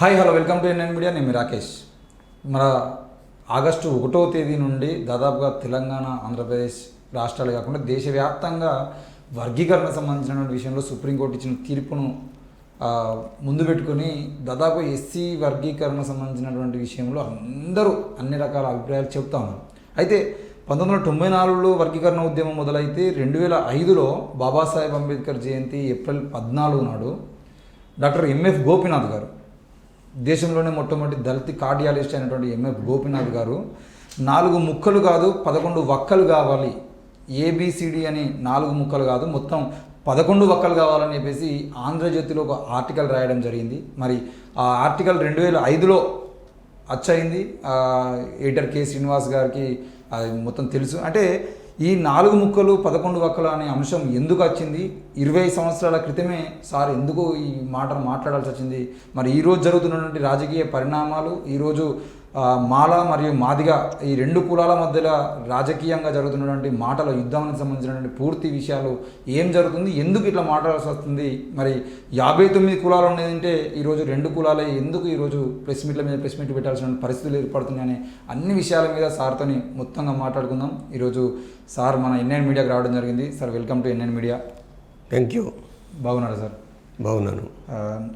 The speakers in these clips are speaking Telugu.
Hi hello welcome to NN media. నేను మీ రాకేష్. మన ఆగస్టు 1వ తేదీ నుండి దాదాపుగా తెలంగాణ, ఆంధ్రప్రదేశ్ రాష్ట్రాలు కాకుండా దేశవ్యాప్తంగా వర్గీకరణ సంబంధించినటువంటి విషయంలో సుప్రీంకోర్టు ఇచ్చిన తీర్పును ముందు పెట్టుకొని దాదాపు ఎస్సీ వర్గీకరణ సంబంధించినటువంటి విషయంలో అందరూ అన్ని రకాల అభిప్రాయాలు చెప్తా ఉన్నారు. అయితే 1994లో వర్గీకరణ ఉద్యమం మొదలైతే 2005లో బాబాసాహెబ్ అంబేద్కర్ జయంతి ఏప్రిల్ 14 నాడు డాక్టర్ ఎంఎఫ్ గోపీనాథ్ గారు, దేశంలోనే మొట్టమొదటి దళిత కార్డియాలజిస్ట్ అయినటువంటి ఎంఎఫ్ గోపీనాథ్ గారు 4 ముక్కలు కాదు 11 వక్కలు కావాలి, ఏబిసిడి అని 4 ముక్కలు కాదు మొత్తం 11 వక్కలు కావాలని చెప్పేసి ఆంధ్రజ్యోతిలో ఒక ఆర్టికల్ రాయడం జరిగింది. మరి ఆ ఆర్టికల్ 2005లో అచ్చయింది. ఎడిటర్ కె శ్రీనివాస్ గారికి అది మొత్తం తెలుసు. అంటే ఈ 4 ముక్కలు 11 వక్కలు అనే అంశం ఎందుకు వచ్చింది, 20 సంవత్సరాల క్రితమే సార్ ఎందుకు ఈ మాటను మాట్లాడాల్సి వచ్చింది, మరి ఈరోజు జరుగుతున్నటువంటి రాజకీయ పరిణామాలు, ఈరోజు మాల మరియు మాదిగ ఈ 2 కులాల మధ్యలో రాజకీయంగా జరుగుతున్నటువంటి మాటల యుద్ధానికి సంబంధించినటువంటి పూర్తి విషయాలు ఏం జరుగుతుంది, ఎందుకు ఇట్లా మాట్లాడాల్సి వస్తుంది, మరి 59 కులాలు ఉండేదంటే ఈరోజు 2 కులాలే ఎందుకు ఈరోజు ప్రెస్ మీట్ల మీద ప్రెస్ మీట్ పెట్టాల్సిన పరిస్థితులు ఏర్పడుతున్నాయని అన్ని విషయాల మీద సార్తోని మొత్తంగా మాట్లాడుకుందాం. ఈరోజు సార్ మన ఎన్ఎన్ మీడియాకి రావడం జరిగింది. Sir welcome to NN media. Thank you. బాగున్నారా సార్? బాగున్నాను.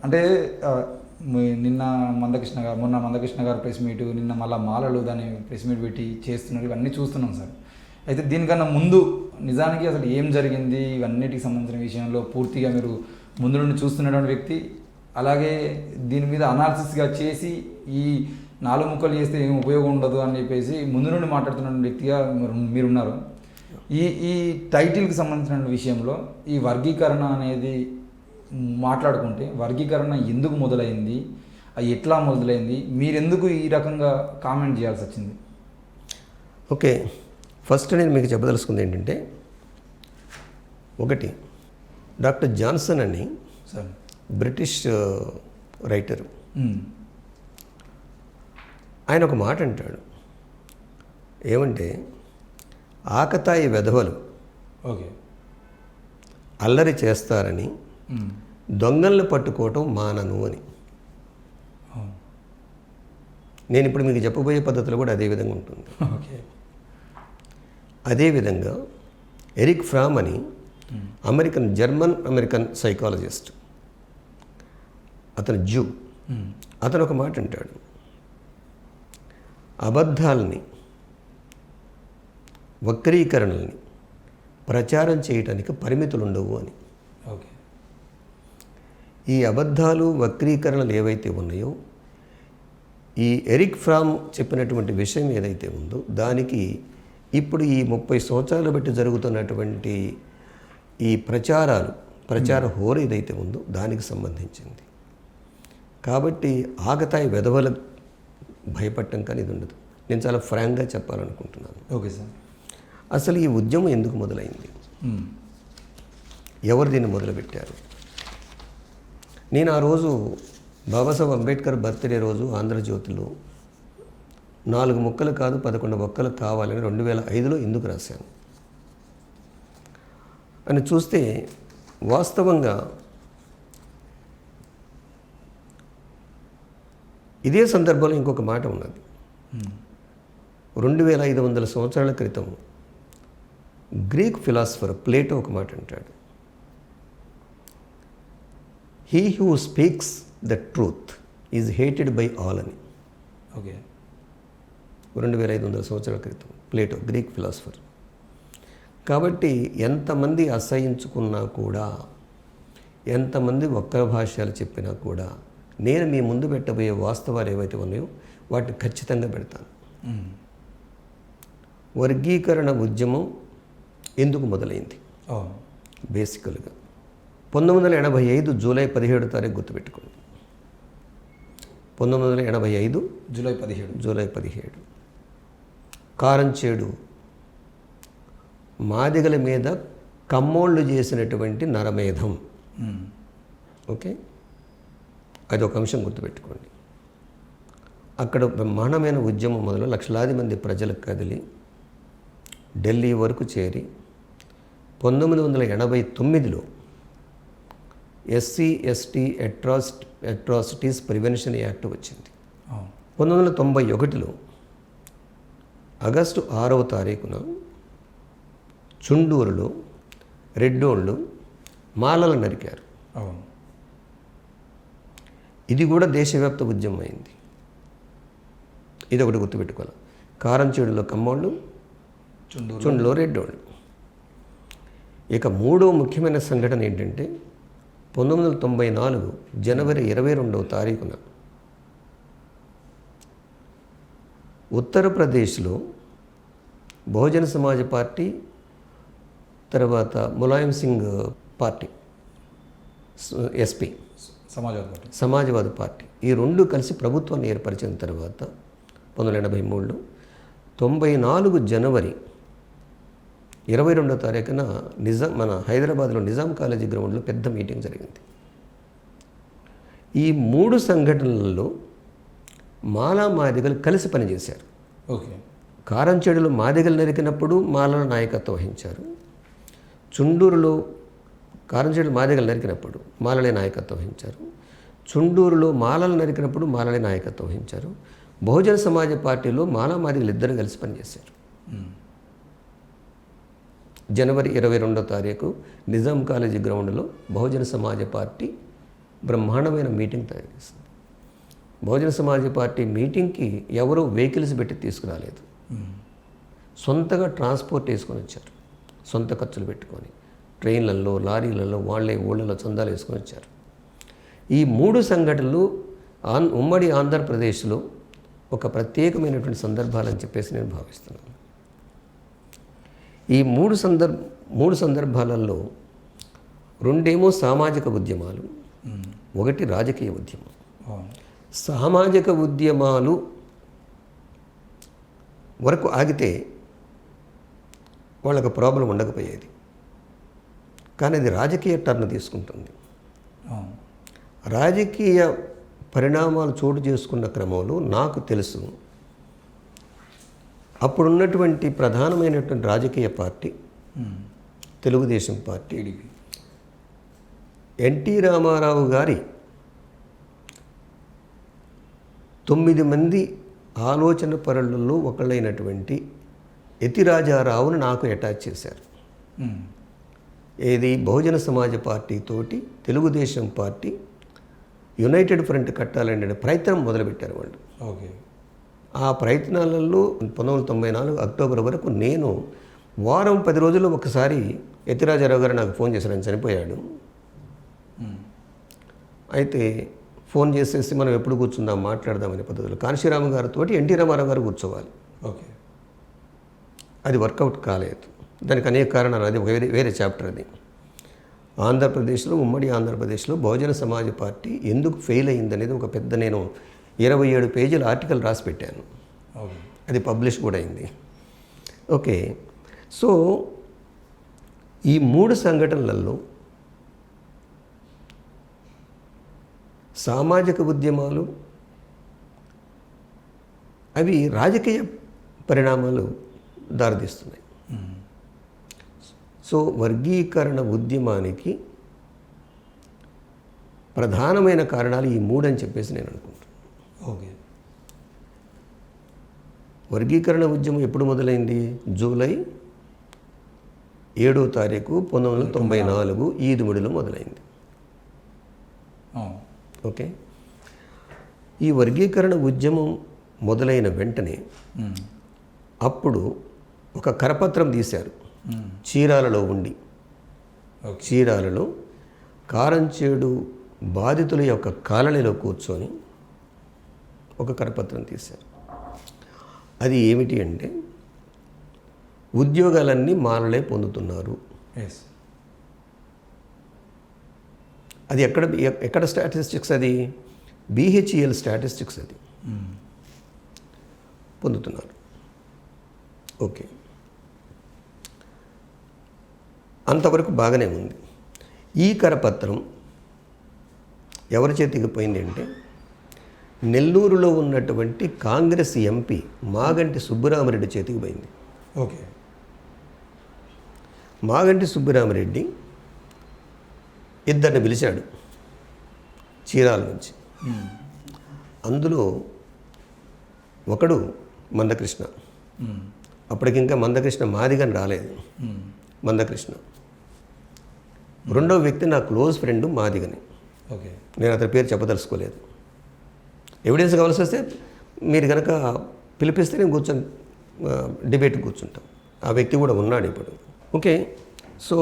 అంటే నిన్న మొన్న మందకృష్ణ గారు ప్రెస్ మీటు, నిన్న మళ్ళీ మాలలు దాన్ని ప్రెస్ మీట్ పెట్టి చేస్తున్నారు, ఇవన్నీ చూస్తున్నాం సార్. అయితే దీనికన్నా ముందు నిజానికి అసలు ఏం జరిగింది, ఇవన్నిటికి సంబంధించిన విషయంలో పూర్తిగా మీరు ముందు నుండి చూస్తున్నటువంటి వ్యక్తి, అలాగే దీని మీద అనాలిసిస్గా చేసి ఈ 4 ముక్కలు చేస్తే ఏం ఉపయోగం ఉండదు అని చెప్పేసి ముందు నుండి మాట్లాడుతున్న వ్యక్తిగా మీరున్నారు. ఈ టైటిల్కి సంబంధించిన విషయంలో ఈ వర్గీకరణ అనేది మాట్లాడుకుంటే వర్గీకరణ ఎందుకు మొదలైంది, అది ఎట్లా మొదలైంది, మీరెందుకు ఈ రకంగా కామెంట్ చేయాల్సి వచ్చింది? ఓకే, ఫస్ట్ నేను మీకు చెప్పదలుచుకుంది ఏంటంటే, ఒకటి డాక్టర్ జాన్సన్ అని సార్ బ్రిటిష్ రైటరు, ఆయన ఒక మాట అంటాడు. ఏమంటే, ఆకతాయి వెధవలు ఓకే అల్లరి చేస్తారని దొంగల్ని పట్టుకోవటం మానను అని. నేను ఇప్పుడు మీకు చెప్పబోయే పద్ధతిలో కూడా అదే విధంగా ఉంటుంది. ఓకే. అదేవిధంగా ఎరిక్ ఫ్రామ్ అని జర్మన్ అమెరికన్ సైకాలజిస్ట్, అతను జూ, అతను ఒక మాట అంటాడు, అబద్ధాలని వక్రీకరణల్ని ప్రచారం చేయటానికి పరిమితులు ఉండవు అని. ఓకే. ఈ అబద్ధాలు వక్రీకరణలు ఏవైతే ఉన్నాయో, ఈ ఎరిక్ ఫ్రామ్ చెప్పినటువంటి విషయం ఏదైతే ఉందో దానికి ఇప్పుడు ఈ 30 సంవత్సరాలు బట్టి జరుగుతున్నటువంటి ఈ ప్రచార హోరు ఏదైతే ఉందో దానికి సంబంధించింది. కాబట్టి ఆకతాయి వెధవల భయపడటం కానీ ఇది ఉండదు. నేను చాలా ఫ్రాంక్గా చెప్పాలనుకుంటున్నాను. Okay sir. అసలు ఈ ఉద్యమం ఎందుకు మొదలైంది, ఎవరు దీన్ని మొదలుపెట్టారు? నేను ఆ రోజు బాబాసాహెబ్ అంబేద్కర్ బర్త్డే రోజు ఆంధ్రజ్యోతిలో 4 ముక్కలు కాదు 11 వక్కలు కావాలని 2005లో ఎందుకు రాశాను అని చూస్తే, వాస్తవంగా ఇదే సందర్భంలో ఇంకొక మాట ఉన్నది. 2500 సంవత్సరాల క్రితం గ్రీక్ ఫిలాసఫర్ ప్లేటో ఒక మాట అంటాడు, he who speaks the truth is hated by all అని. ఓకే. 2500 సంవత్సరాల క్రితం ప్లేటో, గ్రీక్ ఫిలాసఫర్. కాబట్టి ఎంతమంది అసహించుకున్నా కూడా, ఎంతమంది వక్ర భాష్యాలు చెప్పినా కూడా, నేను మీ ముందు పెట్టబోయే వాస్తవాలు ఏవైతే ఉన్నాయో వాటిని ఖచ్చితంగా పెడతాను. వర్గీకరణ ఉద్యమం ఎందుకు మొదలైంది? బేసికల్గా 1985 జూలై 17 తారీఖు గుర్తుపెట్టుకోండి. 1985 జూలై 17 కారంచేడు మాదిగల మీద కమ్మోళ్ళు చేసినటువంటి నరమేధం. ఓకే, అది ఒక అంశం గుర్తుపెట్టుకోండి. అక్కడ బ్రహ్మాండమైన ఉద్యమం మొదలు లక్షలాది మంది ప్రజలకు కదిలి ఢిల్లీ వరకు చేరి 1989లో SC ST atrocities prevention act వచ్చింది. అవును. 1991లో ఆగస్టు 6వ తారీఖున చుండూరులో రెడ్డోళ్ళు మాలలు నరికారు. అవును. ఇది కూడా దేశవ్యాప్త ఉద్యమం అయింది. ఇది ఒకటి గుర్తుపెట్టుకోవాలి. కారంచేడులో కమ్మోళ్ళు, చుండులో రెడ్డోళ్ళు. ఇక మూడో ముఖ్యమైన సంఘటన ఏంటంటే 1994 జనవరి 22వ తారీఖున ఉత్తరప్రదేశ్లో బహుజన సమాజ్ పార్టీ, తర్వాత Mulayam Singh party, SP Samajwadi party, ఈ రెండు కలిసి ప్రభుత్వాన్ని ఏర్పరిచిన తర్వాత 1983లో 94 జనవరి 22వ తారీఖున మన హైదరాబాద్లో నిజాం కాలేజీ గ్రౌండ్లో పెద్ద మీటింగ్ జరిగింది. ఈ మూడు సంఘటనలలో మాలా మాదిగలు కలిసి పనిచేశారు. ఓకే. కారంచేడులో మాదిగలు నరికినప్పుడు మాలల నాయకత్వం వహించారు. చుండూరులో కారంచేడు మాదిగలు నరికినప్పుడు మాలలే నాయకత్వం వహించారు. చుండూరులో మాలలు నరికినప్పుడు మాలలే నాయకత్వం వహించారు. బహుజన సమాజ పార్టీలో మాలా మాదిగలు ఇద్దరు కలిసి పనిచేశారు. జనవరి 22వ తారీఖు నిజాం కాలేజీ గ్రౌండ్లో బహుజన సమాజ పార్టీ బ్రహ్మాండమైన మీటింగ్ తయారు చేసింది. బహుజన సమాజ పార్టీ మీటింగ్కి ఎవరూ వెహికల్స్ పెట్టి తీసుకురాలేదు. సొంతగా ట్రాన్స్పోర్ట్ వేసుకొని వచ్చారు. సొంత ఖర్చులు పెట్టుకొని ట్రైన్లలో, లారీలలో, వాళ్ళే ఊళ్ళలో చందాలు వేసుకొని వచ్చారు. ఈ మూడు సంఘటనలు ఉమ్మడి ఆంధ్రప్రదేశ్లో ఒక ప్రత్యేకమైనటువంటి సందర్భాలని చెప్పేసి నేను భావిస్తున్నాను. ఈ మూడు సందర్భాలలో రెండేమో సామాజిక ఉద్యమాలు, ఒకటి రాజకీయ ఉద్యమం. సామాజిక ఉద్యమాలు వరకు ఆగితే వాళ్ళకు ప్రాబ్లం ఉండకపోయేది, కానీ అది రాజకీయ టర్న్ తీసుకుంటుంది. రాజకీయ పరిణామాలు చోటు చేసుకున్న క్రమంలో నాకు తెలుసు అప్పుడున్నటువంటి ప్రధానమైనటువంటి రాజకీయ party Telugu Desam party, NT Rama Rao గారి 9 మంది ఆలోచన పరులలో ఒకళ్ళైనటువంటి యతిరాజారావును నాకు అటాచ్ చేశారు. ఏది బహుజన సమాజ పార్టీ తోటి తెలుగుదేశం పార్టీ యునైటెడ్ ఫ్రంట్ కట్టాలనే ప్రయత్నం మొదలుపెట్టారు వాళ్ళు. ఓకే. ఆ ప్రయత్నాలలో 1994 అక్టోబర్ వరకు నేను వారం 10 రోజుల్లో ఒకసారి యతిరాజారావు గారు నాకు ఫోన్ చేశారు. ఆయన చనిపోయాడు. అయితే ఫోన్ చేసేసి మనం ఎప్పుడు కూర్చుందాం మాట్లాడదామనే పద్ధతిలో కాంశీరామ గారితో ఎన్టీ రామారావు గారు కూర్చోవాలి. ఓకే. అది వర్కౌట్ కాలేదు. దానికి అనేక కారణాలు, అది వేరే చాప్టర్. అది ఆంధ్రప్రదేశ్లో, ఉమ్మడి ఆంధ్రప్రదేశ్లో బహుజన సమాజ పార్టీ ఎందుకు ఫెయిల్ అయిందనేది ఒక పెద్ద, నేను 27 పేజీల ఆర్టికల్ రాసి పెట్టాను. అది పబ్లిష్ కూడా అయింది. ఓకే. సో ఈ మూడు సంఘటనలలో సామాజిక ఉద్యమాలు అవి రాజకీయ పరిణామాలు దారితీస్తున్నాయి. సో వర్గీకరణ ఉద్యమానికి ప్రధానమైన కారణాలు ఈ మూడు అని చెప్పేసి నేను అనుకుంటున్నాను. ఓకే. వర్గీకరణ ఉద్యమం ఎప్పుడు మొదలైంది? జూలై 7వ తారీఖు 1994 ఈదుముడిలో మొదలైంది. ఓకే. ఈ వర్గీకరణ ఉద్యమం మొదలైన వెంటనే అప్పుడు ఒక కరపత్రం తీశారు చీరాలలో ఉండి. చీరాలలో కారంచేడు బాధితుల యొక్క కాలనీలో కూర్చొని ఒక కరపత్రం తీశారు. అది ఏమిటి అంటే, ఉద్యోగాలన్నీ మాలలే పొందుతున్నారు. అది ఎక్కడ స్టాటిస్టిక్స్? అది బిహెచ్ఈఎల్ స్టాటిస్టిక్స్. అది పొందుతున్నారు. ఓకే, అంతవరకు బాగానే ఉంది. ఈ కరపత్రం ఎవరి చేతికి పోయింది అంటే, నెల్లూరులో ఉన్నటువంటి కాంగ్రెస్ ఎంపీ మాగంటి సుబ్బరామరెడ్డి చేతికి పోయింది. ఓకే. మాగంటి సుబ్బరామరెడ్డి ఇద్దరిని పిలిచాడు చీరాల నుంచి. అందులో ఒకడు మందకృష్ణ, అప్పటికింకా మందకృష్ణ మాదిగని రాలేదు. మందకృష్ణ రెండవ వ్యక్తి నా క్లోజ్ ఫ్రెండ్ మాదిగని. ఓకే, నేను అతని పేరు చెప్పదలుచుకోలేదు. ఎవిడెన్స్ కావాల్సి వస్తే మీరు కనుక పిలిపిస్తే నేను కూర్చొని డిబేట్ కూర్చుంటాం. ఆ వ్యక్తి కూడా ఉన్నాడు ఇప్పుడు. ఓకే, సో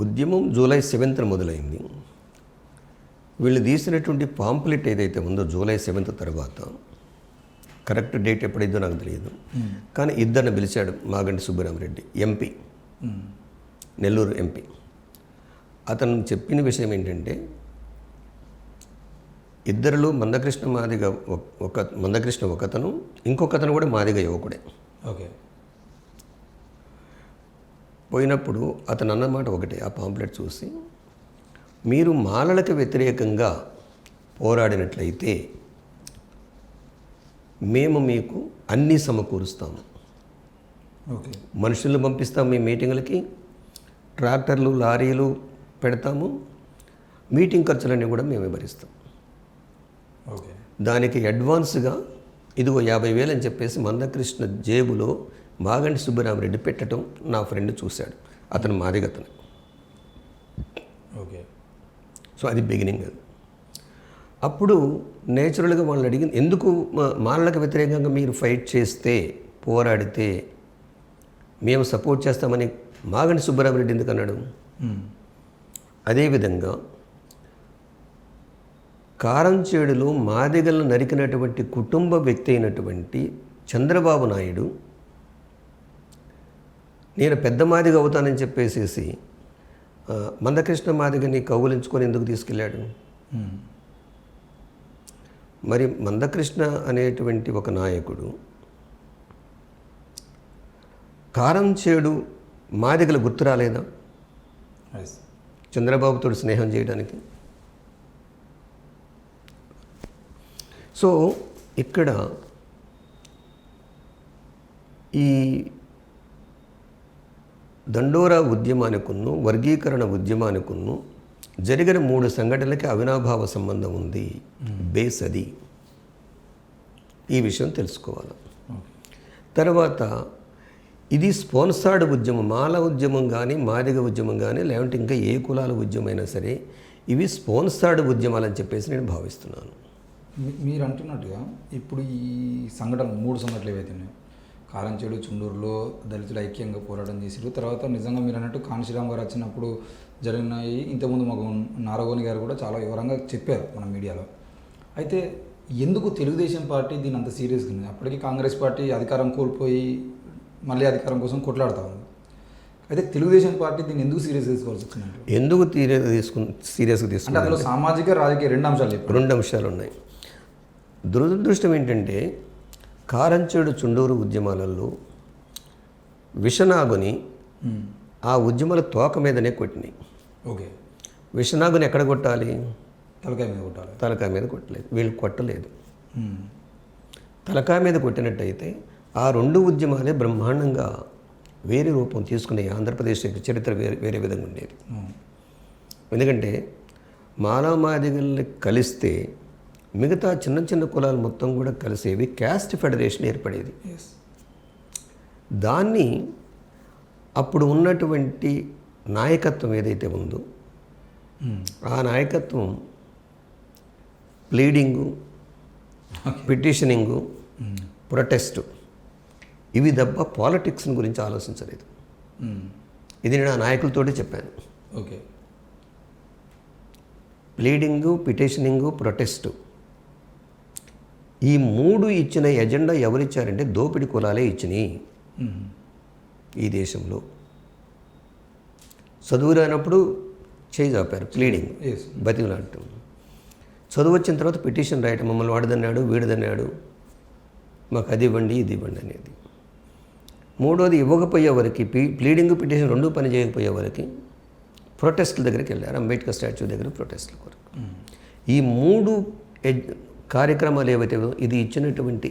ఉద్యమం జూలై 7th మొదలైంది. వీళ్ళు తీసినటువంటి పాంప్లెట్ ఏదైతే ఉందో జూలై 7th తర్వాత, కరెక్ట్ డేట్ ఎప్పుడైందో నాకు తెలియదు, కానీ ఇద్దరిని పిలిచాడు. Maganti Subbaramareddy MP, Nellore MP. అతను చెప్పిన విషయం ఏంటంటే, ఇద్దరిలో మందకృష్ణ మాదిగ మందకృష్ణ ఒకతను, ఇంకొకతను కూడా మాదిగ యువకుడే. ఓకే, పోయినప్పుడు అతను అన్నమాట ఒకటే, ఆ పాంప్లెట్ చూసి, మీరు మాలలకు వ్యతిరేకంగా పోరాడినట్లయితే మేము మీకు అన్నీ సమకూరుస్తాము. ఓకే, మనుషులను పంపిస్తాము మీ మీటింగులకి, ట్రాక్టర్లు లారీలు పెడతాము, మీటింగ్ ఖర్చులన్నీ కూడా మేమే భరిస్తాం. ఓకే, దానికి అడ్వాన్స్గా ఇదిగో 50,000 అని చెప్పేసి మందకృష్ణ జేబులో మాగంటి సుబ్బరామరెడ్డి పెట్టడం నా ఫ్రెండ్ చూశాడు. అతను మాదిగతను. ఓకే, సో అది బిగినింగ్. అది అప్పుడు నేచురల్గా వాళ్ళని అడిగింది, ఎందుకు మాలలకు వ్యతిరేకంగా మీరు ఫైట్ చేస్తే, పోరాడితే మేము సపోర్ట్ చేస్తామని మాగంటి సుబ్బరామరెడ్డి ఎందుకు అన్నాడు? అదేవిధంగా కారంచేడులో మాదిగలను నరికినటువంటి కుటుంబ వ్యక్తి అయినటువంటి చంద్రబాబు నాయుడు నేను పెద్ద మాదిగ అవుతానని చెప్పేసేసి మందకృష్ణ మాదిగని కౌగులించుకొని ఎందుకు తీసుకెళ్ళాడు? మరి మందకృష్ణ అనేటువంటి ఒక నాయకుడు కారంచేడు మాదిగల గుర్తు రాలేదా చంద్రబాబుతో స్నేహం చేయడానికి? సో ఇక్కడ ఈ దండోరా ఉద్యమానికును వర్గీకరణ ఉద్యమానికును జరిగిన 3 సంఘటనలకి అవినాభావ సంబంధం ఉంది. బేస్ అది. ఈ విషయం తెలుసుకోవాలి. తర్వాత ఇది స్పాన్సర్డ్ ఉద్యమం. మాల ఉద్యమం కానీ, మాదిగ ఉద్యమం కానీ, లేదంటే ఇంకా ఏ కులాల ఉద్యమం అయినా సరే ఇవి స్పాన్సర్డ్ ఉద్యమాలని చెప్పేసి నేను భావిస్తున్నాను. మీరు అంటున్నట్టుగా ఇప్పుడు ఈ సంఘటన 3 సంఘటనలు ఏవైతే ఉన్నాయో, కారంచేడు, చుండూరులో దళితులు ఐక్యంగా పోరాటం చేశారు. తర్వాత నిజంగా మీరు అన్నట్టు కాంశీరామ్ గారు వచ్చినప్పుడు జరిగినాయి. ఇంతకుముందు మాకు నారగోని గారు కూడా చాలా వివరంగా చెప్పారు మన మీడియాలో. అయితే ఎందుకు తెలుగుదేశం పార్టీ దీన్ని అంత సీరియస్గా ఉంది? అప్పటికి కాంగ్రెస్ పార్టీ అధికారం కోల్పోయి మళ్ళీ అధికారం కోసం కొట్లాడుతూ ఉంది. అయితే తెలుగుదేశం పార్టీ దీన్ని ఎందుకు సీరియస్ తీసుకోవాల్సి వచ్చిందంటే, ఎందుకు సీరియస్గా తీసుకుంటే అందులో సామాజిక రాజకీయ 2 అంశాలు 2 అంశాలు ఉన్నాయి. దురదృష్టం ఏంటంటే కారంచేడు, చుండూరు ఉద్యమాలలో విషనాగుని ఆ ఉద్యమాల తోక మీదనే కొట్టినాయి. ఓకే, విషనాగుని ఎక్కడ కొట్టాలి? తలకాయ మీద కొట్టాలి. తలకాయ మీద కొట్టలేదు. వీళ్ళు కొట్టలేదు. తలకాయ మీద కొట్టినట్టయితే ఆ 2 ఉద్యమాలే బ్రహ్మాండంగా వేరే రూపం తీసుకునే ఆంధ్రప్రదేశ్ చరిత్ర వేరే విధంగా ఉండేది. ఎందుకంటే మాలామాదిగల్ని కలిస్తే మిగతా చిన్న చిన్న కులాలు మొత్తం కూడా కలిసేవి, క్యాస్ట్ ఫెడరేషన్ ఏర్పడేది. దాన్ని అప్పుడు ఉన్నటువంటి నాయకత్వం ఏదైతే ఉందో ఆ నాయకత్వం ప్లీడింగు, పిటిషనింగు, ప్రొటెస్టు ఇవి తప్ప పాలిటిక్స్ గురించి ఆలోచించలేదు. ఇది నేను ఆ నాయకులతోటి చెప్పాను. ఓకే, ప్లీడింగు, పిటిషనింగు, ప్రొటెస్టు ఈ 3 ఇచ్చిన ఎజెండా ఎవరిచ్చారంటే దోపిడి కులాలే ఇచ్చినాయి ఈ దేశంలో. చదువు రానప్పుడు చేయి చాపారు, ప్లీడింగ్, బతిమలాడటం. చదువు వచ్చిన తర్వాత పిటిషన్ రాయటం, మమ్మల్ని వాడదన్నాడు, వీడదన్నాడు, మాకు అది ఇవ్వండి, ఇది ఇవ్వండి అనేది. 3వది ఇవ్వకపోయేవారికి, ప్లీడింగ్, పిటిషన్ 2 పని చేయకపోయేవారికి ప్రొటెస్ట్ల దగ్గరికి వెళ్ళారు. అంబేద్కర్ స్టాచ్యూ దగ్గర ప్రొటెస్ట్ల కొరకు. ఈ 3 కార్యక్రమాలు ఏవైతే ఇది ఇచ్చినటువంటి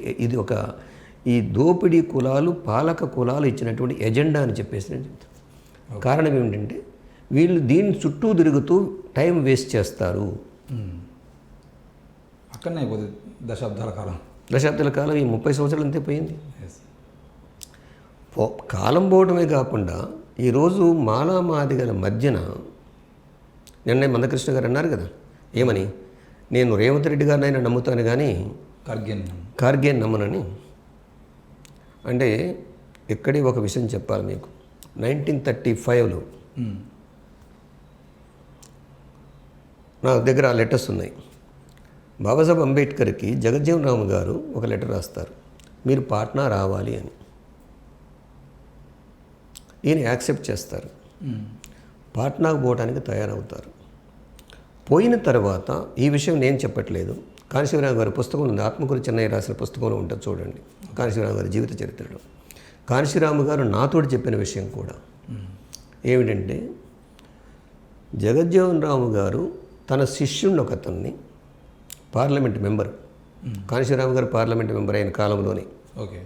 ఈ దోపిడీ కులాలు, పాలక కులాలు ఇచ్చినటువంటి ఎజెండా అని చెప్పేసి నేను చెప్తాను. కారణం ఏమిటంటే వీళ్ళు దీని చుట్టూ తిరుగుతూ టైం వేస్ట్ చేస్తారు. అక్కడనే అయిపోతుంది దశాబ్దాల కాలం. దశాబ్దాల కాలం ఈ 30 సంవత్సరాలు అంతే పోయింది. Yes. కాలం పోవడమే కాకుండా ఈరోజు మాదిగల మధ్యన నిన్న మందకృష్ణ గారు అన్నారు కదా, ఏమని, నేను రేవంత్ రెడ్డి గారిని అయినా నమ్ముతాను కానీ ఖార్గేని నమ్మనని. అంటే ఇక్కడే ఒక విషయం చెప్పాలి మీకు. 1935లో నా దగ్గర ఆ లెటర్స్ ఉన్నాయి. బాబాసాహెబ్ అంబేద్కర్కి జగజ్జీవన్ రామ్ గారు ఒక లెటర్ రాస్తారు, మీరు పాట్నా రావాలి అని. ఈయన యాక్సెప్ట్ చేస్తారు, పాట్నాకు పోవడానికి తయారవుతారు. పోయిన తర్వాత ఈ విషయం నేను చెప్పట్లేదు, కాశీరావు గారి పుస్తకం ఉంది, ఆత్మకూరు చెన్నై రాసిన పుస్తకంలో ఉంటుంది చూడండి, కాశీరావు గారి జీవిత చరిత్రలో. కాశీరాము గారు నాతోటి చెప్పిన విషయం కూడా ఏమిటంటే, జగజ్జీవన్ రామ్ గారు తన శిష్యుడిని ఒకతన్ని, పార్లమెంట్ మెంబర్, కాశీరాము గారు పార్లమెంట్ మెంబర్ అయిన కాలంలోనే, ఓకే,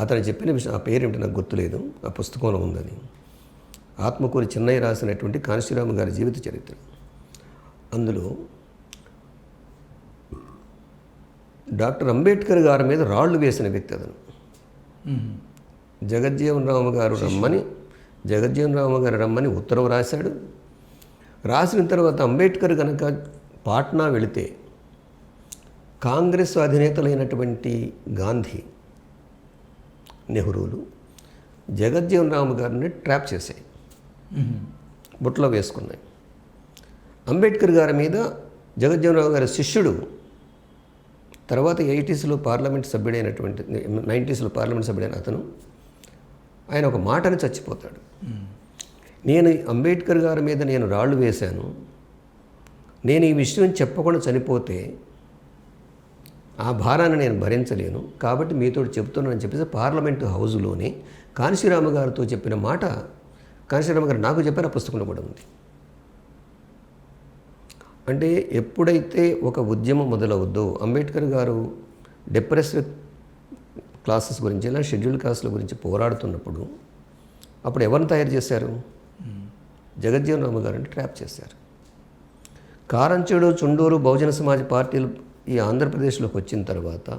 అతను చెప్పిన విషయం, ఆ పేరేమిటి నాకు గుర్తులేదు, ఆ పుస్తకంలో ఉందని, ఆత్మకూరు చెన్నై రాసినటువంటి కాశీరాము గారి జీవిత చరిత్ర. అందులో డాక్టర్ అంబేద్కర్ గారి మీద రాళ్ళు వేసిన వ్యక్తి అతను. జగజ్జీవన్ రామ్ గారు రమ్మని ఉత్తర్వు రాశాడు. రాసిన తర్వాత అంబేద్కర్ కనుక పాట్నా వెళితే కాంగ్రెస్ అధినేతలైనటువంటి గాంధీ, నెహ్రూలు జగజ్జీవన్ రామ్ గారిని ట్రాప్ చేశాయి, బుట్టలో వేసుకున్నాయి. అంబేద్కర్ గారి మీద జగజ్జీవన్ రామ్ గారి శిష్యుడు తర్వాత 80s పార్లమెంట్ సభ్యుడైనటువంటి 90s పార్లమెంట్ సభ్యుడైన అతను, ఆయన ఒక మాటని చచ్చిపోతాడు. నేను అంబేద్కర్ గారి మీద నేను రాళ్ళు వేశాను, నేను ఈ విషయం చెప్పకుండా చనిపోతే ఆ భారాన్ని నేను భరించలేను, కాబట్టి మీతో చెప్తున్నానని చెప్పేసి పార్లమెంటు హౌస్లోనే కాశీరామ గారితో చెప్పిన మాట కాశీరామ గారు నాకు చెప్పిన పుస్తకంలో కూడా ఉంది. అంటే ఎప్పుడైతే ఒక ఉద్యమం మొదలవుద్దో, అంబేద్కర్ గారు డిప్రెస్డ్ క్లాసెస్ గురించి ఇలా షెడ్యూల్డ్ కాస్ట్ల గురించి పోరాడుతున్నప్పుడు అప్పుడు ఎవరిని తయారు చేశారు? జగజ్జీవన్ రామ్ గారిని ట్రాప్ చేశారు. కారంచేడు, చుండూరు బహుజన సమాజ్ పార్టీలు ఈ ఆంధ్రప్రదేశ్లోకి వచ్చిన తర్వాత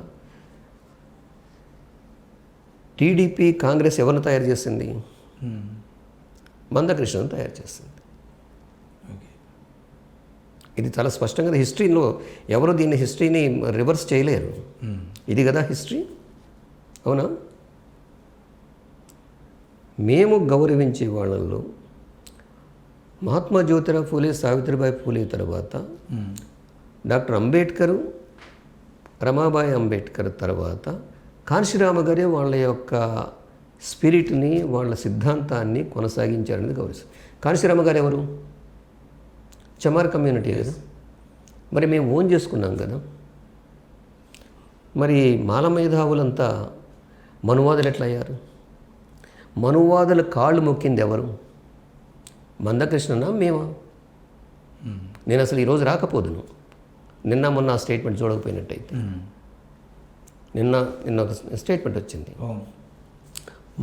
టీడీపీ, కాంగ్రెస్ ఎవరిని తయారు చేసింది? మందకృష్ణను తయారు చేసింది. ఇది చాలా స్పష్టంగా హిస్టరీలో ఎవరు దీన్ని హిస్టరీని రివర్స్ చేయలేరు. ఇది కదా హిస్టరీ, అవునా? మేము గౌరవించే వాళ్ళల్లో మహాత్మా జ్యోతిరావు ఫూలే, సావిత్రిబాయి ఫూలే తర్వాత డాక్టర్ అంబేద్కరు, రమాబాయి అంబేద్కర్ తర్వాత కాశీరామ గారే వాళ్ళ యొక్క స్పిరిట్ని, వాళ్ళ సిద్ధాంతాన్ని కొనసాగించారనేది గౌరవిస్తారు. కాశీరామ గారు ఎవరు? చమార్ కమ్యూనిటీ కదా. మరి మేము ఓన్ చేసుకున్నాం కదా. మరి మాల మేధావులంతా మనువాదులు ఎట్లా అయ్యారు? మనువాదుల కాళ్ళు మొక్కింది ఎవరు? మందకృష్ణనా మేమా? నేను అసలు ఈరోజు రాకపోదును, నిన్న మొన్న ఆ స్టేట్మెంట్ చూడకపోయినట్టయితే. నిన్న ఒక స్టేట్మెంట్ వచ్చింది,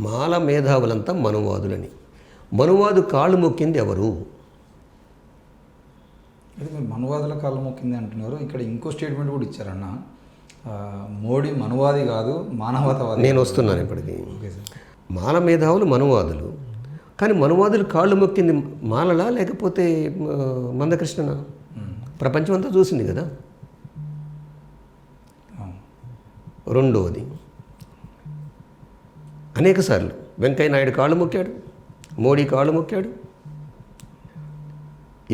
మాల మేధావులంతా మనువాదులని. మనువాదు కాళ్ళు మొక్కింది ఎవరు? అయితే మీరు మనువాదుల కాళ్ళు మొక్కింది అంటున్నారు. ఇక్కడ ఇంకో స్టేట్మెంట్ కూడా ఇచ్చారన్న, మోడీ మనువాది కాదు మానవతావాది. నేను వస్తున్నాను ఇప్పటికి. మాల మేధావులు మనువాదులు, కానీ మనువాదులు కాళ్ళు మొక్కింది మాలలా లేకపోతే మందకృష్ణనా? ప్రపంచం అంతా చూసింది కదా. రెండవది, అనేకసార్లు వెంకయ్య నాయుడు కాళ్ళు మొక్కాడు, మోడీ కాళ్ళు మొక్కాడు,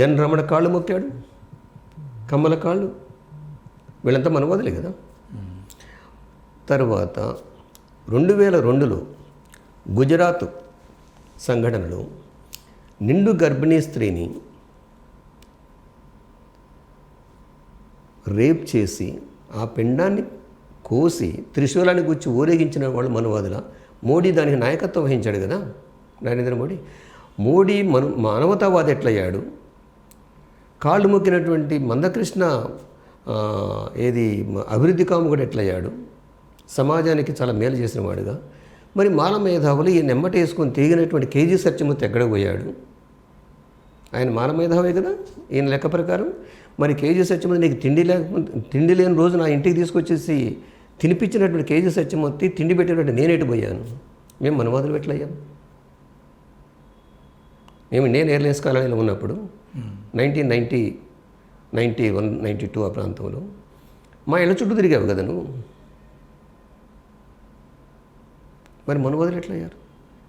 ఎన్ రమణ కాళ్ళు మొక్కాడు, కమ్మల కాళ్ళు, వీళ్ళంతా మనువాదులే కదా. తర్వాత 2002లో గుజరాత్ సంఘటనలో నిండు గర్భిణీ స్త్రీని రేప్ చేసి ఆ పిండాన్ని కోసి త్రిశూలాన్ని గుచ్చి ఊరేగించిన వాళ్ళు మనువాదుల. మోడీ దానికి నాయకత్వం వహించాడు కదా, నరేంద్ర మోడీ. మోడీ మానవతావాది ఎట్లయ్యాడు? కాళ్ళు మొక్కినటువంటి మందకృష్ణ అభివృద్ధి కాముకుడు ఎట్లయ్యాడు? సమాజానికి చాలా మేలు చేసిన వాడుగా. మరి మాల మేధావులు ఈ నెమ్మటేసుకొని తిరిగినటువంటి కేజీ సత్యమూర్తి ఎక్కడ పోయాడు? ఆయన మాల మేధావే కదా ఈయన లెక్క ప్రకారం. మరి కేజీ సత్యమూర్తి నీకు తిండి లేని రోజు నా ఇంటికి తీసుకొచ్చేసి తినిపించినటువంటి కేజీ సత్యమూర్తి తిండి పెట్టినటువంటి నేనేటి పోయాను? మేము మనవాదులు ఎట్లయ్యాం? నేను ఎయిర్లైన్స్ కాలనీలో ఉన్నప్పుడు 1991, 92 ఆ ప్రాంతంలో మా ఇళ్ళ చుట్టూ తిరిగావు కదా నువ్వు. మరి మనవాదులు ఎట్లయ్యారు?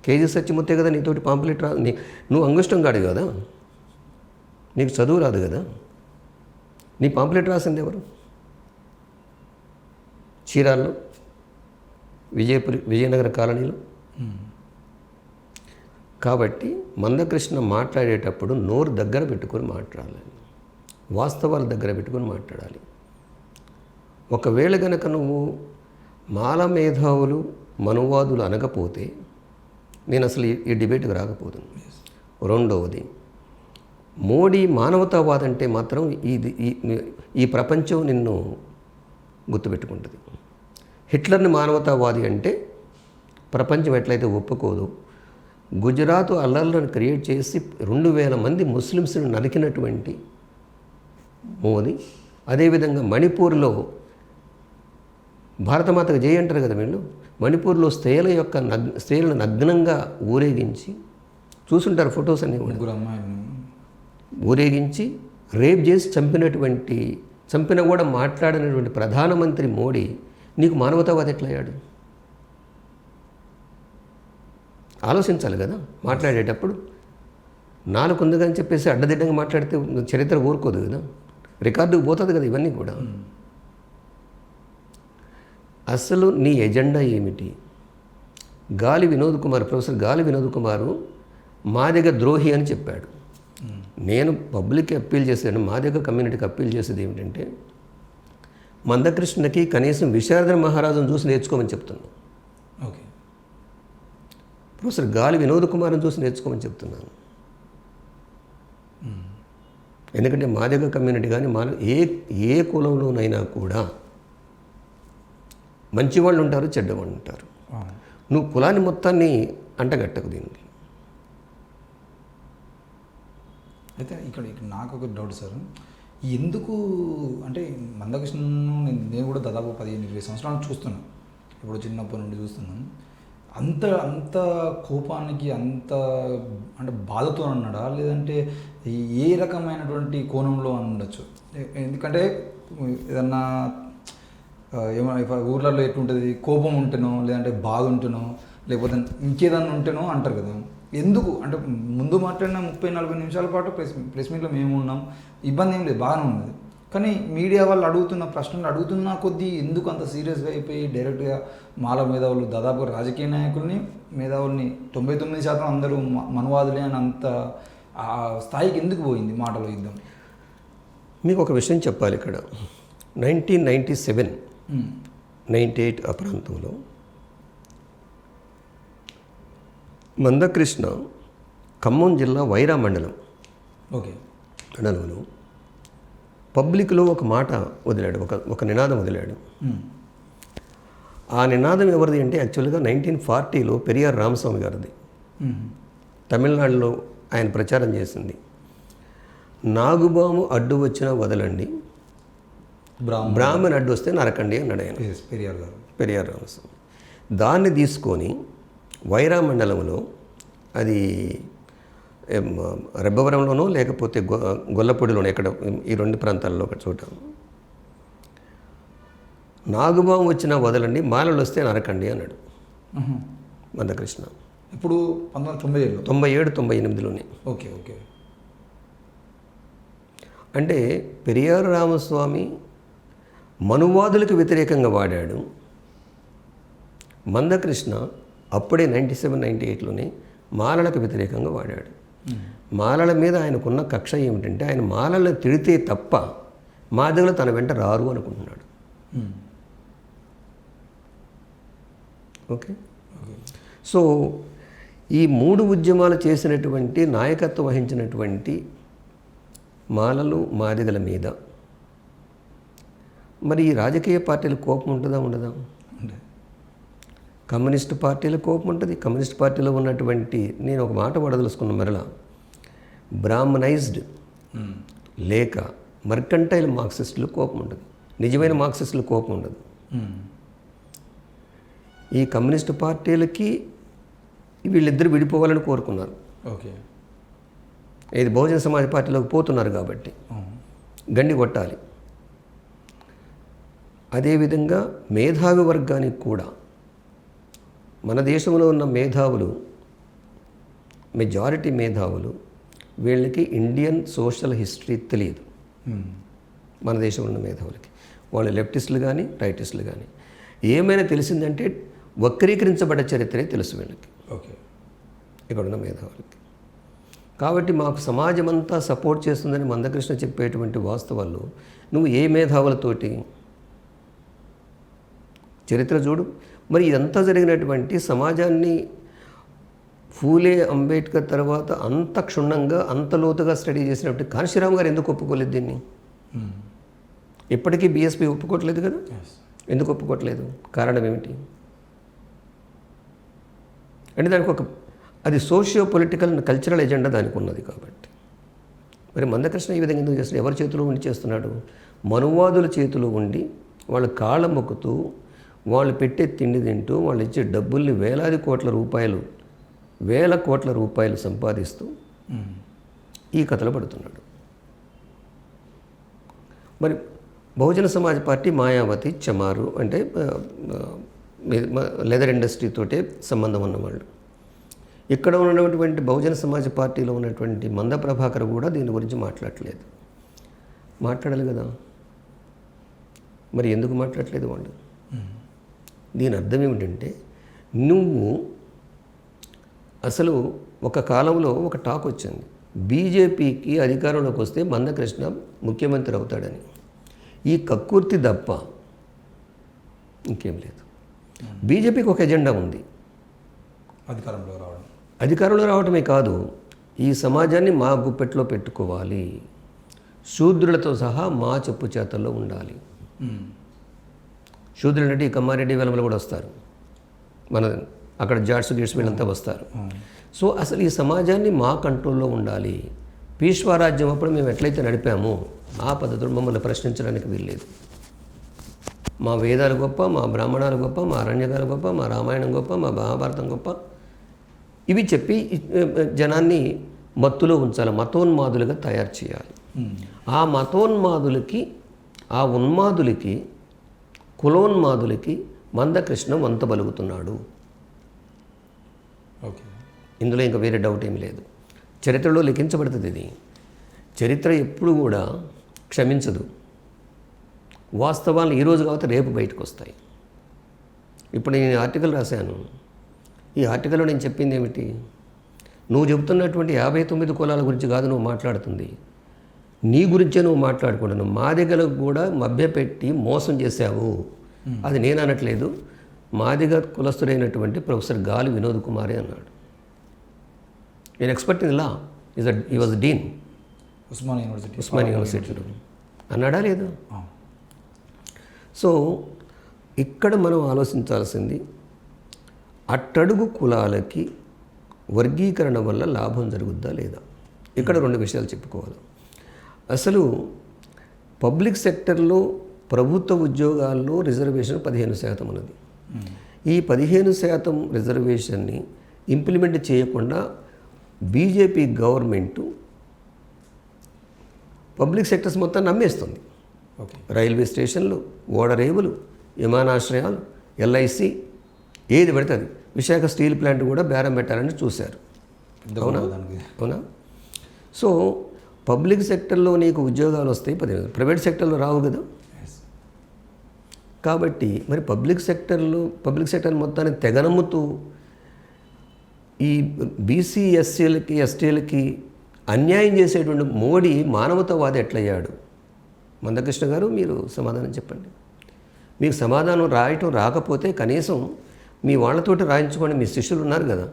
కేజీ సత్యమూర్తే కదా నీతోటి పాంప్లెట్ నువ్వు అంగుష్టం కాడు కదా, నీకు చదువు రాదు కదా, నీ పాంప్లెట్ రాసింది ఎవరు? చీరాల్లో, విజయనగర కాలనీలో. కాబట్టి మందకృష్ణ మాట్లాడేటప్పుడు నోరు దగ్గర పెట్టుకొని మాట్లాడాలి, వాస్తవాల దగ్గర పెట్టుకొని మాట్లాడాలి. ఒకవేళ గనక నువ్వు మాల మేధావులు మనువాదులు అనకపోతే నేను అసలు ఈ డిబేట్కి రాకపోతుంది. రెండవది, మోడీ మానవతావాదం అంటే మాత్రం ఈ ప్రపంచం నిన్ను గుర్తుపెట్టుకుంటుంది. హిట్లర్ని మానవతావాది అంటే ప్రపంచం ఎట్లయితే ఒప్పుకోదు. గుజరాత్ అల్లర్లను క్రియేట్ చేసి 2000 మంది ముస్లిమ్స్ని నరికినటువంటి మోదీ, అదేవిధంగా మణిపూర్లో భారతమాతకు జై అంటారు కదా వీళ్ళు, మణిపూర్లో స్త్రీలను నగ్నంగా ఊరేగించి, చూసుంటారు ఫొటోస్ అన్నీ కూడా, ఊరేగించి రేప్ చేసి చంపిన కూడా మాట్లాడినటువంటి ప్రధానమంత్రి మోడీ నీకు మానవతావాది ఎట్లయ్యాడు? ఆలోచించాలి కదా మాట్లాడేటప్పుడు. నాలుగు కానీ చెప్పేసి అడ్డదిడ్డంగా మాట్లాడితే చరిత్ర ఊరుకోదు కదా, రికార్డుకు పోతుంది కదా ఇవన్నీ కూడా. అసలు నీ ఎజెండా ఏమిటి? ప్రొఫెసర్ గాలి వినోద్ కుమారు మాదిగ ద్రోహి అని చెప్పాడు. నేను పబ్లిక్కి అప్పీల్ చేశాను, మాదిగ కమ్యూనిటీకి అప్పీల్ చేసేది ఏమిటంటే మందకృష్ణకి కనీసం విశారద మహారాజును చూసి నేర్చుకోమని చెప్తున్నాను. ఓకే, ప్రొఫెసర్ గాలి వినోద్ కుమార్ని చూసి నేర్చుకోమని చెప్తున్నాను. ఎందుకంటే మాదిగ కమ్యూనిటీ కానీ ఏ కులంలోనైనా కూడా మంచివాళ్ళు ఉంటారు, చెడ్డవాళ్ళు ఉంటారు. నువ్వు కులాన్ని మొత్తాన్ని అంటగట్టకు దీనికి. అయితే ఇక్కడ నాకు ఒక డౌట్ సార్, ఎందుకు అంటే మందకృష్ణను నేను కూడా దాదాపు 15-20 సంవత్సరాలు చూస్తున్నాను, ఇప్పుడు చిన్నప్పటి నుండి చూస్తున్నాను. అంత కోపానికి అంత అంటే బాధతో అన్నాడా, లేదంటే ఏ రకమైనటువంటి కోణంలో అని ఉండొచ్చు? ఎందుకంటే ఏదన్నా ఊర్లలో ఎట్లుంటుంది, కోపం ఉంటేనో లేదంటే బాధ ఉంటేనో లేకపోతే ఇంకేదన్నా ఉంటేనో అంటారు కదా. ఎందుకు అంటే ముందు మాట్లాడిన 30-40 నిమిషాల పాటు ప్రెస్ మీట్లో మేము ఉన్నాం, ఇబ్బంది ఏం లేదు, బాగానే ఉన్నది. కానీ మీడియా వాళ్ళు అడుగుతున్న ప్రశ్నలు అడుగుతున్న కొద్దీ ఎందుకు అంత సీరియస్గా అయిపోయి డైరెక్ట్గా మాల మేధావులు, దాదాపు రాజకీయ నాయకుల్ని మేధావుల్ని 99% అందరూ మనవాదులే అని అంత ఆ స్థాయికి ఎందుకు పోయింది మాటలో యుద్ధం? మీకు ఒక విషయం చెప్పాలి ఇక్కడ. 1997, 98 ఆ ప్రాంతంలో మందకృష్ణ ఖమ్మం జిల్లా వైరా మండలంలో పబ్లిక్లో ఒక మాట వదిలాడు, ఒక నినాదం వదిలాడు. ఆ నినాదం ఎవరిది అంటే యాక్చువల్గా 1940లో పెరియార్ రామస్వామి గారిది. తమిళనాడులో ఆయన ప్రచారం చేసింది. నాగుబాము అడ్డు వచ్చినా వదలండి, బ్రాహ్మణ్ అడ్డు వస్తే నరకండి అన్నాడు ఆయన, పెరియార్ రామస్వామి. దాన్ని తీసుకొని వైరా మండలంలో, అది రెబ్బవరంలోనో లేకపోతే గొల్లపూడిలోనో, ఎక్కడ ఈ 2 ప్రాంతాల్లో ఒక చోట, నాగుబాము వచ్చినా వదలండి, మాలలు వస్తే నరకండి అన్నాడు మందకృష్ణ. ఇప్పుడు 1997-98లోనే. ఓకే. అంటే పెరియార్ రామస్వామి మనువాదులకు వ్యతిరేకంగా వాడాడు. మందకృష్ణ అప్పుడే 97-98లోనే మాలలకు వ్యతిరేకంగా వాడాడు. మాలల మీద ఆయనకున్న కక్ష ఏమిటంటే ఆయన మాలలను తిడితే తప్ప మాదిగలు తన వెంట రారు అనుకుంటున్నాడు. ఓకే. సో ఈ 3 ఉద్యమాలు చేసినటువంటి, నాయకత్వం వహించినటువంటి మాలలు మాదిగల మీద మరి ఈ రాజకీయ పార్టీల కోపం ఉంటుందా ఉండదా? కమ్యూనిస్ట్ పార్టీల కోపం ఉంటుంది. కమ్యూనిస్ట్ పార్టీలో ఉన్నటువంటి, నేను ఒక మాట వడదలుచుకున్న మరలా, బ్రాహ్మణైజ్డ్ లేక మర్కంటైల్ మార్క్సిస్టులు కోపం ఉంటుంది. నిజమైన మార్క్సిస్టులు కోపం ఉండదు. ఈ కమ్యూనిస్ట్ పార్టీలకి వీళ్ళిద్దరు విడిపోవాలని కోరుకున్నారు. ఓకే. ఇది బహుజన సమాజ్ పార్టీలోకి పోతున్నారు కాబట్టి గండి కొట్టాలి. అదేవిధంగా మేధావి వర్గానికి కూడా, మన దేశంలో ఉన్న మేధావులు, మెజారిటీ మేధావులు, వీళ్ళకి ఇండియన్ సోషల్ హిస్టరీ తెలియదు. మన దేశంలో ఉన్న మేధావులకి, వాళ్ళు లెఫ్టిస్టులు కానీ రైటిస్టులు కానీ, ఏమైనా తెలిసిందంటే వక్రీకరించబడ్డ చరిత్రే తెలుసు వీళ్ళకి. ఓకే. ఇక్కడున్న మేధావులకి. కాబట్టి మాకు సమాజం అంతా సపోర్ట్ చేస్తుందని మందకృష్ణ చెప్పేటువంటి వాస్తవాలు నువ్వు ఏ మేధావులతోటి చరిత్ర చూడు. మరి ఇదంతా జరిగినటువంటి సమాజాన్ని ఫూలే అంబేద్కర్ తర్వాత అంత క్షుణ్ణంగా అంత లోతుగా స్టడీ చేసినప్పుడు కాంశీరామ్ గారు ఎందుకు ఒప్పుకోలేదు దీన్ని? ఇప్పటికీ బీఎస్పీ ఒప్పుకోవట్లేదు కదా. ఎందుకు ఒప్పుకోవట్లేదు? కారణం ఏమిటి అంటే దానికి అది socio political and cultural agenda దానికి ఉన్నది కాబట్టి. మరి మందకృష్ణ ఈ విధంగా ఎందుకు చేస్తున్నాడు? ఎవరి చేతిలో ఉండి చేస్తున్నాడు? మనువాదుల చేతిలో ఉండి వాళ్ళ కాళ్ళ మొక్కుతూ, వాళ్ళు పెట్టే తిండి తింటూ, వాళ్ళు ఇచ్చే డబ్బుల్ని వేల కోట్ల రూపాయలు సంపాదిస్తూ ఈ కథలు పడుతున్నాడు. మరి బహుజన సమాజ్ పార్టీ మాయావతి, చమారు అంటే లెదర్ ఇండస్ట్రీ తోటే సంబంధం ఉన్నవాళ్ళు. ఇక్కడ ఉన్నటువంటి బహుజన సమాజ్ పార్టీలో ఉన్నటువంటి మంద ప్రభాకర్ కూడా దీని గురించి మాట్లాడలేదు. మాట్లాడాలి కదా. మరి ఎందుకు మాట్లాడలేదు వాళ్ళు? దీని అర్థం ఏమిటంటే, నువ్వు అసలు ఒక కాలంలో ఒక టాక్ వచ్చింది, బీజేపీకి అధికారంలోకి వస్తే మందకృష్ణ ముఖ్యమంత్రి అవుతాడని. ఈ కక్కుర్తి తప్ప ఇంకేం లేదు. బీజేపీకి ఒక ఎజెండా ఉంది, అధికారంలో రావడమే కాదు, ఈ సమాజాన్ని మా గుప్పెట్లో పెట్టుకోవాలి, శూద్రులతో సహా మా చెప్పు చేతల్లో ఉండాలి. శూద్రులంటే ఈ కమ్మారెడ్డి వెలమలు కూడా వస్తారు, మన అక్కడ జాట్స్ గిట్స్ వీళ్ళంతా వస్తారు. సో అసలు ఈ సమాజాన్ని మా కంట్రోల్లో ఉండాలి. పీష్వారాజ్యం అప్పుడు మేము ఎట్లయితే నడిపామో ఆ పద్ధతులు మమ్మల్ని ప్రశ్నించడానికి వీల్లేదు. మా వేదాలు గొప్ప, మా బ్రాహ్మణాలు గొప్ప, మా అరణ్యకాలు గొప్ప, మా రామాయణం గొప్ప, మా మహాభారతం గొప్ప, ఇవి చెప్పి జనాన్ని మత్తులో ఉంచాలి, మతోన్మాదులుగా తయారు చేయాలి. ఆ మతోన్మాదులకి, ఆ ఉన్మాదులకి, కులోన్మాదులకి మందకృష్ణ వంత బలుగుతున్నాడు. ఇందులో ఇంకా వేరే డౌట్ ఏమి లేదు. చరిత్రలో లిఖించబడుతుంది ఇది. చరిత్ర ఎప్పుడు కూడా క్షమించదు. వాస్తవాలు ఈరోజు కాబట్టి రేపు బయటకు వస్తాయి. ఇప్పుడు నేను ఆర్టికల్ రాశాను. ఈ ఆర్టికల్లో నేను చెప్పింది ఏమిటి? నువ్వు చెబుతున్నటువంటి 59 కులాల గురించి కాదు నువ్వు మాట్లాడుతుంది, నీ గురించే నువ్వు మాట్లాడుకుంటున్నావు. మా దగ్గర కూడా మభ్యపెట్టి మోసం చేశావు. అది నేను అనట్లేదు, మాదిగ కులస్తుడైనటువంటి ప్రొఫెసర్ గాలి వినోద్ కుమారే అన్నాడు. నేను ఎక్స్పర్ట్ ఇన్ లా, ఈ వాజ్ డీన్ ఉస్మానియా యూనివర్సిటీలో అన్నాడా లేదు? సో ఇక్కడ మనం ఆలోచించాల్సింది, అట్టడుగు కులాలకి వర్గీకరణ వల్ల లాభం జరుగుద్దా లేదా? ఇక్కడ 2 విషయాలు చెప్పుకోవాలి. అసలు పబ్లిక్ సెక్టర్లో ప్రభుత్వ ఉద్యోగాల్లో రిజర్వేషన్ 15% ఉన్నది. ఈ 15% రిజర్వేషన్ని ఇంప్లిమెంట్ చేయకుండా బీజేపీ గవర్నమెంటు పబ్లిక్ సెక్టర్స్ మొత్తం నమ్మేస్తుంది. రైల్వే స్టేషన్లు, ఓడరేవులు, విమానాశ్రయాలు, ఎల్ఐసి, ఏది పెడుతుంది. విశాఖ స్టీల్ ప్లాంట్ కూడా బేరం పెట్టాలని చూశారు. అవునా? సో పబ్లిక్ సెక్టర్లో నీకు ఉద్యోగాలు వస్తాయి, ప్రైవేట్ సెక్టర్లో రావు కదా. కాబట్టి మరి పబ్లిక్ సెక్టర్ మొత్తాన్ని తెగనమ్ముతూ ఈ బీసీ ఎస్సీలకి ఎస్టీలకి అన్యాయం చేసేటువంటి మోడీ మానవతావాది ఎట్లయ్యాడు? మందకృష్ణ గారు మీరు సమాధానం చెప్పండి. మీకు సమాధానం రాయటం రాకపోతే కనీసం మీ వాళ్ళతోటి రాయించుకోండి. మీ శిష్యులు ఉన్నారు కదా,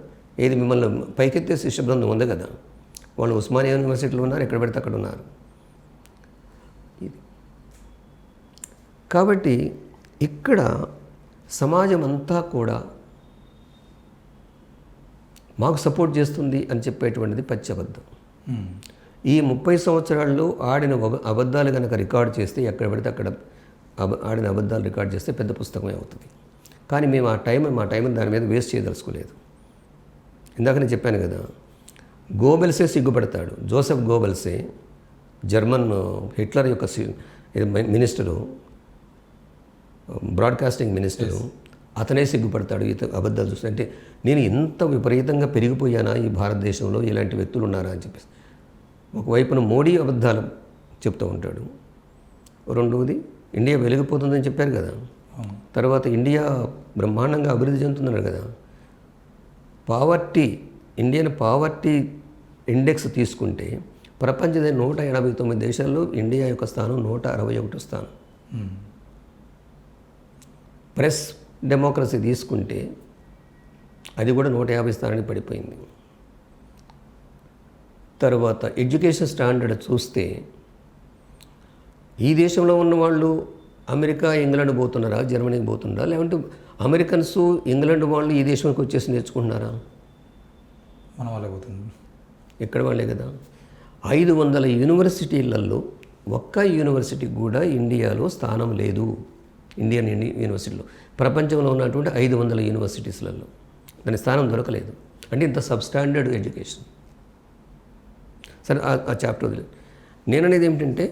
ఏది మిమ్మల్ని పైకెత్తే శిష్య బృందం ఉంది కదా, వాళ్ళు ఉస్మానియా యూనివర్సిటీలో ఉన్నారు, ఎక్కడ పెడితే అక్కడ ఉన్నారు. ఇది కాబట్టి ఇక్కడ సమాజం అంతా కూడా మాకు సపోర్ట్ చేస్తుంది అని చెప్పేటువంటిది పచ్చి అబద్ధం. ఈ 30 సంవత్సరాల్లో ఆడిన అబద్ధాలు కనుక రికార్డ్ చేస్తే ఎక్కడ పడితే అక్కడ ఆడిన అబద్ధాలు రికార్డ్ చేస్తే పెద్ద పుస్తకమే అవుతుంది. కానీ మేము మా టైం దాని మీద వేస్ట్ చేయదలుచుకోలేదు. ఇందాక నేను చెప్పాను కదా, గోబెల్సే సిగ్గుపడతాడు. జోసెఫ్ గోబెల్సే జర్మన్ హిట్లర్ యొక్క మినిస్టరు, బ్రాడ్కాస్టింగ్ మినిస్టరు, అతనే సిగ్గుపడతాడు ఈ అబద్ధాలు చూస్తే. అంటే నేను ఇంత విపరీతంగా పెరిగిపోయానా ఈ భారతదేశంలో, ఇలాంటి వ్యక్తులు ఉన్నారా అని చెప్పేసి. ఒకవైపున మోడీ అబద్ధాలు చెప్తూ ఉంటాడు, రెండవది ఇండియా వెలిగిపోతుందని చెప్పారు కదా, తర్వాత ఇండియా బ్రహ్మాండంగా అభివృద్ధి చెందుతున్నారు కదా. ఇండియన్ పావర్టీ ఇండెక్స్ తీసుకుంటే ప్రపంచంలో 189 దేశాల్లో ఇండియా యొక్క స్థానం 161 స్థానం. ప్రెస్ డెమోక్రసీ తీసుకుంటే అది కూడా 150 స్థానానికి పడిపోయింది. తర్వాత ఎడ్యుకేషన్ స్టాండర్డ్ చూస్తే ఈ దేశంలో ఉన్న వాళ్ళు అమెరికా, ఇంగ్లాండ్ పోతున్నారా, జర్మనీకి పోతున్నారా, లేకుంటే అమెరికన్స్, ఇంగ్లాండ్ వాళ్ళు ఈ దేశానికి వచ్చేసి నేర్చుకుంటున్నారా? మన వాళ్ళే పోతుంది. ఎక్కడ వాళ్ళే కదా. 500 యూనివర్సిటీలలో ఒక్క యూనివర్సిటీకి కూడా ఇండియాలో స్థానం లేదు. ఇండియన్ యూనివర్సిటీలో ప్రపంచంలో ఉన్నటువంటి 500 యూనివర్సిటీస్లలో దాని స్థానం దొరకలేదు. అంటే ఇంత సబ్స్టాండర్డ్ ఎడ్యుకేషన్. సరే, ఆ చాప్టర్ వదిలేదు. నేననేది ఏమిటంటే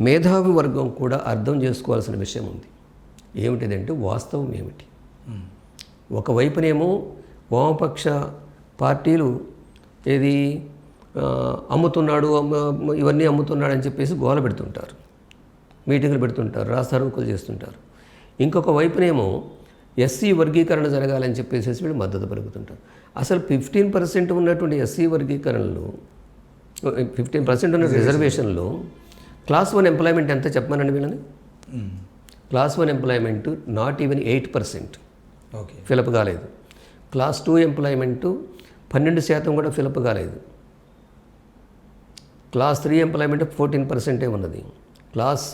మేధావి వర్గం కూడా అర్థం చేసుకోవాల్సిన విషయం ఉంది. ఏమిటిదంటే వాస్తవం ఏమిటి. ఒకవైపునేమో వామపక్ష పార్టీలు ఏది అమ్ముతున్నాడు, ఇవన్నీ అమ్ముతున్నాడు అని చెప్పేసి గోల పెడుతుంటారు, మీటింగులు పెడుతుంటారు, రాస్తారోకులు చేస్తుంటారు. ఇంకొక వైపునేమో ఎస్సీ వర్గీకరణ జరగాలని చెప్పేసి వీళ్ళు మద్దతు పలుకుతుంటారు. అసలు 15% ఉన్నటువంటి ఎస్సీ వర్గీకరణలో 15% ఉన్న రిజర్వేషన్లో క్లాస్ 1 ఎంప్లాయ్మెంట్ ఎంత చెప్పమనండి వీళ్ళని. Class 1 employment not even 8% fill up కాలేదు. క్లాస్ 2 ఎంప్లాయ్మెంటు 12% కూడా ఫిలప్ కాలేదు. క్లాస్ 3 ఎంప్లాయ్మెంట్ 14% ఉన్నది. క్లాస్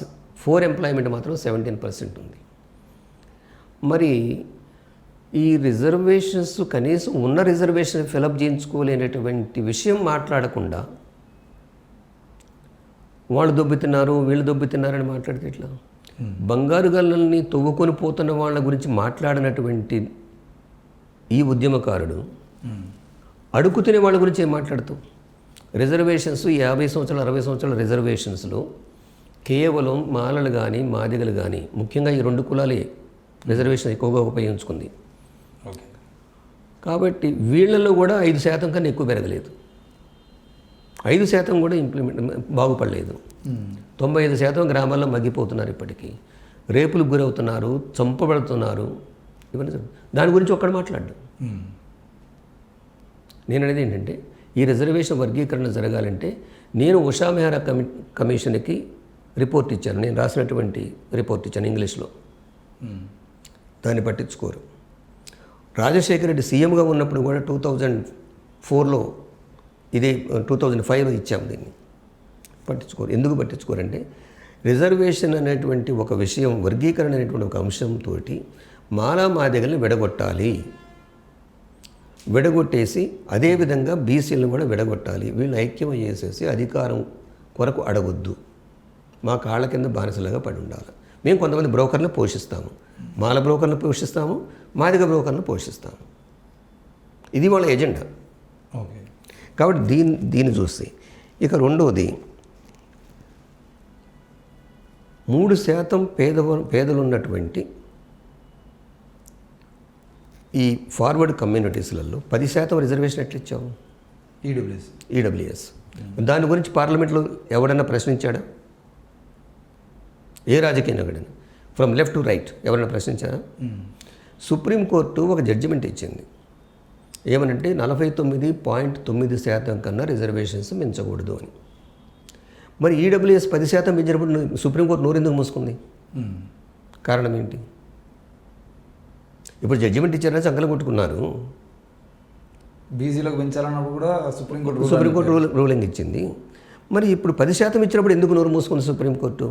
4 ఎంప్లాయ్మెంట్ మాత్రం 17% ఉంది. మరి ఈ రిజర్వేషన్స్ కనీసం ఉన్న రిజర్వేషన్ ఫిలప్ చేయించుకోలేనటువంటి విషయం మాట్లాడకుండా వాళ్ళు దొబ్బుతున్నారు, వీళ్ళు దొబ్బుతున్నారని మాట్లాడితే ఇట్లా. బంగారు గల్లల్ని తవ్వుకొని పోతున్న వాళ్ళ గురించి మాట్లాడినటువంటి ఈ ఉద్యమకారుడు అడుగు తినే వాళ్ళ గురించి ఏం మాట్లాడుతూ, రిజర్వేషన్స్ 50 సంవత్సరాలు 60 సంవత్సరాల రిజర్వేషన్స్లో కేవలం మాలలు కానీ మాదిగలు కానీ ముఖ్యంగా ఈ 2 కులాలే రిజర్వేషన్ ఎక్కువగా ఉపయోగించుకుంది. కాబట్టి వీళ్ళల్లో కూడా 5% కన్నా ఎక్కువ పెరగలేదు. 5% కూడా బాగుపడలేదు. 95% గ్రామాల్లో మగ్గిపోతున్నారు. ఇప్పటికీ రేపులకు గురవుతున్నారు, చంపబడుతున్నారు. ఇవన్నీ దాని గురించి ఒక్కడ మాట్లాడ్డాడు. నేను అనేది ఏంటంటే ఈ రిజర్వేషన్ వర్గీకరణ జరగాలంటే నేను ఉషా మెహ్రా కమిషన్కి రిపోర్ట్ ఇచ్చాను. నేను రాసినటువంటి రిపోర్ట్ ఇచ్చాను ఇంగ్లీష్లో. దాన్ని పట్టించుకోరు. రాజశేఖర రెడ్డి సీఎంగా ఉన్నప్పుడు కూడా 2004లో ఇదే 2005లో ఇచ్చాము. దీన్ని పట్టించుకోరు. ఎందుకు పట్టించుకోరంటే రిజర్వేషన్ అనేటువంటి ఒక విషయం, వర్గీకరణ అనేటువంటి ఒక అంశంతో మాలా మాదిగల్ని విడగొట్టేసి అదేవిధంగా బీసీలను కూడా విడగొట్టాలి. వీళ్ళు ఐక్యం చేసేసి అధికారం కొరకు అడగొద్దు, మా కాళ్ళ కింద బానిసలుగా పడి ఉండాలి. మేము కొంతమంది బ్రోకర్లను పోషిస్తాము, మాల బ్రోకర్లను పోషిస్తాము, మాదిగ బ్రోకర్లను పోషిస్తాము. ఇది వాళ్ళ ఎజెండా. ఓకే. కాబట్టి దీన్ని చూస్తే ఇక రెండవది 3% పేదలు ఉన్నటువంటి ఈ ఫార్వర్డ్ కమ్యూనిటీస్లలో 10% రిజర్వేషన్ ఎట్లా ఇచ్చావు? ఈడబ్ల్యూఎస్. దాని గురించి పార్లమెంట్లో ఎవడన్నా ప్రశ్నించాడా? ఏ రాజకీయ నాయకుడైనా ఫ్రమ్ లెఫ్ట్ టు రైట్ ఎవరైనా ప్రశ్నించారా? సుప్రీంకోర్టు ఒక జడ్జిమెంట్ ఇచ్చింది. ఏమనంటే 49.9% కన్నా రిజర్వేషన్స్ పెంచకూడదు అని. మరి ఈడబ్ల్యూఎస్ 10% పెంచినప్పుడు సుప్రీంకోర్టు నోరెందుకు మూసుకుంది? కారణం ఏంటి? ఇప్పుడు జడ్జిమెంట్ ఇచ్చారని సంకలం కొట్టుకున్నారు. బీసీలోకి పెంచాలన్నప్పుడు కూడా సుప్రీంకోర్టు రూలింగ్ ఇచ్చింది. మరి ఇప్పుడు 10% ఇచ్చినప్పుడు ఎందుకు నోరు మూసుకుంది సుప్రీంకోర్టు?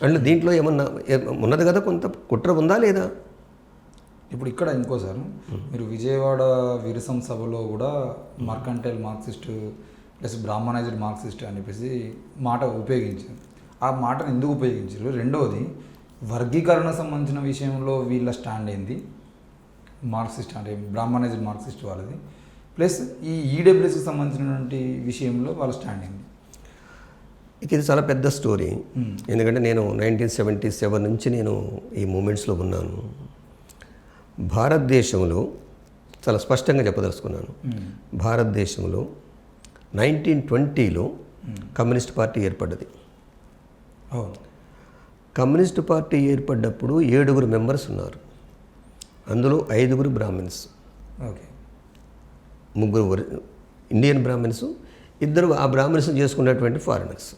అంటే దీంట్లో ఏమన్నా ఉన్నది కదా, కొంత కుట్ర ఉందా లేదా? ఇప్పుడు ఇక్కడ ఇంకోసారి మీరు విజయవాడ విరసం సభలో కూడా మర్కంటైల్ మార్క్సిస్ట్ ప్లస్ బ్రాహ్మణైజ్డ్ మార్క్సిస్ట్ అని చెప్పేసి మాట ఉపయోగించారు. ఆ మాటను ఎందుకు ఉపయోగించారు? రెండవది వర్గీకరణ సంబంధించిన విషయంలో వీళ్ళ స్టాండ్ ఏంది, మార్క్సిస్ట్ అంటే బ్రాహ్మణైజ్డ్ మార్క్సిస్ట్ వాళ్ళది, ప్లస్ ఈ ఈడబ్ల్యూఎస్కి సంబంధించినటువంటి విషయంలో వాళ్ళ స్టాండ్ ఏంది? ఇక ఇది చాలా పెద్ద స్టోరీ. ఎందుకంటే నేను 1977 నుంచి నేను ఈ మూమెంట్స్లో ఉన్నాను. భారతదేశంలో చాలా స్పష్టంగా చెప్పదలుచుకున్నాను. భారతదేశంలో 1920లో కమ్యూనిస్ట్ పార్టీ ఏర్పడ్డది. కమ్యూనిస్ట్ పార్టీ ఏర్పడ్డప్పుడు 7 మెంబర్స్ ఉన్నారు. అందులో 5 బ్రాహ్మిన్స్, ఓకే, 3 ఇండియన్ బ్రాహ్మిన్స్, 2 ఆ బ్రాహ్మిన్స్ చేసుకున్నటువంటి ఫారినర్స్,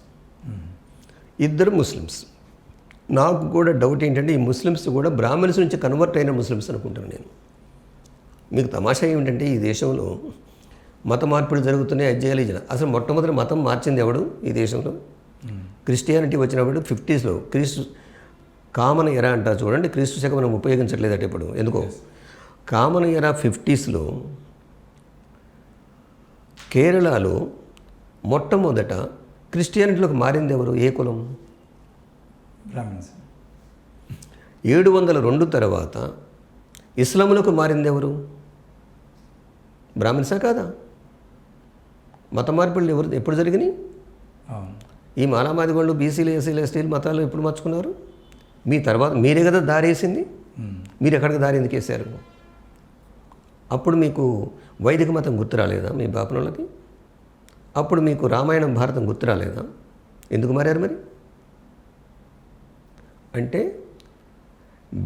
2 ముస్లిమ్స్. నాకు కూడా డౌట్ ఏంటంటే ఈ ముస్లిమ్స్ కూడా బ్రాహ్మిన్స్ నుంచి కన్వర్ట్ అయిన ముస్లిమ్స్ అనుకుంటాను నేను. మీకు తమాషా ఏమిటంటే ఈ దేశంలో మత మార్పులు జరుగుతున్నాయి, అధ్యాయాలు ఇచ్చిన అసలు మొట్టమొదటి మతం మార్చింది ఎవడు ఈ దేశంలో? క్రిస్టియానిటీ వచ్చినప్పుడు 50స్లో క్రీస్తు కామన్ ఎరా అంటారు చూడండి. క్రీస్తు శకం మనం ఉపయోగించట్లేదట ఇప్పుడు ఎందుకో. కామన్ ఎరా 50స్లో కేరళలో మొట్టమొదట క్రిస్టియానిటీలోకి మారింది ఎవరు? ఏ కులం? బ్రాహ్మిన్స్. 702 తర్వాత ఇస్లాంలోకి మారింది ఎవరు? బ్రాహ్మిన్సా కాదా? మత మార్పులు ఎప్పుడు జరిగినాయి? ఈ మాలామాదిగోళ్ళు, బీసీలు, ఎస్సీలు, ఎస్టీలు మతాలు ఎప్పుడు మార్చుకున్నారు? మీ తర్వాత మీరే కదా దారి వేసింది. మీరు ఎక్కడికి దారి ఎందుకు వేశారు? అప్పుడు మీకు వైదిక మతం గుర్తు రాలేదా మీ బాపనోళ్ళకి? అప్పుడు మీకు రామాయణం, భారతం గుర్తు రాలేదా? ఎందుకు మారారు మరి? అంటే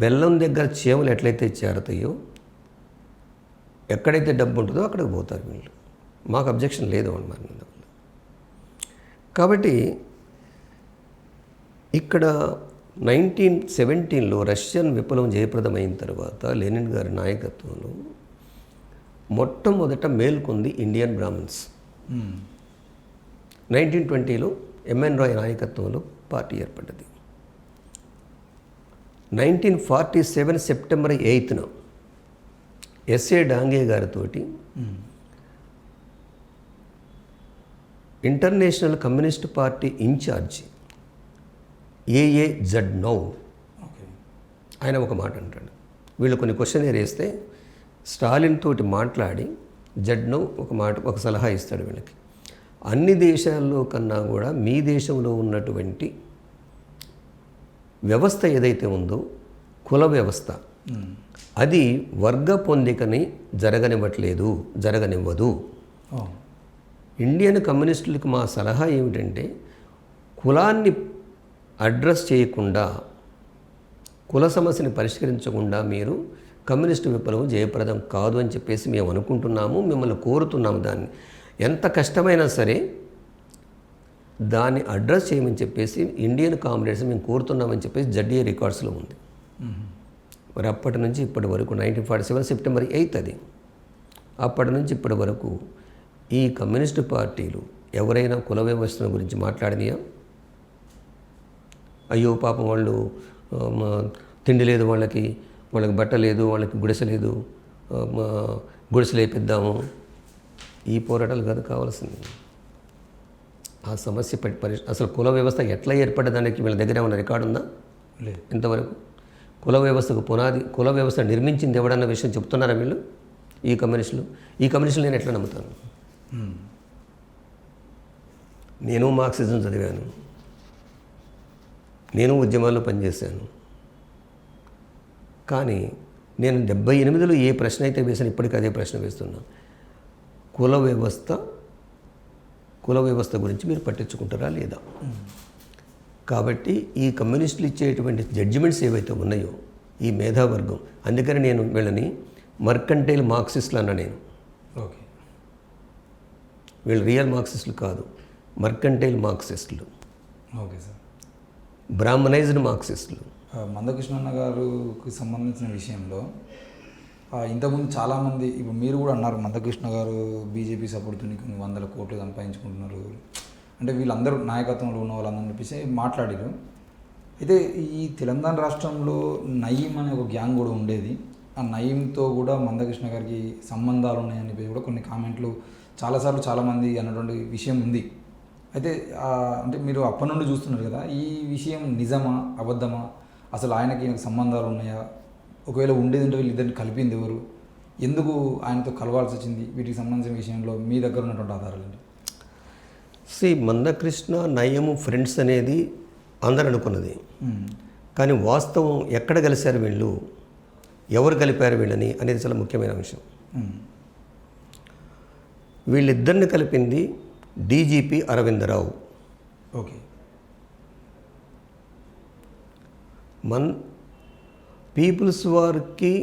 బెల్లం దగ్గర చీమలు ఎట్లయితే చేరతాయో, ఎక్కడైతే డబ్బు ఉంటుందో అక్కడికి పోతారు వీళ్ళు. మాకు అబ్జెక్షన్ లేదు అన్నమాట. కాబట్టి ఇక్కడ 1917లో రష్యన్ విప్లవం జయప్రదమైన తర్వాత లెనిన్ గారి నాయకత్వంలో మొట్టమొదట మేల్కొంది ఇండియన్ బ్రాహ్మిన్స్. 1920లో ఎంఎన్ రాయ్ నాయకత్వంలో పార్టీ ఏర్పడ్డది. 1947 సెప్టెంబర్ 8న ఎస్ఏ డాంగే గారితో ఇంటర్నేషనల్ కమ్యూనిస్ట్ పార్టీ ఇన్ఛార్జ్ ఏఏ జడ్నౌ ఆయన ఒక మాట అంటాడు. వీళ్ళు కొన్ని క్వశ్చన్ వేస్తే స్టాలిన్ తోటి మాట్లాడి జడ్నౌ ఒక సలహా ఇస్తాడు వీళ్ళకి. అన్ని దేశాల్లో కన్నా కూడా మీ దేశంలో ఉన్నటువంటి వ్యవస్థ ఏదైతే ఉందో కుల వ్యవస్థ, అది వర్గ పొందికని జరగనివ్వదు. ఇండియన్ కమ్యూనిస్టులకు మా సలహా ఏమిటంటే కులాన్ని అడ్రస్ చేయకుండా, కుల సమస్యని పరిష్కరించకుండా మీరు కమ్యూనిస్టు విప్లవం జయప్రదం కాదు అని చెప్పేసి మేము అనుకుంటున్నాము, మిమ్మల్ని కోరుతున్నాము. దాన్ని ఎంత కష్టమైనా సరే దాన్ని అడ్రస్ చేయమని చెప్పేసి ఇండియన్ కామ్రేడ్స్ మేము కోరుతున్నామని చెప్పేసి జడ్డీఏ రికార్డ్స్లో ఉంది. మరి అప్పటి నుంచి ఇప్పటి వరకు 1947 సెప్టెంబర్ 8 అది. అప్పటి నుంచి ఇప్పటి వరకు ఈ కమ్యూనిస్టు పార్టీలు ఎవరైనా కుల వ్యవస్థల గురించి మాట్లాడినాయా? అయ్యో పాపం వాళ్ళు తిండి లేదు, వాళ్ళకి బట్ట లేదు, వాళ్ళకి గుడిసె లేదు, గుడిసెలు వేపిద్దాము, ఈ పోరాటాలు కాదు కావాల్సింది. ఆ సమస్య అసలు కుల వ్యవస్థ ఎట్లా ఏర్పడ్డదానికి వీళ్ళ దగ్గర ఏమైనా రికార్డు ఉందా? లేదు. ఇంతవరకు కుల వ్యవస్థకు పునాది, కుల వ్యవస్థ నిర్మించింది ఎవడన్న విషయం చెప్తున్నారా వీళ్ళు? ఈ కమ్యూనిస్టులు నేను ఎట్లా నమ్ముతాను? నేను మార్క్సిజం చదివాను, నేను ఉద్యమాల్లో పనిచేశాను. కానీ నేను 78లో ఏ ప్రశ్న అయితే వేసాను ఇప్పటికీ అదే ప్రశ్న వేస్తున్నా. కుల వ్యవస్థ గురించి మీరు పట్టించుకుంటారా లేదా? కాబట్టి ఈ కమ్యూనిస్టులు ఇచ్చేటువంటి జడ్జిమెంట్స్ ఏవైతే ఉన్నాయో ఈ మేధావర్గం, అందుకని నేను వీళ్ళని మర్కంటైల్ మార్క్సిస్టులు అన్నా. నేను ఓకే, వీళ్ళు రియల్ మార్క్సిస్టులు కాదు, మర్కంటైల్ మార్క్సిస్టులు. Okay sir. బ్రాహ్మణైజ్డ్ మార్క్సిస్టులు. మందకృష్ణన్న గారికి సంబంధించిన విషయంలో ఇంతకుముందు చాలామంది, ఇప్పుడు మీరు కూడా అన్నారు మందకృష్ణ గారు బీజేపీ సపోర్ట్తో కొన్ని 100 కోట్లు సంపాదించుకుంటున్నారు అంటే వీళ్ళందరూ నాయకత్వంలో ఉన్న వాళ్ళందరూ చెప్పేసి మాట్లాడారు. అయితే ఈ తెలంగాణ రాష్ట్రంలో నయీం అనే ఒక గ్యాంగ్ కూడా ఉండేది. ఆ నయీంతో కూడా మందకృష్ణ గారికి సంబంధాలు ఉన్నాయని చెప్పి కూడా కొన్ని కామెంట్లు చాలాసార్లు చాలామంది అన్నటువంటి విషయం ఉంది. అయితే అంటే మీరు అప్పటి నుండి చూస్తున్నారు కదా, ఈ విషయం నిజమా అబద్ధమా, అసలు ఆయనకి సంబంధాలు ఉన్నాయా, ఒకవేళ ఉండేది ఉంటే వీళ్ళిద్దరిని కలిపింది ఎవరు, ఎందుకు ఆయనతో కలవాల్సి వచ్చింది, వీటికి సంబంధించిన విషయంలో మీ దగ్గర ఉన్నటువంటి ఆధారాలు ఏంటి? మందకృష్ణ నయము ఫ్రెండ్స్ అనేది అందరు అనుకున్నది. కానీ వాస్తవం ఎక్కడ కలిశారు వీళ్ళు, ఎవరు కలిపారు వీళ్ళని అనేది చాలా ముఖ్యమైన అంశం. వీళ్ళిద్దరిని కలిపింది డీజీపీ అరవిందరావు. ఓకే. పీపుల్స్ వారికి